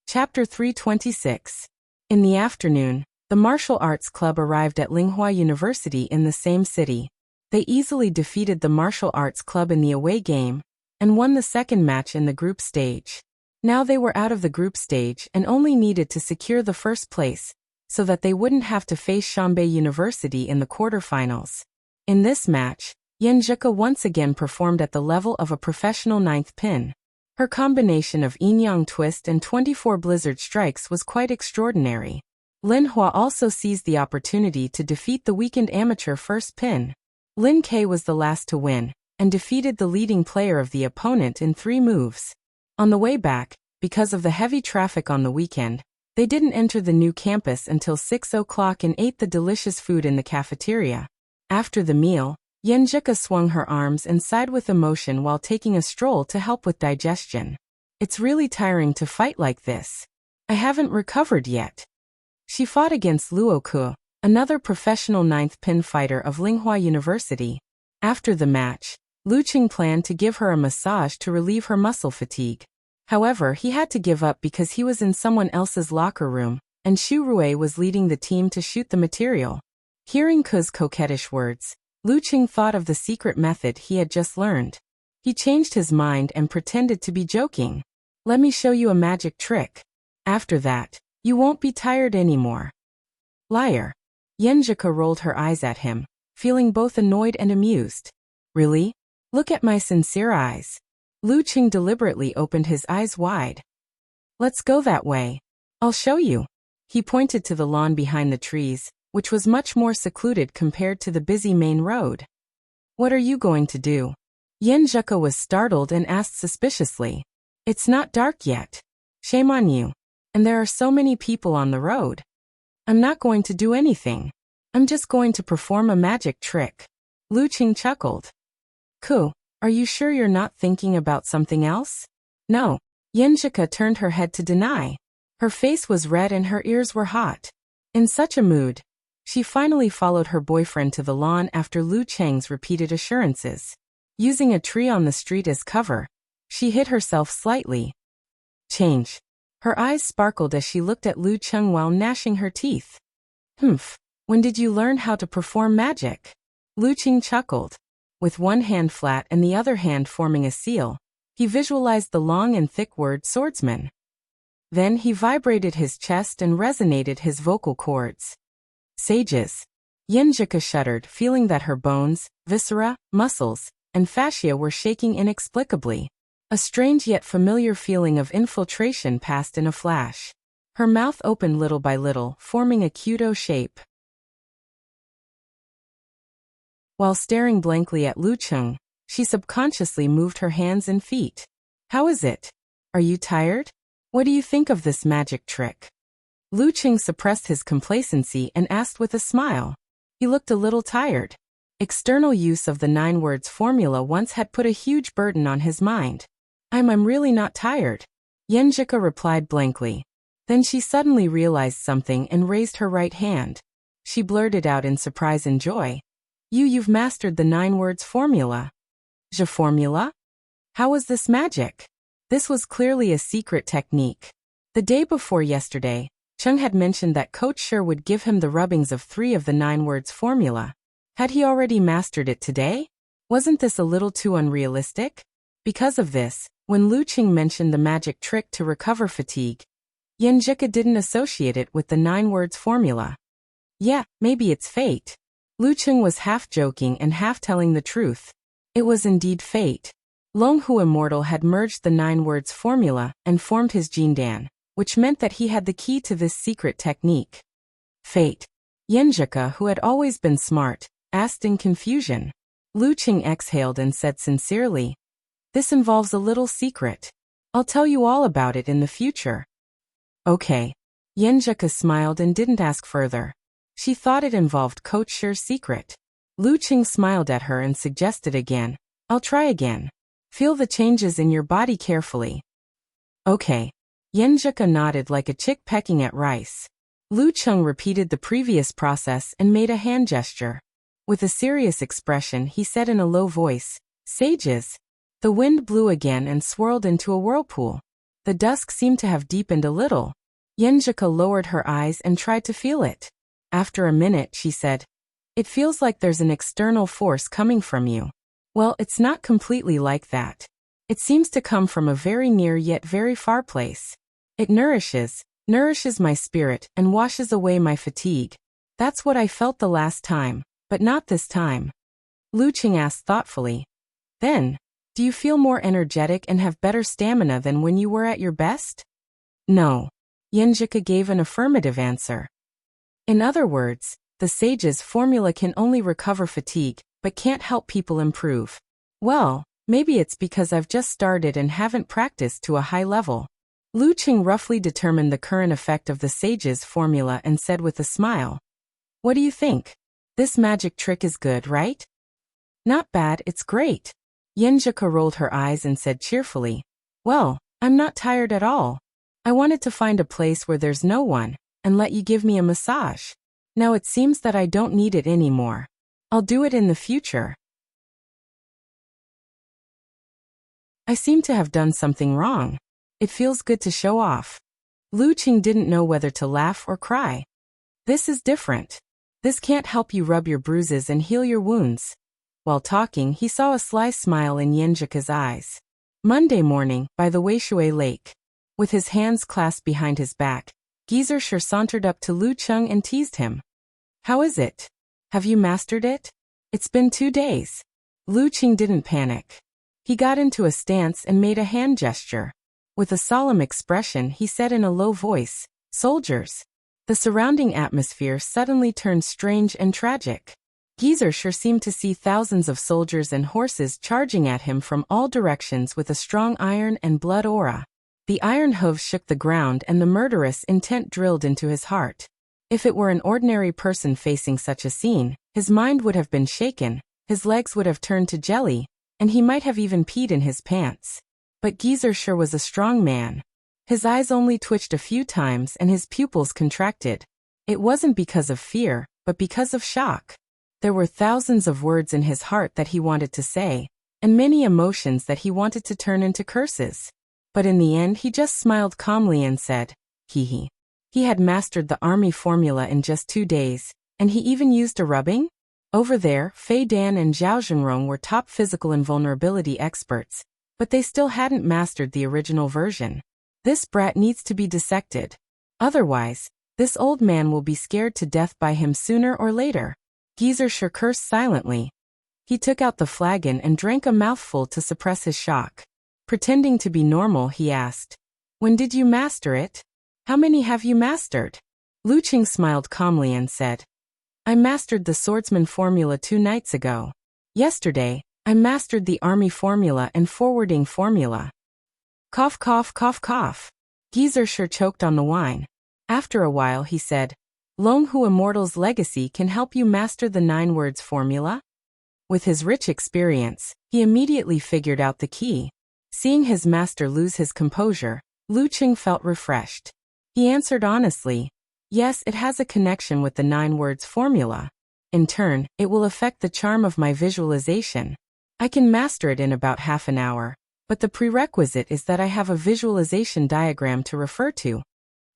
Chapter 326. In the afternoon, the martial arts club arrived at Linghua University in the same city. They easily defeated the martial arts club in the away game, and won the second match in the group stage. Now they were out of the group stage and only needed to secure the first place, so that they wouldn't have to face Shanbei University in the quarterfinals. In this match, Yan Zhika once again performed at the level of a professional ninth pin. Her combination of yin-yang twist and 24 blizzard strikes was quite extraordinary. Lin Hua also seized the opportunity to defeat the weakened amateur first pin. Lin Ke was the last to win, and defeated the leading player of the opponent in 3 moves. On the way back, because of the heavy traffic on the weekend, they didn't enter the new campus until 6 o'clock and ate the delicious food in the cafeteria. After the meal, Yan Zhika swung her arms and sighed with emotion while taking a stroll to help with digestion. It's really tiring to fight like this. I haven't recovered yet. She fought against Luo Ke, another professional ninth pin fighter of Linghua University. After the match, Lu Qing planned to give her a massage to relieve her muscle fatigue. However, he had to give up because he was in someone else's locker room, and Xu Rui was leading the team to shoot the material. Hearing Ke's coquettish words, Lu Qing thought of the secret method he had just learned. He changed his mind and pretended to be joking. Let me show you a magic trick. After that, you won't be tired anymore. Liar. Yan Zhika rolled her eyes at him, feeling both annoyed and amused. Really? Look at my sincere eyes. Lu Qing deliberately opened his eyes wide. Let's go that way. I'll show you. He pointed to the lawn behind the trees, which was much more secluded compared to the busy main road. What are you going to do? Yan Zhika was startled and asked suspiciously. It's not dark yet. Shame on you. And there are so many people on the road. I'm not going to do anything. I'm just going to perform a magic trick. Lu Qing chuckled. Ku, are you sure you're not thinking about something else? No. Yan Zhika turned her head to deny. Her face was red and her ears were hot. In such a mood, she finally followed her boyfriend to the lawn after Lu Cheng's repeated assurances. Using a tree on the street as cover, she hid herself slightly. Change. Her eyes sparkled as she looked at Lu Cheng while gnashing her teeth. Humph. When did you learn how to perform magic? Lu Qing chuckled. With one hand flat and the other hand forming a seal, he visualized the long and thick word swordsman. Then he vibrated his chest and resonated his vocal cords. Sages. Yan Zhika shuddered, feeling that her bones, viscera, muscles, and fascia were shaking inexplicably. A strange yet familiar feeling of infiltration passed in a flash. Her mouth opened little by little, forming a cute O shape. While staring blankly at Lu Qing, she subconsciously moved her hands and feet. How is it? Are you tired? What do you think of this magic trick? Lu Qing suppressed his complacency and asked with a smile. He looked a little tired. External use of the 9 words formula once had put a huge burden on his mind. I'm really not tired. Yan Zhika replied blankly. Then she suddenly realized something and raised her right hand. She blurted out in surprise and joy. You've mastered the 9 words formula. Je formula? How was this magic? This was clearly a secret technique. The day before yesterday, Cheng had mentioned that Coach Sher would give him the rubbings of 3 of the 9 words formula. Had he already mastered it today? Wasn't this a little too unrealistic? Because of this, when Lu Qing mentioned the magic trick to recover fatigue, Yenjika didn't associate it with the 9 words formula. Yeah, maybe it's fate. Lu Qing was half joking and half telling the truth. It was indeed fate. Longhu Immortal had merged the 9 words formula and formed his Jindan, which meant that he had the key to this secret technique. Fate. Yenjika, who had always been smart, asked in confusion. Lu Qing exhaled and said sincerely, "This involves a little secret. I'll tell you all about it in the future." Okay. Yenjika smiled and didn't ask further. She thought it involved Coach Shi's secret. Lu Qing smiled at her and suggested again, "I'll try again. Feel the changes in your body carefully." Okay. Yenjika nodded like a chick pecking at rice. Lu Qing repeated the previous process and made a hand gesture. With a serious expression, he said in a low voice, "Sages." The wind blew again and swirled into a whirlpool. The dusk seemed to have deepened a little. Yenjika lowered her eyes and tried to feel it. After a minute, she said, "It feels like there's an external force coming from you." Well, it's not completely like that. It seems to come from a very near yet very far place. It nourishes my spirit and washes away my fatigue. That's what I felt the last time, but not this time. Lu Qing asked thoughtfully, "Then, do you feel more energetic and have better stamina than when you were at your best?" No. Yenjika gave an affirmative answer. In other words, the sage's formula can only recover fatigue, but can't help people improve. Well, maybe it's because I've just started and haven't practiced to a high level. Lu Qing roughly determined the current effect of the sage's formula and said with a smile, "What do you think? This magic trick is good, right?" "Not bad, it's great." Yenjika rolled her eyes and said cheerfully, "Well, I'm not tired at all. I wanted to find a place where there's no one, and let you give me a massage. Now it seems that I don't need it anymore. I'll do it in the future." I seem to have done something wrong. It feels good to show off. Lu Qing didn't know whether to laugh or cry. This is different. This can't help you rub your bruises and heal your wounds. While talking, he saw a sly smile in Yenjika's eyes. Monday morning, by the Weishui Lake. With his hands clasped behind his back, Geezer Shi sauntered up to Lu Qing and teased him. "How is it? Have you mastered it? It's been 2 days." Lu Qing didn't panic. He got into a stance and made a hand gesture. With a solemn expression, he said in a low voice, "Soldiers." The surrounding atmosphere suddenly turned strange and tragic. Geezer Shi seemed to see thousands of soldiers and horses charging at him from all directions with a strong iron and blood aura. The iron hooves shook the ground and the murderous intent drilled into his heart. If it were an ordinary person facing such a scene, his mind would have been shaken, his legs would have turned to jelly, and he might have even peed in his pants. But Geezer Shi was a strong man. His eyes only twitched a few times and his pupils contracted. It wasn't because of fear, but because of shock. There were thousands of words in his heart that he wanted to say, and many emotions that he wanted to turn into curses. But in the end he just smiled calmly and said, "Hee." He had mastered the army formula in just 2 days, and he even used a rubbing? Over there, Fei Dan and Zhao Zhengrong were top physical invulnerability experts, but they still hadn't mastered the original version. This brat needs to be dissected. Otherwise, this old man will be scared to death by him sooner or later. Geezer Shi cursed silently. He took out the flagon and drank a mouthful to suppress his shock. Pretending to be normal, he asked, "When did you master it? How many have you mastered?" Lu Qing smiled calmly and said, "I mastered the swordsman formula 2 nights ago. Yesterday, I mastered the army formula and forwarding formula." Cough, cough, cough, cough. Geezer Shi choked on the wine. After a while he said, "Longhu Immortal's legacy can help you master the 9 words formula?" With his rich experience, he immediately figured out the key. Seeing his master lose his composure, Lu Qing felt refreshed. He answered honestly, "Yes, it has a connection with the 9 words formula. In turn, it will affect the charm of my visualization. I can master it in about half an hour, but the prerequisite is that I have a visualization diagram to refer to."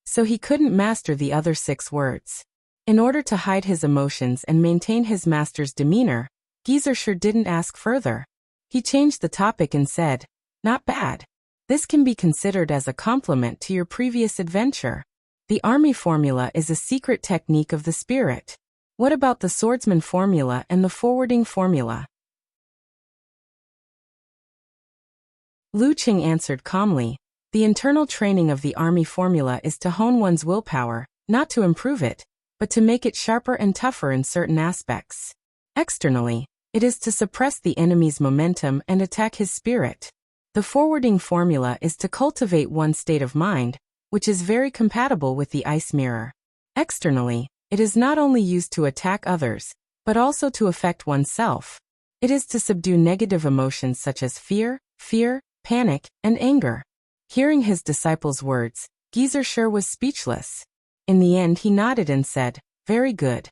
So he couldn't master the other 6 words. In order to hide his emotions and maintain his master's demeanor, Geezer Shi didn't ask further. He changed the topic and said, Not bad. This can be considered as a compliment to your previous adventure. The army formula is a secret technique of the spirit. What about the swordsman formula and the forwarding formula? Lu Qing answered calmly. The internal training of the army formula is to hone one's willpower, not to improve it, but to make it sharper and tougher in certain aspects. Externally, it is to suppress the enemy's momentum and attack his spirit. The forwarding formula is to cultivate one's state of mind, which is very compatible with the ice mirror. Externally, it is not only used to attack others, but also to affect oneself. It is to subdue negative emotions such as fear, panic, and anger. Hearing his disciple's words, Geezer sure was speechless. In the end he nodded and said, "Very good.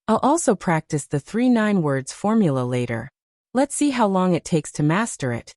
I'll also practice the 3-9 words formula later. Let's see how long it takes to master it."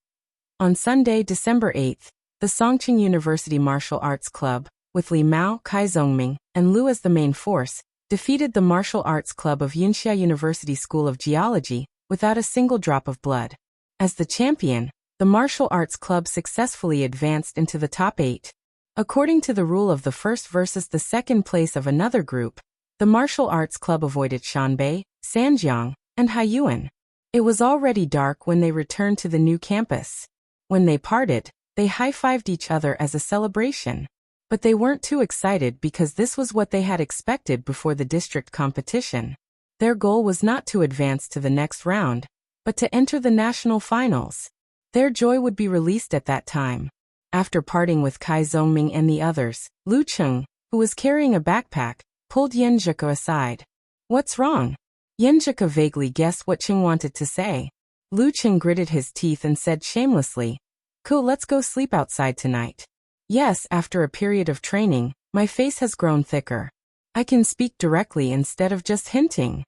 On Sunday, December 8th, the Songqing University Martial Arts Club, with Li Mao, Kai Zhongming, and Lu as the main force, defeated the Martial Arts Club of Yunxia University School of Geology without a single drop of blood. As the champion, the Martial Arts Club successfully advanced into the top 8. According to the rule of the first versus the second place of another group, the Martial Arts Club avoided Shanbei, Sanjiang, and Haiyuan. It was already dark when they returned to the new campus. When they parted, they high-fived each other as a celebration. But they weren't too excited because this was what they had expected before the district competition. Their goal was not to advance to the next round, but to enter the national finals. Their joy would be released at that time. After parting with Kai Zhongming and the others, Lu Qing, who was carrying a backpack, pulled Yanjika aside. "What's wrong?" Yanjika vaguely guessed what Qing wanted to say. Lu Qing gritted his teeth and said shamelessly, "Cool, let's go sleep outside tonight." "Yes, after a period of training, my face has grown thicker. I can speak directly instead of just hinting."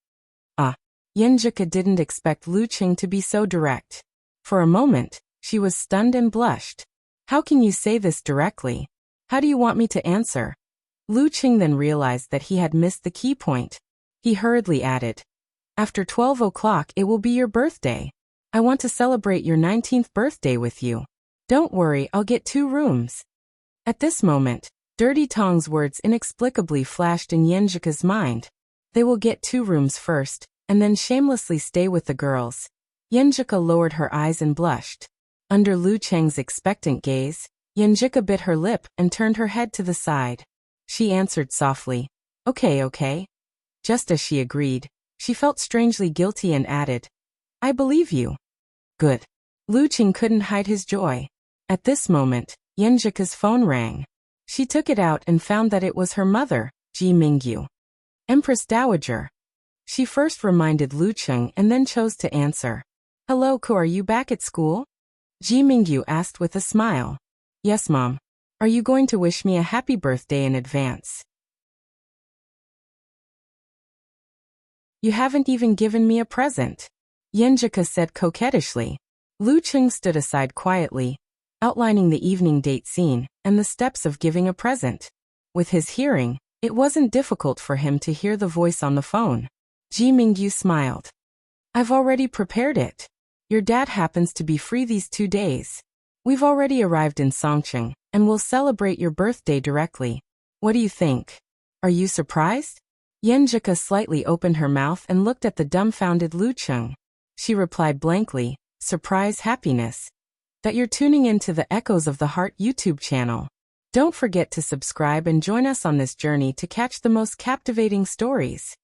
Yanjika didn't expect Lu Qing to be so direct. For a moment, she was stunned and blushed. "How can you say this directly? How do you want me to answer?" Lu Qing then realized that he had missed the key point. He hurriedly added, "After 12 o'clock it will be your birthday. I want to celebrate your 19th birthday with you. Don't worry, I'll get 2 rooms." At this moment, Dirty Tong's words inexplicably flashed in Yanjika's mind. They will get 2 rooms first, and then shamelessly stay with the girls. Yanjika lowered her eyes and blushed. Under Lu Cheng's expectant gaze, Yanjika bit her lip and turned her head to the side. She answered softly, Okay. Just as she agreed, she felt strangely guilty and added, "I believe you." "Good." Lu Cheng couldn't hide his joy. At this moment, Yanjika's phone rang. She took it out and found that it was her mother, Ji Mingyu. "Empress Dowager." She first reminded Lu Cheng and then chose to answer. "Hello, Ko, are you back at school?" Ji Mingyu asked with a smile. "Yes, Mom. Are you going to wish me a happy birthday in advance?" "You haven't even given me a present," Yanjika said coquettishly. Lu Cheng stood aside quietly, outlining the evening date scene and the steps of giving a present. With his hearing, it wasn't difficult for him to hear the voice on the phone. Ji Mingyu smiled. "I've already prepared it. Your dad happens to be free these 2 days. We've already arrived in Songqing, and we'll celebrate your birthday directly. What do you think? Are you surprised?" Yanjika slightly opened her mouth and looked at the dumbfounded Lu Cheng. She replied blankly, "Surprise, happiness. That you're tuning in to the Echoes of the Heart YouTube channel. Don't forget to subscribe and join us on this journey to catch the most captivating stories.